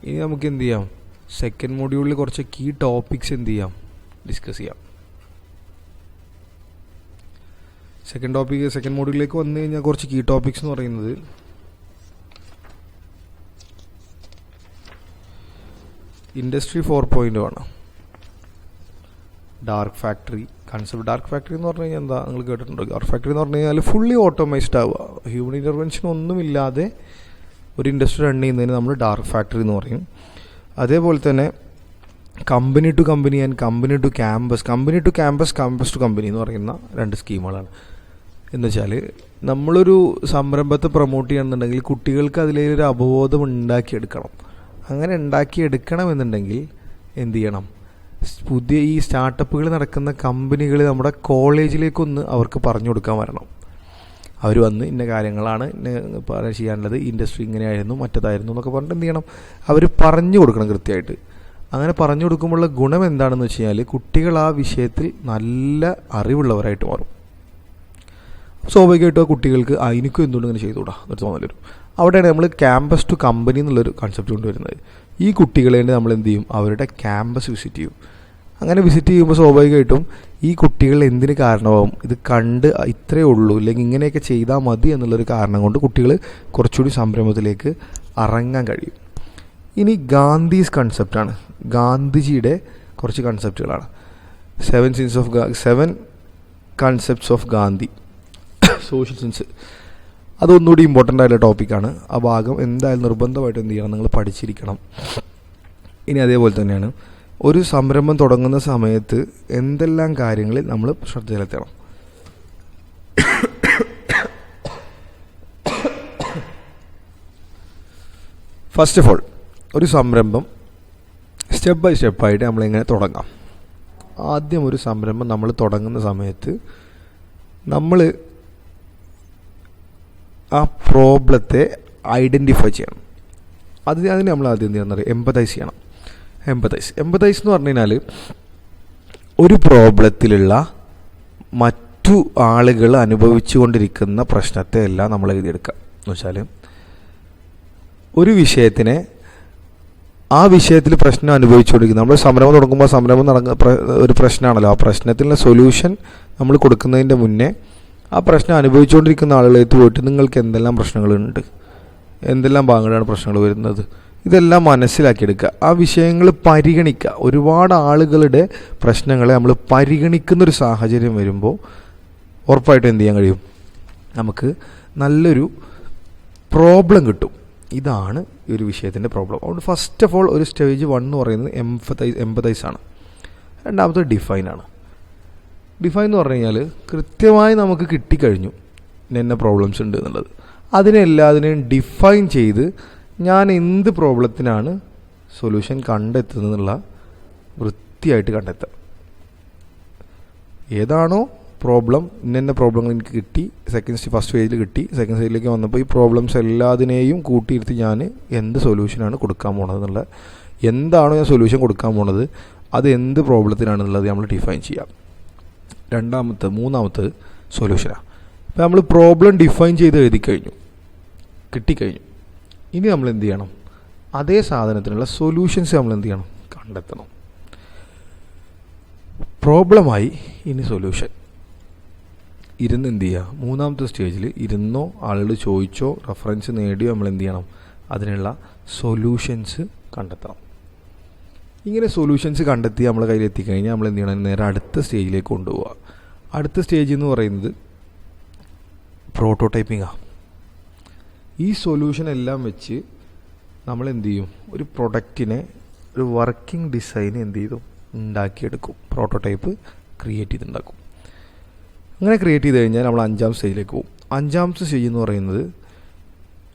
ഇനി നമുക്ക് എന്ത് ചെയ്യാം, സെക്കൻഡ് മൊഡ്യൂളിൽ കുറച്ച് കീ ടോപ്പിക്സ് എന്ത് ചെയ്യാം, ഡിസ്കസ് ചെയ്യാം. സെക്കൻഡ് മൊഡ്യൂളിലേക്ക് വന്നു കഴിഞ്ഞാൽ കുറച്ച് കീ ടോപ്പിക്സ് എന്ന് പറയുന്നത് ഇൻഡസ്ട്രി 4.0 ആണ്. Dark factory concept. Dark factory എന്ന് പറഞ്ഞു കഴിഞ്ഞാൽ എന്താ, നിങ്ങൾ കേട്ടിട്ടുണ്ടോ? ഡാർക്ക് ഫാക്ടറി എന്ന് പറഞ്ഞു കഴിഞ്ഞാൽ ഫുള്ളി ഓട്ടോമൈസ്ഡ് ആവുക, ഹ്യൂമൻ ഇൻ്റർവെൻഷൻ ഒന്നുമില്ലാതെ ഒരു ഇൻഡസ്ട്രി റൺ ചെയ്യുന്നതിന് നമ്മൾ ഡാർക്ക് ഫാക്ടറി എന്ന് പറയും. അതേപോലെ തന്നെ company to company and company to campus, campus to company എന്ന് പറയുന്ന 2 സ്കീമുകളാണ്. എന്ന് വെച്ചാൽ നമ്മളൊരു സംരംഭത്തെ പ്രൊമോട്ട് ചെയ്യണമെന്നുണ്ടെങ്കിൽ കുട്ടികൾക്ക് അതിലൊരു അവബോധം ഉണ്ടാക്കിയെടുക്കണം. അങ്ങനെ ഉണ്ടാക്കിയെടുക്കണമെന്നുണ്ടെങ്കിൽ എന്ത് ചെയ്യണം, പുതിയ ഈ സ്റ്റാർട്ടപ്പുകൾ നടക്കുന്ന കമ്പനികൾ നമ്മുടെ കോളേജിലേക്കൊന്ന് അവർക്ക് പറഞ്ഞു കൊടുക്കാൻ വരണം. അവർ വന്ന് ഇന്ന കാര്യങ്ങളാണ് ചെയ്യാനുള്ളത്, ഇൻഡസ്ട്രി ഇങ്ങനെയായിരുന്നു മറ്റേതായിരുന്നു എന്നൊക്കെ പറഞ്ഞിട്ട് എന്ത് ചെയ്യണം, അവർ പറഞ്ഞു കൊടുക്കണം കൃത്യമായിട്ട്. അങ്ങനെ പറഞ്ഞു കൊടുക്കുമ്പോഴുള്ള ഗുണം എന്താണെന്ന് വെച്ച് കഴിഞ്ഞാൽ കുട്ടികൾ ആ വിഷയത്തിൽ നല്ല അറിവുള്ളവരായിട്ട് മാറും. സ്വാഭാവികമായിട്ടും ആ കുട്ടികൾക്ക് എനിക്കും എന്തുകൊണ്ട് ഇങ്ങനെ ചെയ്തുകൂടാ എന്നൊരു തോന്നൽ വരും. അവിടെയാണ് നമ്മൾ ക്യാമ്പസ് ടു കമ്പനി എന്നുള്ളൊരു കൺസെപ്റ്റ് കൊണ്ടുവരുന്നത്. ഈ കുട്ടികളെ നമ്മൾ എന്ത് ചെയ്യും, അവരുടെ ക്യാമ്പസ് വിസിറ്റ് ചെയ്യും. അങ്ങനെ വിസിറ്റ് ചെയ്യുമ്പോൾ സ്വാഭാവികമായിട്ടും ഈ കുട്ടികൾ എന്തിന് കാരണമാവും, ഇത് കണ്ട് ഇത്രയേ ഉള്ളൂ ഇല്ലെങ്കിൽ ഇങ്ങനെയൊക്കെ ചെയ്താൽ മതി എന്നുള്ളൊരു കാരണം കൊണ്ട് കുട്ടികൾ കുറച്ചുകൂടി സംരംഭത്തിലേക്ക് ഇറങ്ങാൻ കഴിയും. ഇനി ഗാന്ധീസ് കൺസെപ്റ്റാണ്, ഗാന്ധിജിയുടെ കുറച്ച് കൺസെപ്റ്റുകളാണ്. Seven concepts of Gandhi, social sense. അതൊന്നുകൂടി ഇമ്പോർട്ടൻ്റ് ആയിട്ടുള്ള ടോപ്പിക്കാണ്. ആ ഭാഗം എന്തായാലും നിർബന്ധമായിട്ട് എന്ത് ചെയ്യണം, നിങ്ങൾ പഠിച്ചിരിക്കണം. ഇനി അതേപോലെ തന്നെയാണ് ഒരു സംരംഭം തുടങ്ങുന്ന സമയത്ത് എന്തെല്ലാം കാര്യങ്ങളിൽ നമ്മൾ ശ്രദ്ധ ചെലുത്തണം. ഫസ്റ്റ് ഓഫ് ഓൾ, ഒരു സംരംഭം സ്റ്റെപ്പ് ബൈ സ്റ്റെപ്പായിട്ട് നമ്മളെങ്ങനെ തുടങ്ങാം. ആദ്യം ഒരു സംരംഭം നമ്മൾ തുടങ്ങുന്ന സമയത്ത് നമ്മൾ ആ പ്രോബ്ലത്തെ ഐഡൻറ്റിഫൈ ചെയ്യണം. അതിന് നമ്മൾ ആദ്യം എന്ത് ചെയ്യണം, എമ്പതൈസ് ചെയ്യണം. എമ്പതൈസ് എന്ന് പറഞ്ഞു കഴിഞ്ഞാൽ ഒരു പ്രോബ്ലത്തിലുള്ള മറ്റു ആളുകൾ അനുഭവിച്ചു കൊണ്ടിരിക്കുന്ന പ്രശ്നത്തെ എല്ലാം നമ്മൾ എഴുതിയെടുക്കുക. എന്ന് വെച്ചാൽ ഒരു വിഷയത്തിനെ ആ വിഷയത്തിൽ പ്രശ്നം അനുഭവിച്ചുകൊണ്ടിരിക്കുന്നത്, നമ്മൾ സംരംഭം തുടങ്ങുമ്പോൾ ഒരു പ്രശ്നമാണല്ലോ, ആ പ്രശ്നത്തിനുള്ള സൊല്യൂഷൻ നമ്മൾ കൊടുക്കുന്നതിൻ്റെ മുന്നേ ആ പ്രശ്നം അനുഭവിച്ചുകൊണ്ടിരിക്കുന്ന ആളുകളേക്ക് പോയിട്ട് നിങ്ങൾക്ക് എന്തെല്ലാം പ്രശ്നങ്ങളുണ്ട്, എന്തെല്ലാം ഭാഗങ്ങളാണ് പ്രശ്നങ്ങൾ വരുന്നത്, ഇതെല്ലാം മനസ്സിലാക്കിയെടുക്കുക. ആ വിഷയങ്ങൾ പരിഗണിക്കുക. ഒരുപാട് ആളുകളുടെ പ്രശ്നങ്ങളെ നമ്മൾ പരിഗണിക്കുന്നൊരു സാഹചര്യം വരുമ്പോൾ ഉറപ്പായിട്ടും എന്ത് ചെയ്യാൻ കഴിയും, നമുക്ക് നല്ലൊരു പ്രോബ്ലം കിട്ടും. ഇതാണ് ഈ ഒരു വിഷയത്തിൻ്റെ പ്രോബ്ലം. അതുകൊണ്ട് ഫസ്റ്റ് ഓഫ് ഓൾ ഒരു സ്റ്റേജ് 1 എന്ന് പറയുന്നത് എമ്പതൈസ് ആണ്. രണ്ടാമത്തെ ഡിഫൈൻ ആണ്. ഡിഫൈൻ എന്ന് പറഞ്ഞു കഴിഞ്ഞാൽ കൃത്യമായി നമുക്ക് കിട്ടിക്കഴിഞ്ഞു എന്നെ പ്രോബ്ലംസ് ഉണ്ട് എന്നുള്ളത്. അതിനെല്ലാതിനെയും ഡിഫൈൻ ചെയ്ത് ഞാൻ എന്ത് പ്രോബ്ലത്തിനാണ് സൊല്യൂഷൻ കണ്ടെത്തുന്നതെന്നുള്ള വൃത്തിയായിട്ട് കണ്ടെത്തുക. ഏതാണോ പ്രോബ്ലം, ഇന്ന പ്രോബ്ലങ്ങൾ എനിക്ക് കിട്ടി, ഫസ്റ്റ് സ്റ്റേജിൽ കിട്ടി, സെക്കൻഡ് സ്റ്റേജിലേക്ക് വന്നപ്പോൾ ഈ പ്രോബ്ലംസ് എല്ലാതിനെയും കൂട്ടിയിരുത്തി ഞാൻ എന്ത് സൊല്യൂഷനാണ് കൊടുക്കാൻ പോണത് എന്നുള്ള, എന്താണോ ഞാൻ സൊല്യൂഷൻ കൊടുക്കാൻ പോണത് അത് എന്ത് പ്രോബ്ലത്തിനാണെന്നുള്ളത് നമ്മൾ ഡിഫൈൻ ചെയ്യാം. മൂന്നാമത്തെ സൊല്യൂഷനാണ്. അപ്പോൾ നമ്മൾ പ്രോബ്ലം ഡിഫൈൻ ചെയ്ത് എഴുതിക്കഴിഞ്ഞു, കിട്ടിക്കഴിഞ്ഞു. ഇനി നമ്മൾ എന്ത് ചെയ്യണം, അതേ സാധനത്തിനുള്ള സൊല്യൂഷൻസ് നമ്മൾ എന്ത് ചെയ്യണം, കണ്ടെത്തണം. പ്രോബ്ലമായി ഇനി സൊല്യൂഷൻ. ഇരുന്ന് എന്ത് ചെയ്യുക, മൂന്നാമത്തെ സ്റ്റേജിൽ ഇരുന്നോ ആളുകൾ ചോദിച്ചോ റെഫറൻസ് നേടിയോ നമ്മൾ എന്ത് ചെയ്യണം, അതിനുള്ള സൊല്യൂഷൻസ് കണ്ടെത്തണം. ഇങ്ങനെ സൊല്യൂഷൻസ് കണ്ടെത്തി നമ്മളെ കയ്യിലെത്തിക്കഴിഞ്ഞാൽ നമ്മൾ എന്ത് ചെയ്യണം, നേരെ അടുത്ത സ്റ്റേജിലേക്ക് കൊണ്ടുപോവുക. അടുത്ത സ്റ്റേജ് എന്ന് പറയുന്നത് പ്രോട്ടോടൈപ്പിംഗാണ്. ഈ സൊല്യൂഷൻ എല്ലാം വെച്ച് നമ്മൾ എന്ത് ചെയ്യും, ഒരു പ്രൊഡക്റ്റിനെ, ഒരു വർക്കിംഗ് ഡിസൈൻ എന്ത് ചെയ്തു ഉണ്ടാക്കിയെടുക്കും. Prototype create ചെയ്തുണ്ടാക്കും. അങ്ങനെ ക്രിയേറ്റ് ചെയ്ത് കഴിഞ്ഞാൽ നമ്മൾ 5ാം സ്റ്റേജിലേക്ക് പോകും. 5ാമത്തെ സ്റ്റേജ് എന്ന് പറയുന്നത്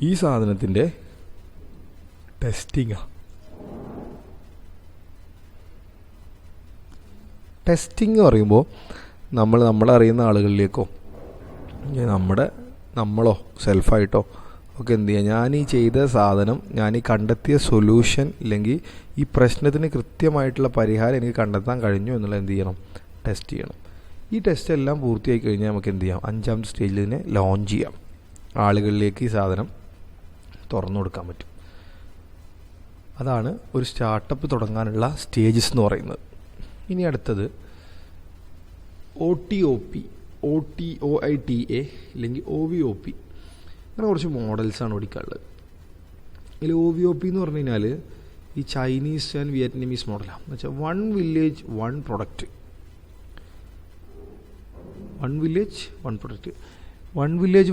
ഈ സാധനത്തിൻ്റെ ടെസ്റ്റിംഗാണ്. ടെസ്റ്റിംഗ് പറയുമ്പോൾ നമ്മളറിയുന്ന ആളുകളിലേക്കോ നമ്മളോ സെൽഫായിട്ടോ ഒക്കെ എന്ത് ചെയ്യുക, ഞാൻ ഈ ചെയ്ത സാധനം, ഞാൻ ഈ കണ്ടെത്തിയ സൊല്യൂഷൻ, അല്ലെങ്കിൽ ഈ പ്രശ്നത്തിന് കൃത്യമായിട്ടുള്ള പരിഹാരം എനിക്ക് കണ്ടെത്താൻ കഴിഞ്ഞു എന്നുള്ള എന്ത് ചെയ്യണം, ടെസ്റ്റ് ചെയ്യണം. ഈ ടെസ്റ്റ് എല്ലാം പൂർത്തിയായി കഴിഞ്ഞാൽ നമുക്ക് എന്ത് ചെയ്യാം, 5ാമത്തെ സ്റ്റേജിൽ ഇതിനെ ലോഞ്ച് ചെയ്യാം. ആളുകളിലേക്ക് ഈ സാധനം തുറന്നു കൊടുക്കാൻ പറ്റും. അതാണ് ഒരു സ്റ്റാർട്ടപ്പ് തുടങ്ങാനുള്ള സ്റ്റേജസ് എന്ന് പറയുന്നത്. ഇനി അടുത്തത് OTOP, അല്ലെങ്കിൽ OVOP. അങ്ങനെ കുറച്ച് മോഡൽസാണ് പഠിക്കാനുള്ളത്. ഇതിൽ OVOP എന്ന് പറഞ്ഞു കഴിഞ്ഞാൽ ഈ ചൈനീസ് ആൻഡ് വിയറ്റ്നാമീസ് മോഡലാണ്. എന്ന് വെച്ചാൽ 1 വില്ലേജ് 1 പ്രൊഡക്റ്റ്. 1 വില്ലേജ്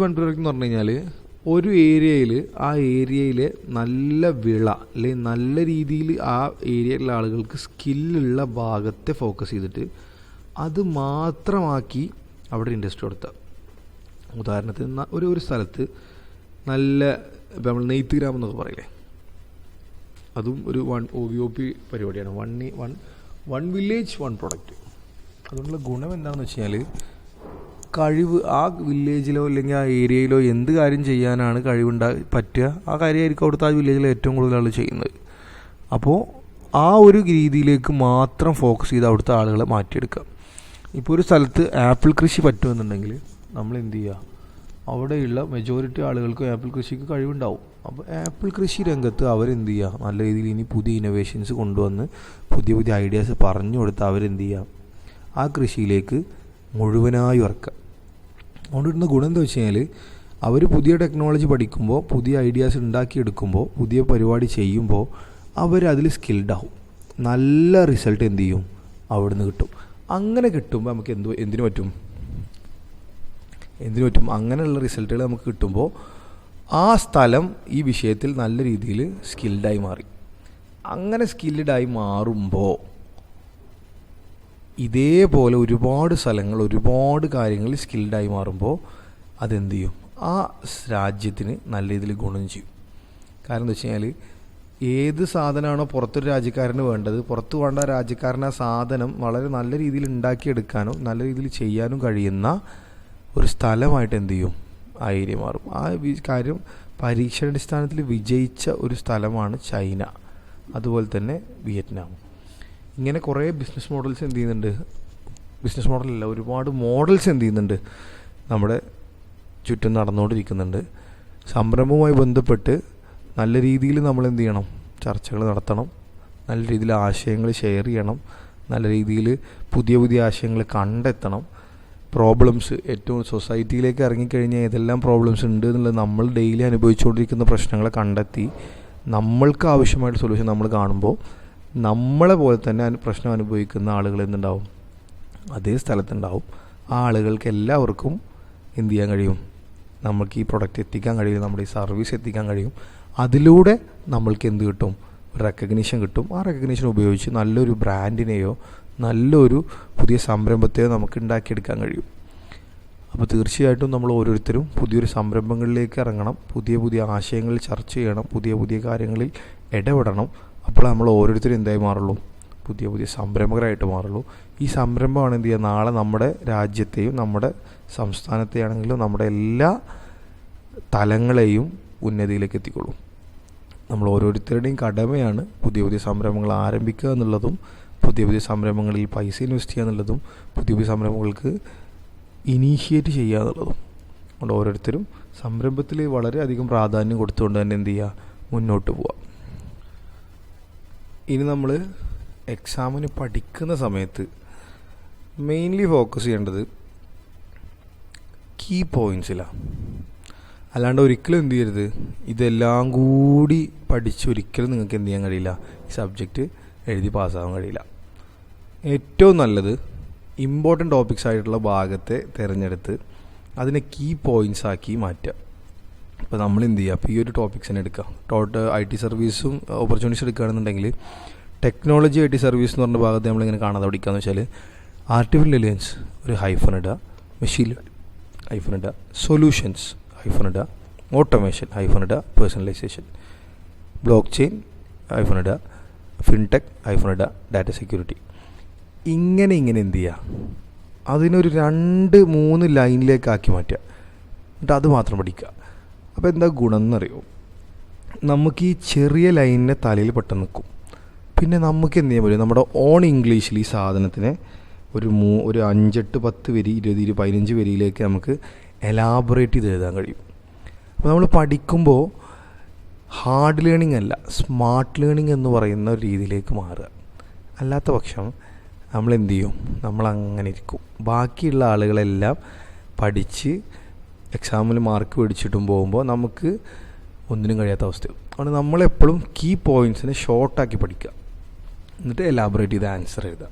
1 പ്രൊഡക്റ്റ് എന്ന് പറഞ്ഞു കഴിഞ്ഞാൽ ഒരു ഏരിയയിൽ, ആ ഏരിയയിലെ നല്ല വിള അല്ലെങ്കിൽ നല്ല രീതിയിൽ ആ ഏരിയയിലുള്ള ആളുകൾക്ക് സ്കില്ലുള്ള ഭാഗത്തെ ഫോക്കസ് ചെയ്തിട്ട് അത് മാത്രമാക്കി അവിടെ ഇൻഡസ്ട്രി കൊടുത്താൽ. ഉദാഹരണത്തിന് ഒരു സ്ഥലത്ത് നല്ല, ഇപ്പം നമ്മൾ നെയ്ത്ത് ഗ്രാമം എന്നൊക്കെ പറയില്ലേ, അതും ഒരു OVOP പരിപാടിയാണ്. 1 വില്ലേജ് 1 പ്രൊഡക്റ്റ്. അതുകൊണ്ടുള്ള ഗുണം എന്താണെന്ന് വെച്ച് കഴിഞ്ഞാൽ കഴിവ്, ആ വില്ലേജിലോ അല്ലെങ്കിൽ ആ ഏരിയയിലോ എന്ത് കാര്യം ചെയ്യാനാണ് പറ്റുക, ആ കാര്യമായിരിക്കും അവിടുത്തെ ആ വില്ലേജിൽ ഏറ്റവും കൂടുതൽ ആൾ ചെയ്യുന്നത്. അപ്പോൾ ആ ഒരു രീതിയിലേക്ക് മാത്രം ഫോക്കസ് ചെയ്ത് അവിടുത്തെ ആളുകളെ മാറ്റിയെടുക്കുക. ഇപ്പോൾ ഒരു സ്ഥലത്ത് ആപ്പിൾ കൃഷി പറ്റുമെന്നുണ്ടെങ്കിൽ നമ്മൾ എന്ത് ചെയ്യുക, അവിടെയുള്ള മെജോറിറ്റി ആളുകൾക്ക് ആപ്പിൾ കൃഷിക്ക് കഴിവുണ്ടാവും. അപ്പോൾ ആപ്പിൾ കൃഷി രംഗത്ത് അവരെന്ത് ചെയ്യുക, നല്ല രീതിയിൽ ഇനി പുതിയ ഇന്നോവേഷൻസ് കൊണ്ടുവന്ന് പുതിയ ഐഡിയാസ് പറഞ്ഞു കൊടുത്ത് അവരെന്ത് ചെയ്യുക, ആ കൃഷിയിലേക്ക് മുഴുവനായി ഇറക്കുക. അതുകൊണ്ടിരുന്ന ഗുണം എന്താ വെച്ച് കഴിഞ്ഞാൽ അവർ പുതിയ ടെക്നോളജി പഠിക്കുമ്പോൾ, പുതിയ ഐഡിയാസ് ഉണ്ടാക്കിയെടുക്കുമ്പോൾ, പുതിയ പരിപാടി ചെയ്യുമ്പോൾ അവരതിൽ സ്കിൽഡ് ആവും. നല്ല റിസൾട്ട് എന്ത് ചെയ്യും, അവിടുന്ന് കിട്ടും. അങ്ങനെ കിട്ടുമ്പോൾ നമുക്ക് എന്തിനു പറ്റും, അങ്ങനെയുള്ള റിസൾട്ടുകൾ നമുക്ക് കിട്ടുമ്പോൾ ആ സ്ഥലം ഈ വിഷയത്തിൽ നല്ല രീതിയിൽ സ്കിൽഡായി മാറി. അങ്ങനെ സ്കിൽഡായി മാറുമ്പോൾ ഇതേപോലെ ഒരുപാട് സ്ഥലങ്ങൾ, ഒരുപാട് കാര്യങ്ങളിൽ സ്കിൽഡായി മാറുമ്പോൾ അതെന്ത് ചെയ്യും, ആ രാജ്യത്തിന് നല്ല രീതിയിൽ ഗുണം ചെയ്യും. കാരണം എന്താ വെച്ച് കഴിഞ്ഞാൽ ഏത് സാധനമാണോ പുറത്തൊരു രാജ്യക്കാരന് വേണ്ടത്, പുറത്ത് വേണ്ട രാജ്യക്കാരന് ആ സാധനം വളരെ നല്ല രീതിയിൽ ഉണ്ടാക്കിയെടുക്കാനും നല്ല രീതിയിൽ ചെയ്യാനും കഴിയുന്ന ഒരു സ്ഥലമായിട്ട് എന്ത് ചെയ്യും, ആ ഏരിയ മാറും. ആ കാര്യം പരീക്ഷണാടിസ്ഥാനത്തിൽ വിജയിച്ച ഒരു സ്ഥലമാണ് ചൈന, അതുപോലെ തന്നെ വിയറ്റ്നാം. ഇങ്ങനെ കുറേ ബിസിനസ് മോഡൽസ് എന്ത് ചെയ്യുന്നുണ്ട്, ബിസിനസ് മോഡലല്ല, ഒരുപാട് മോഡൽസ് എന്ത് ചെയ്യുന്നുണ്ട്, നമ്മുടെ ചുറ്റും നടന്നുകൊണ്ടിരിക്കുന്നുണ്ട്. സംരംഭവുമായി ബന്ധപ്പെട്ട് നല്ല രീതിയിൽ നമ്മൾ എന്ത് ചെയ്യണം, ചർച്ചകൾ നടത്തണം, നല്ല രീതിയിൽ ആശയങ്ങൾ ഷെയർ ചെയ്യണം, നല്ല രീതിയിൽ പുതിയ പുതിയ ആശയങ്ങൾ കണ്ടെത്തണം. പ്രോബ്ലംസ് ഏറ്റവും സൊസൈറ്റിയിലേക്ക് ഇറങ്ങിക്കഴിഞ്ഞാൽ ഏതെല്ലാം പ്രോബ്ലംസ് ഉണ്ട് എന്നുള്ളത് നമ്മൾ ഡെയിലി അനുഭവിച്ചുകൊണ്ടിരിക്കുന്ന പ്രശ്നങ്ങളെ കണ്ടെത്തി നമ്മൾക്ക് ആവശ്യമായിട്ട് സൊല്യൂഷൻ നമ്മൾ കാണുമ്പോൾ നമ്മളെ പോലെ തന്നെ പ്രശ്നം അനുഭവിക്കുന്ന ആളുകൾ എന്തുണ്ടാവും, അതേ സ്ഥലത്തുണ്ടാവും. ആ ആളുകൾക്ക് എല്ലാവർക്കും എന്ത് ചെയ്യാൻ കഴിയും, നമ്മൾക്ക് ഈ പ്രൊഡക്റ്റ് എത്തിക്കാൻ കഴിയും, നമ്മുടെ ഈ സർവീസ് എത്തിക്കാൻ കഴിയും. അതിലൂടെ നമ്മൾക്ക് എന്ത് കിട്ടും, ഒരു റെക്കഗ്നീഷൻ കിട്ടും. ആ റെക്കഗ്നീഷൻ ഉപയോഗിച്ച് നല്ലൊരു ബ്രാൻഡിനെയോ നല്ലൊരു പുതിയ സംരംഭത്തെയോ നമുക്ക് ഉണ്ടാക്കിയെടുക്കാൻ കഴിയും. അപ്പോൾ തീർച്ചയായിട്ടും നമ്മൾ ഓരോരുത്തരും പുതിയൊരു സംരംഭങ്ങളിലേക്ക് ഇറങ്ങണം, പുതിയ പുതിയ ആശയങ്ങൾ ചർച്ച ചെയ്യണം, പുതിയ പുതിയ കാര്യങ്ങളിൽ ഇടപെടണം. അപ്പോൾ നമ്മൾ ഓരോരുത്തരും എന്തായി മാറുള്ളൂ, പുതിയ പുതിയ സംരംഭകരായിട്ട് മാറുള്ളൂ. ഈ സംരംഭമാണ് എന്ത് ചെയ്യുക, നാളെ നമ്മുടെ രാജ്യത്തെയും നമ്മുടെ സംസ്ഥാനത്തെയാണെങ്കിലും നമ്മുടെ എല്ലാ തലങ്ങളെയും ഉന്നതിയിലേക്ക് എത്തിക്കൊള്ളും. നമ്മൾ ഓരോരുത്തരുടെയും കടമയാണ് പുതിയ പുതിയ സംരംഭങ്ങൾ ആരംഭിക്കുക എന്നുള്ളതും, പുതിയ പുതിയ സംരംഭങ്ങളിൽ പൈസ ഇൻവെസ്റ്റ് ചെയ്യുക എന്നുള്ളതും, പുതിയ പുതിയ സംരംഭങ്ങൾക്ക് ഇനീഷ്യേറ്റ് ചെയ്യുക എന്നുള്ളതും. അതുകൊണ്ട് ഓരോരുത്തരും സംരംഭത്തിൽ വളരെയധികം പ്രാധാന്യം കൊടുത്തുകൊണ്ട് തന്നെ എന്ത് ചെയ്യുക, മുന്നോട്ട് പോവുക. ഇനി നമ്മൾ എക്സാമിന് പഠിക്കുന്ന സമയത്ത് മെയിൻലി ഫോക്കസ് ചെയ്യേണ്ടത് കീ പോയിൻറ്റ്സിലാണ്. അല്ലാണ്ട് ഒരിക്കലും എന്ത് ചെയ്യരുത്, ഇതെല്ലാം കൂടി പഠിച്ച് ഒരിക്കലും നിങ്ങൾക്ക് എന്ത് ചെയ്യാൻ കഴിയില്ല, ഈ സബ്ജക്റ്റ് എഴുതി പാസ്സാകാൻ കഴിയില്ല. ഏറ്റവും നല്ലത് ഇമ്പോർട്ടൻ്റ് ടോപ്പിക്സ് ആയിട്ടുള്ള ഭാഗത്തെ തിരഞ്ഞെടുത്ത് അതിനെ കീ പോയിൻറ്റ്സ് ആക്കി മാറ്റുക. ഇപ്പോൾ നമ്മൾ എന്ത് ചെയ്യുക, അപ്പോൾ ഈ ഒരു ടോപ്പിക്സിനെ എടുക്കുക, IT സർവീസും ഓപ്പർച്യൂണിറ്റീസ് എടുക്കുകയാണെന്നുണ്ടെങ്കിൽ ടെക്നോളജി IT സർവീസ് എന്ന് പറഞ്ഞ ഭാഗത്ത് നമ്മളിങ്ങനെ കാണാതെ പഠിക്കുകയെന്ന് വെച്ചാൽ ആർട്ടിഫിഷ്യൽ ഇൻ്റലിജൻസ് ഒരു ഹൈഫൺ ഇടുക, മെഷീൻ ഹൈഫൺ ഇടുക, സൊല്യൂഷൻസ് ഹൈഫൺ ഇടുക, ഓട്ടോമേഷൻ ഹൈഫൺ ഇടുക, പേഴ്സണലൈസേഷൻ, ബ്ലോക്ക് ചെയിൻ ഹൈഫൺ ഇടുക, ഫിൻടെക് ഹൈഫൺ ഇടുക, ഡാറ്റ സെക്യൂരിറ്റി. ഇങ്ങനെ എന്ത് ചെയ്യുക, അതിനൊരു 2-3 ലൈനിലേക്ക് ആക്കി മാറ്റുക, എന്നിട്ട് അത് മാത്രം പഠിക്കുക. അപ്പോൾ എന്താ ഗുണം എന്നറിയോ, നമുക്ക് ഈ ചെറിയ ലൈനിനെ തലയിൽ പെട്ടെന്ന് നിൽക്കും. പിന്നെ നമുക്ക് എന്ത് ചെയ്യാൻ പറ്റും, നമ്മുടെ ഓൺ ഇംഗ്ലീഷിൽ ഈ സാധനത്തിനെ ഒരു 5-8 10 വരി 20 15 വരിയിലേക്ക് നമുക്ക് എലാബറേറ്റ് ചെയ്ത് എഴുതാൻ കഴിയും. അപ്പോൾ നമ്മൾ പഠിക്കുമ്പോൾ ഹാർഡ് ലേണിംഗ് അല്ല, സ്മാർട്ട് ലേണിംഗ് എന്ന് പറയുന്ന ഒരു രീതിയിലേക്ക് മാറുക. അല്ലാത്ത പക്ഷം നമ്മൾ എന്ത് ചെയ്യും, നമ്മളങ്ങനെ ഇരിക്കും. ബാക്കിയുള്ള ആളുകളെല്ലാം പഠിച്ച് എക്സാമിൽ മാർക്ക് മേടിച്ചിട്ടും പോകുമ്പോൾ നമുക്ക് ഒന്നിനും കഴിയാത്ത അവസ്ഥയും. അതുകൊണ്ട് നമ്മളെപ്പോഴും കീ പോയിൻറ്റ്സിനെ ഷോർട്ടാക്കി പഠിക്കുക, എന്നിട്ട് എലാബറേറ്റ് ചെയ്ത് ആൻസർ എഴുതുക.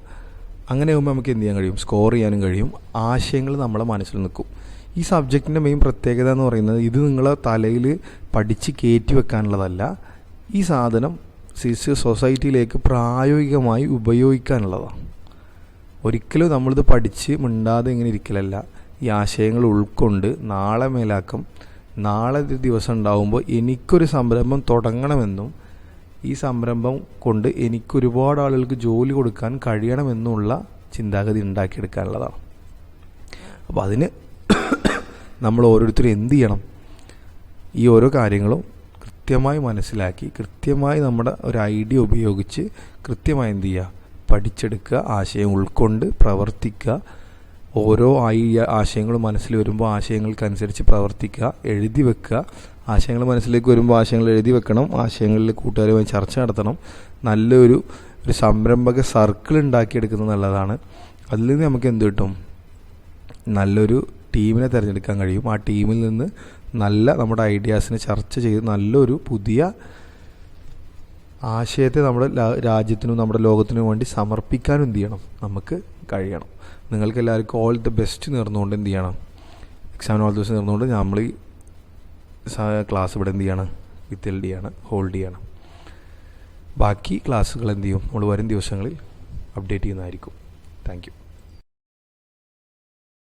അങ്ങനെ ആകുമ്പോൾ നമുക്ക് എന്ത് ചെയ്യാൻ കഴിയും, സ്കോർ ചെയ്യാനും കഴിയും, ആശയങ്ങൾ നമ്മളെ മനസ്സിൽ നിൽക്കും. ഈ സബ്ജക്റ്റിൻ്റെ മെയിൻ പ്രത്യേകത എന്ന് പറയുന്നത് ഇത് നിങ്ങളെ തലയിൽ പഠിച്ച് കയറ്റി വെക്കാനുള്ളതല്ല, ഈ സാധനം സൊസൈറ്റിയിലേക്ക് പ്രായോഗികമായി ഉപയോഗിക്കാനുള്ളതാണ്. ഒരിക്കലും നമ്മളിത് പഠിച്ച് മിണ്ടാതെ ഇങ്ങനെ ഇരിക്കലല്ല, ഈ ആശയങ്ങൾ ഉൾക്കൊണ്ട് നാളെ മേലാക്കം, നാളെ ഒരു ദിവസം ഉണ്ടാകുമ്പോൾ എനിക്കൊരു സംരംഭം തുടങ്ങണമെന്നും ഈ സംരംഭം കൊണ്ട് എനിക്കൊരുപാട് ആളുകൾക്ക് ജോലി കൊടുക്കാൻ കഴിയണമെന്നുള്ള ചിന്താഗതി ഉണ്ടാക്കിയെടുക്കാനുള്ളതാണ്. അപ്പോൾ അതിന് നമ്മൾ ഓരോരുത്തരും എന്ത് ചെയ്യണം, ഈ ഓരോ കാര്യങ്ങളും കൃത്യമായി മനസ്സിലാക്കി കൃത്യമായി നമ്മുടെ ഒരു ഐഡിയ ഉപയോഗിച്ച് കൃത്യമായി എന്ത് ചെയ്യുക, പഠിച്ചെടുക്കുക, ആശയം ഉൾക്കൊണ്ട് പ്രവർത്തിക്കുക. ഓരോ ആശയങ്ങളും മനസ്സിൽ വരുമ്പോൾ ആശയങ്ങൾക്കനുസരിച്ച് പ്രവർത്തിക്കുക, എഴുതി വെക്കുക. ആശയങ്ങൾ മനസ്സിലേക്ക് വരുമ്പോൾ ആശയങ്ങൾ എഴുതി വെക്കണം, ആശയങ്ങളിൽ കൂട്ടുകാരുമായി ചർച്ച നടത്തണം. നല്ലൊരു സംരംഭക സർക്കിൾ ഉണ്ടാക്കിയെടുക്കുന്നത് നല്ലതാണ്. അതിൽ നിന്ന് നമുക്ക് എന്ത് കിട്ടും, നല്ലൊരു ടീമിനെ തിരഞ്ഞെടുക്കാൻ കഴിയും. ആ ടീമിൽ നിന്ന് നല്ല നമ്മുടെ ഐഡിയാസിനെ ചർച്ച ചെയ്ത് നല്ലൊരു പുതിയ ആശയത്തെ നമ്മുടെ രാജ്യത്തിനും നമ്മുടെ ലോകത്തിനും വേണ്ടി സമർപ്പിക്കാനും എന്ത് ചെയ്യണം, നമുക്ക് കഴിയണം. നിങ്ങൾക്ക് എല്ലാവർക്കും ഓൾ ദി ബെസ്റ്റ് നേർന്നുകൊണ്ട് എന്ത് ചെയ്യണം, എക്സാമിന് ഓൾ ദിവസം നേർന്നുകൊണ്ട് നമ്മൾ ഈ ക്ലാസ് ഇവിടെ എന്ത് ചെയ്യണം, വിത്ത് ഹോൾഡ് ചെയ്യണം. ബാക്കി ക്ലാസ്സുകൾ എന്ത് ചെയ്യും, നമ്മൾ വരും ദിവസങ്ങളിൽ അപ്ഡേറ്റ് ചെയ്യുന്നതായിരിക്കും. Thank you.